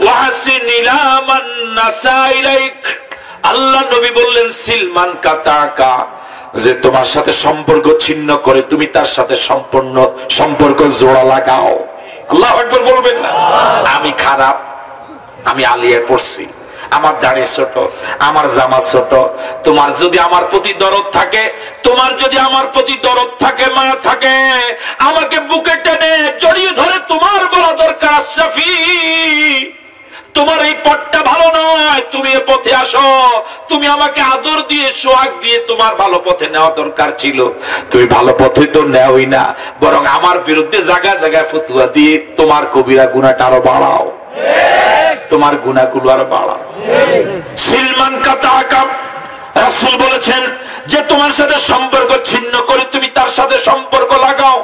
ওয়াহসিন ইলা মান নাসা ইলাইক। আল্লাহ নবী বললেন সিলমান কাতাকা, যে তোমার সাথে সম্পর্ক ছিন্ন করে তুমি তার সাথে সম্পর্ক জোড়া লাগাও। আল্লাহু আকবার বলবেন না? আমি খারাপ, আমি আলিয়া পড়ছি, আমার দাড়ি ছোট, আমার জামা ছোট, তোমার যদি আমার প্রতি দরদ থাকে, তোমার যদি আমার প্রতি দরদ থাকে, মায়া থাকে, আমাকে বুকে টেনে জড়িয়ে ধরে তোমার বলা দরকার আশরাফি তোমার এই পথটা ভালো নয়, তুমি এ পথে আসো। তুমি আমাকে আদর দিয়ে সোহাগ দিয়ে তোমার ভালো পথে নেওয়া দরকার ছিল, তুমি ভালো পথে তো নেওই না, বরং আমার বিরুদ্ধে জায়গায় জায়গায় ফতুয়া দিয়ে তোমার কবিরা গুনাহটা আরো বাড়াও, তোমার গুনাহগুলো আরো বাড়াও। সিলমান কাতাকা, রাসূল বলেছেন যে তোমার সাথে সম্পর্ক ছিন্ন করে তুমি তার সাথে সম্পর্ক লাগাও।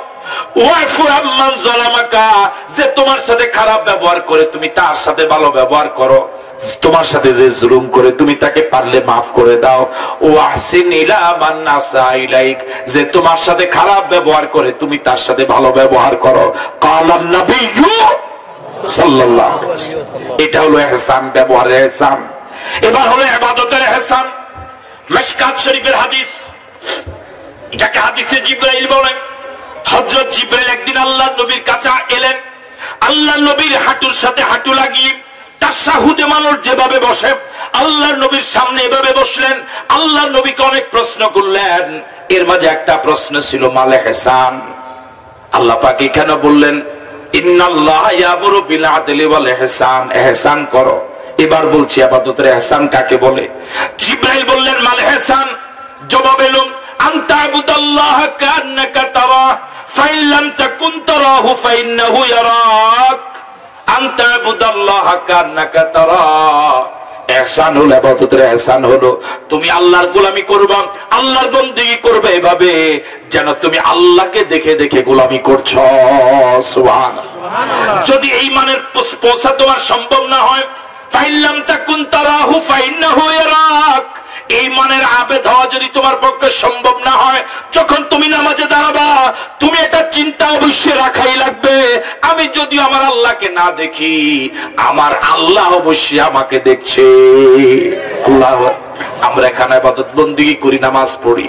ওয়াফু আম্মান যালামাকা, যে তোমার সাথে খারাপ ব্যবহার করে তুমি তার সাথে ভালো ব্যবহার করো। তোমার সাথে যে জুলুম করে তুমি তাকে পারলে মাফ করে দাও। ওয়াহসিন ইলা মান নাসা ইলাইক, যে তোমার সাথে খারাপ ব্যবহার করে তুমি তার সাথে ভালো ব্যবহার করো। কালান নবিয়্যু সাল্লাল্লাহু আলাইহি ওয়াসাল্লাম, এটা হলো ইহসান, ব্যবহারের ইহসান। এবার হলো ইবাদতের ইহসান। মিশকাত শরীফের হাদিস, যাকে হাদিসে জিবরাইল বলেন। হযরত জিবরাইল একদিন আল্লাহর নবীর কাছে এলেন। আল্লাহর নবীর হাঁটুর সাথে হাঁটু লাগিয়ে তাশাহুদে মানুষ যেভাবে বসে আল্লাহর নবীর সামনে এভাবে বসলেন। আল্লাহর নবীকে অনেক প্রশ্ন করলেন, এর মাঝে একটা প্রশ্ন ছিল মাল ইহসান। আল্লাহ পাক এখানে বললেন ইন্নাল্লাহা ইয়ামুরু বিল আদলি ওয়াল ইহসান, ইহসান করো। এবার বলছি ইবাদতের ইহসান কাকে বলে? জিবরাইল বললেন মাল ইহসান। জবাব এলো আনতা আবুদাল্লাহা কান্নাকা তারা ফাইন লাম তাকুন তারাহু ফাইন্নাহু ইয়ারাক। আনতা আবুদাল্লাহা কান্নাকা তারা, ইহসান হলো, ইবাদতের ইহসান হলো তুমি আল্লাহর গোলামি করবে, আল্লাহর বন্দেগী করবে এভাবে যেন তুমি আল্লাহকে দেখে দেখে গোলামি করছো। সুবহানাল্লাহ। যদি এই মানের পৌঁছা তোমার সম্ভব না হয়, ফাইল্লাম তাকুন তারাহু ফাইন্নাহু ইয়ারাক, এই মানের আবেদ হওয়া যদি তোমার পক্ষে সম্ভব না হয়, যখন তুমি নামাজে দাঁড়াবা তুমি এটা চিন্তা অবশ্যই রাখাই লাগবে, আমি যদি আমার আল্লাহকে না দেখি আমার আল্লাহ অবশ্যই আমাকে দেখছে। আল্লাহ, আমরা এখানে ইবাদত বন্দেগী করি, নামাজ পড়ি,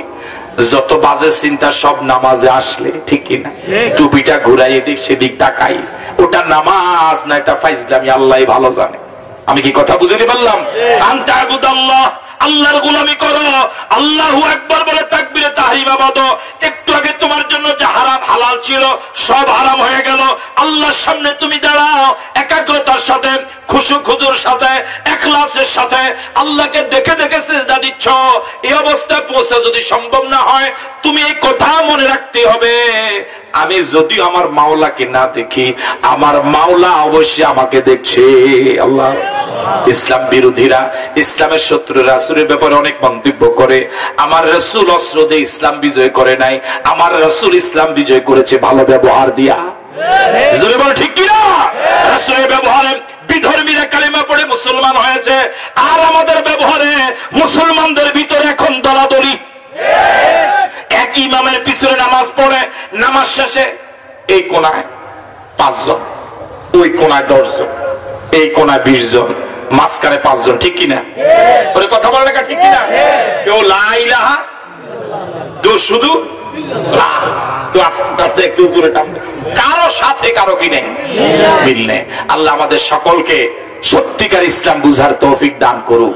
যত বাজে চিন্তা সব নামাজে আসলে, ঠিক কিনা? টুপিটা ঘুরাই এদিক সেদিক তাকাই, ওটা নামাজ না এটা ফাইজলামি, আল্লাহই ভালো জানে। আমি কি কথা বুঝতে পারলাম? আনতা আবুদাল্লাহ, আল্লাহর গোলামি করো। আল্লাহু আকবার বলে তাকবীরে তাহরিম বাঁধো। একটু আগে তোমার জন্য যা হারাম হালাল ছিল সব হারাম হয়ে গেল। আল্লাহর সামনে তুমি দাঁড়াও একাগ্রতার সাথে, খুশু খুজুর সাথে, ইখলাসের সাথে আল্লাহকে দেখে দেখে সিজদা দিচ্ছ। এই অবস্থায় পৌঁছা যদি সম্ভব না হয়, তুমি এই কথা মনে রাখতে হবে, আমি যদি আমার মাওলাকে না দেখি আমার মাওলা অবশ্যই আমাকে দেখছে। আল্লাহ। ইসলাম বিরোধীরা, ইসলামের শত্রুরা রাসূলের ব্যাপারে অনেক মন্তব্য করে। আমার রাসূল অস্ত্র দিয়ে ইসলাম বিজয় করে নাই, আমার রাসূল ইসলাম বিজয় করেছে ভালো ব্যবহার দিয়া। জোরে বল ঠিক কিনা? রাসূলের ব্যবহারে বিধর্মীরা কালিমা পড়ে মুসলমান হয়েছে, আর আমাদের ব্যবহারে মুসলমানদের ভিতরে এখন দলাদলি। এক ইমামের পিছনে নামাজ পড়ে, নামাজ শেষে এই কোনায় 5 জন, ওই কোনায় 10 জন, এই কোনায় 20 জন, মাঝখানে 5 জন, ঠিক কিনা? ওরে কথা বলে না, ঠিক কিনা? কেউ লা ইলাহা, কেউ শুধু লা, তো আস্তে একটু উপরে টানবে, কারো সাথে কারো কি নেই, মিল নেই। আল্লাহ আমাদের সকলকে সত্যিকার ইসলাম বুঝার তৌফিক দান করুক,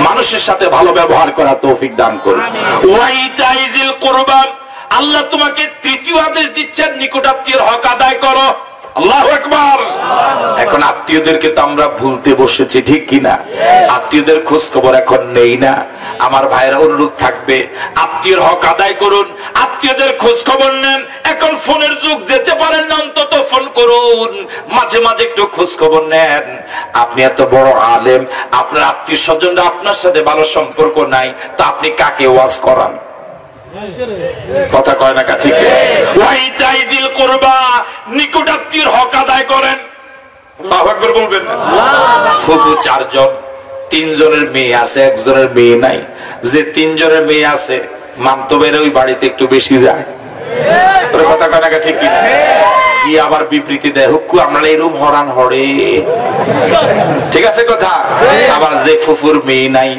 মানুষের সাথে ভালো ব্যবহার করার তৌফিক দান করুক। ওয়াইতাইজিল কুরবা, আল্লাহ তোমাকে তৃতীয় আদেশ দিচ্ছেন, নিকটাত্মীয়ের হক আদায় করো। আল্লাহু আকবার। এখন আত্মীয়দেরকে তো আমরা ভুলতে বসেছি, ঠিক কিনা? আত্মীয়দের খোঁজ খবর এখন নেই না। আমার ভাইরা অনুরোধ থাকবে, আত্মীয়র হক আদায় করুন, আত্মীয়দের খোঁজ খবর নেন। এখন ফোনের যুগ, যেতে পারেন না অন্তত ফোন করুন, মাঝে মাঝে একটু খোঁজ খবর নেন। আপনি এত বড় আলেম, আপনার আত্মীয় স্বজনরা আপনার সাথে ভালো সম্পর্ক নাই, তো আপনি কাকে ওয়াজ করান? কথা কয় না, ঠিক? ওয়াইতাইজিল কুরবা, নিকটাত্মীয়ের হক আদায় করেন। আল্লাহু আকবার বলবেন না? ফুফু 4 জন, 3 জনের মেয়ে আছে, 1 জনের মেয়ে নাই। যে 3 জনের মেয়ে আছে মামতো ভাইরা ওই বাড়িতে একটু বেশি যায়। কথা কয় না, ঠিক কিনা? গিয়ে আবার বিবৃতি দেয় হুক্কু আমরা এরকম হরান হরে, ঠিক আছে কথা। আবার যে ফুফুর মেয়ে নাই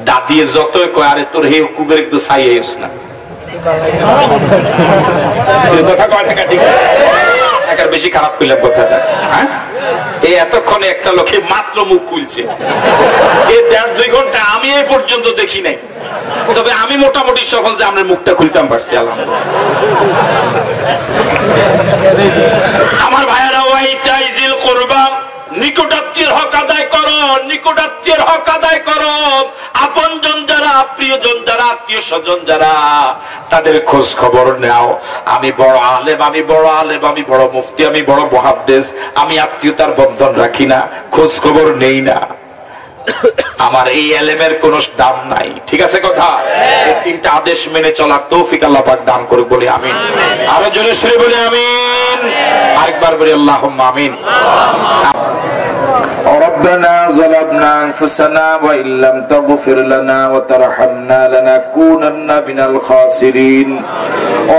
দাদিয়ে যতই কয় আরে তোর হে হুকুমের একটু ছাইয়েস না, কথা কয় টাকা ঠিক একার বেশি খারাপ করলাম কথাটা। হ্যাঁ এই এতক্ষণে একটা লোকে মাত্র মুখ খুলছে, এই 1.5-2 ঘন্টা আমি এই পর্যন্ত দেখি নাই, তবে আমি মোটামুটি সফল যে আমরা মুখটা খুলতাম পারছি আলহামদুলিল্লাহ। আমার ভাইয়েরা ওয়াইতাইজিল কুরবা, নিকটাত্মীয়ের হক আদায় করো, নিকটাত্মীয়ের হক আদায় করো। আপনজন যারা, প্রিয়জন যারা, আত্মীয় স্বজন যারা, তাদের খোঁজ খবর নাও। আমি বড় আলেম, আমি বড় আলেম, আমি বড় মুফতি, আমি বড় মুহাদ্দিস, আমি আত্মীয়তার বন্ধন রাখি না, খোঁজ খবর নেই না, আমার এই এলেমের কোন দাম নাই, ঠিক আছে কথা। এই 3টা আদেশ মেনে চলার তৌফিক আল্লাহ পাক দান করুক বলি আমিন। আরো জোরে সরে বলি আমিন, আরেকবার বলি আল্লাহুম্মা আমিন। ربنا ظلمنا أنفسنا وإن لم تغفر لنا وترحمنا لنكونن من الخاسرين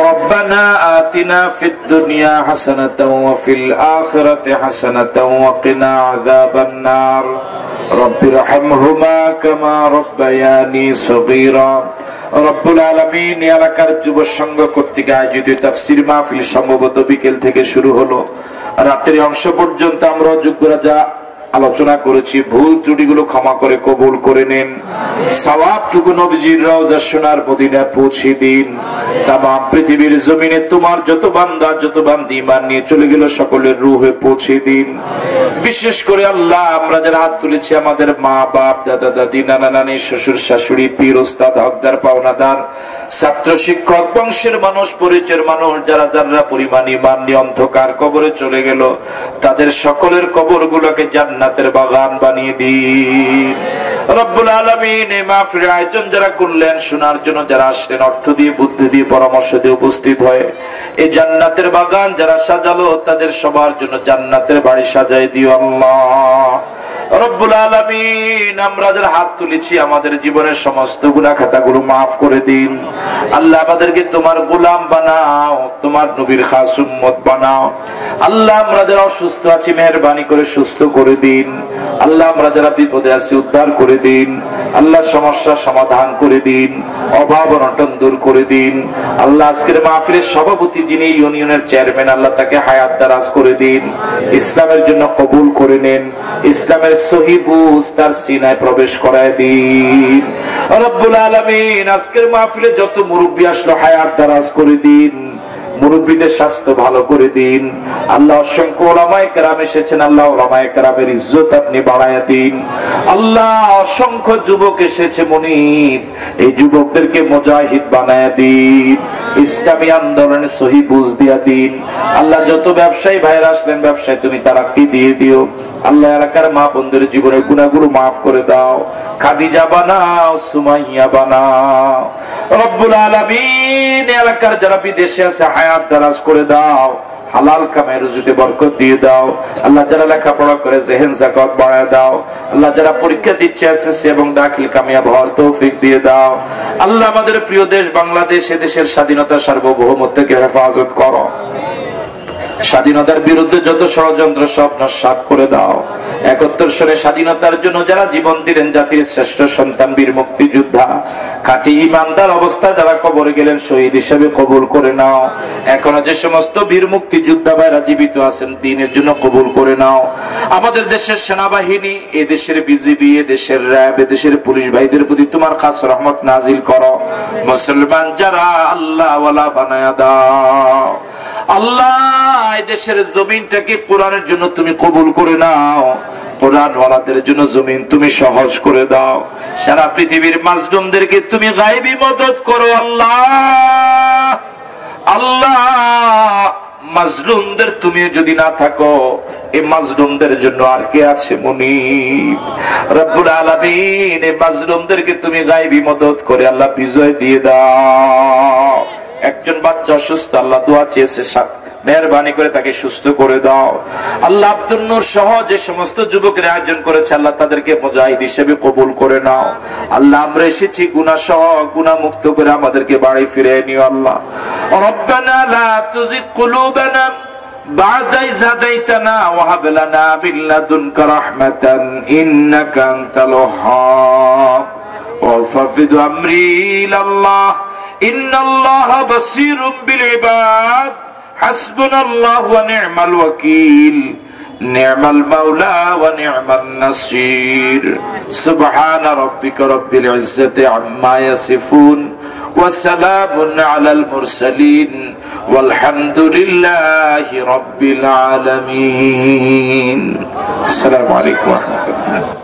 ربنا آتنا في الدنيا حسنة وفي الآخرة حسنة وقنا عذاب النار رب ارحمهما كما ربياني صغيرا। রব্বুল আলামিন এলাকার যুব সংঘ কর্তৃক আয়োজিত তাফসীর মাহফিল সম্ভবত বিকেল থেকে শুরু হলো, রাতের অংশ পর্যন্ত আমরা যোগ্যরা যা আলোচনা করেছি ভুল ত্রুটিগুলো ক্ষমা করে কবুল করে নেন। সওয়াবটুকু নবীজির রওজা সোনার মদিনায় পৌঁছে দিন। তামাম পৃথিবীর জমিনে তোমার যত বান্দা যত বান্দি ঈমান নিয়ে চলে গেল সকলের রূহে পৌঁছে দিন। বিশেষ করে আল্লাহ আমরা যারা হাত তুলেছি আমাদের মা বাপ দাদা দাদি নানা নানি শ্বশুর শাশুড়ি পীর ওস্তাদ হকদার পাওনাদার ছাত্র শিক্ষক বংশের মানুষ পরিচয়ের মানুষ যারা যারা পরিমাণ ঈমান নিয়ে অন্ধকার কবরে চলে গেল, তাদের সকলের কবরগুলোকে জান্নাতের বাগান বানিয়ে দিন। রব্বুল আলামিন এই মাহফিলের আয়োজন যারা করলেন, শোনার জন্য যারা আসলেন, অর্থ দিয়ে বুদ্ধি দিয়ে পরামর্শ দিয়ে উপস্থিত হয়ে এই জান্নাতের বাগান যারা সাজালো, তাদের সবার জন্য জান্নাতের বাড়ি সাজায় দিও আল্লাহ। রব্বুল আলামিন আমরা যারা হাত তুলেছি আমাদের জীবনের সমস্ত গুনাহ খাতাগুলো মাফ করে দিন আল্লাহ। আমাদেরকে তোমার গোলাম বানাও, তোমার নবীর খাস উম্মত বানাও আল্লাহ। আমরা যারা অসুস্থ আছি মেহেরবানি করে সুস্থ করে দিন আল্লাহ। আমরা যারা বিপদে আছি উদ্ধার করে দিন আল্লাহ। সমস্যার সমাধান করে দিন, অভাব অনটন দূর করে দিন আল্লাহ। আজকের মাহফিলের সভাপতি যিনি ইউনিয়নের চেয়ারম্যান আল্লাহ তাকে হায়াত দারাজ করে দিন, ইসলামের জন্য কবুল করে নেন, ইসলামের সহি বুঝ তার সিনায় প্রবেশ করায় দিন রব্বুল আলামিন। আজকের মাহফিলে যত মুরব্বী আসলো হায়াত দারাজ করে দিন, মুরব্বীদের স্বাস্থ্য ভালো করে দিন আল্লাহ। অসংখ্য উলামায়ে কেরাম এসেছেন আল্লাহ, উলামায়ে কেরামের ইজ্জত আপনি বাড়ায়া দিন আল্লাহ। অসংখ্য যুবক এসেছে মুনিব, এই যুবকদেরকে মুজাহিদ বানায়া দিন, ইসলামী আন্দোলনে সহি বুঝ দিয়া দিন আল্লাহ। যত ব্যবসায়ী ভাইরা আসলেন ব্যবসায় তুমি তারাক্কি দিয়ে দিও আল্লাহ। এলাকার মা বোনদের জীবনের গুনাহগুলো মাফ করে দাও, খাদিজা বানাও, সুমাইয়া বানাও রব্বুল আলামিন। এলাকার যারা বিদেশে আছে হায়াত দারাজ করে দাও, হালাল কামাই রুজিতে বরকত দিয়ে দাও আল্লাহ। যারা লেখাপড়া করে জেহেন যাকাত বাড়ায় দাও আল্লাহ। যারা পরীক্ষা দিচ্ছে এসএসসি এবং দাখিল কামিয়াব হওয়ার তৌফিক দিয়ে দাও আল্লাহ। আমাদের প্রিয় দেশ বাংলাদেশ, এ দেশের স্বাধীনতা সার্বভৌমত্বকে হেফাজত করো। স্বাধীনতার বিরুদ্ধে যত ষড়যন্ত্র সব নস্যাৎ করে দাও। ৭১ সনে স্বাধীনতার জন্য যারা জীবন দিলেন, জাতির শ্রেষ্ঠ সন্তান বীর মুক্তিযোদ্ধা খাঁটি ঈমানদার অবস্থায় যারা কবরে গেলেন শহীদ হিসেবে কবুল করে নাও। এখনো যে সমস্ত বীর মুক্তিযোদ্ধা ভাইরা জীবিত আছেন দ্বীনের জন্য কবুল করে নাও। আমাদের দেশের সেনাবাহিনী, এ দেশের বিজিবি, এ দেশের র্যাব, এ দেশের পুলিশ ভাইদের প্রতি তোমার খাস রহমত নাজিল করো। মুসলমান যারা আল্লাহ ওয়ালা বানায়া দাও আল্লাহ। এই দেশের জমিনটাকে কোরআনের জন্য তুমি কবুল করে নাও, কোরআন ওয়ালাদের জন্য জমিন তুমি সহজ করে দাও। সারা পৃথিবীর মাজলুমদেরকে তুমি গায়বী মদদ করো আল্লাহ। আল্লাহ মাজলুমদের তুমি যদি না থাকো এই মাজলুমদের জন্য আর কে আছে মুনিব? রব্বুল আলামিন এই মাজলুমদেরকে তুমি গায়বী মদদ করে আল্লাহ বিজয় দিয়ে দাও। একজন বাচ্চা অসুস্থ আল্লাহ দোয়া চেয়েছে, মেহরবানি করে তাকে সুস্থ করে দাও আল্লাহ। আব্দুল নূর সহ যে সমস্ত যুবকের আয়োজন করেছে আল্লাহ তাদেরকে মুজাহিদ হিসেবে কবুল করে নাও আল্লাহ। আমরা এসেছি গুনাহ সহ, গুনাহ মুক্ত করে আমাদেরকে বাড়ি ফিরে নিও আল্লাহ। রব্বানা লা তুযিগ কুলুবানা بعد إذ هديتنا وهب لنا من لدنك رحمة إنك أنت الوهاب وفوض أمري إلى الله إن الله بصير بالعباد حسبنا الله ونعم الوكيل نعم المولى ونعم النصير سبحان ربك رب العزة عما يصفون وسلام على المرسلين والحمد لله رب العالمين السلام عليكم ورحمة الله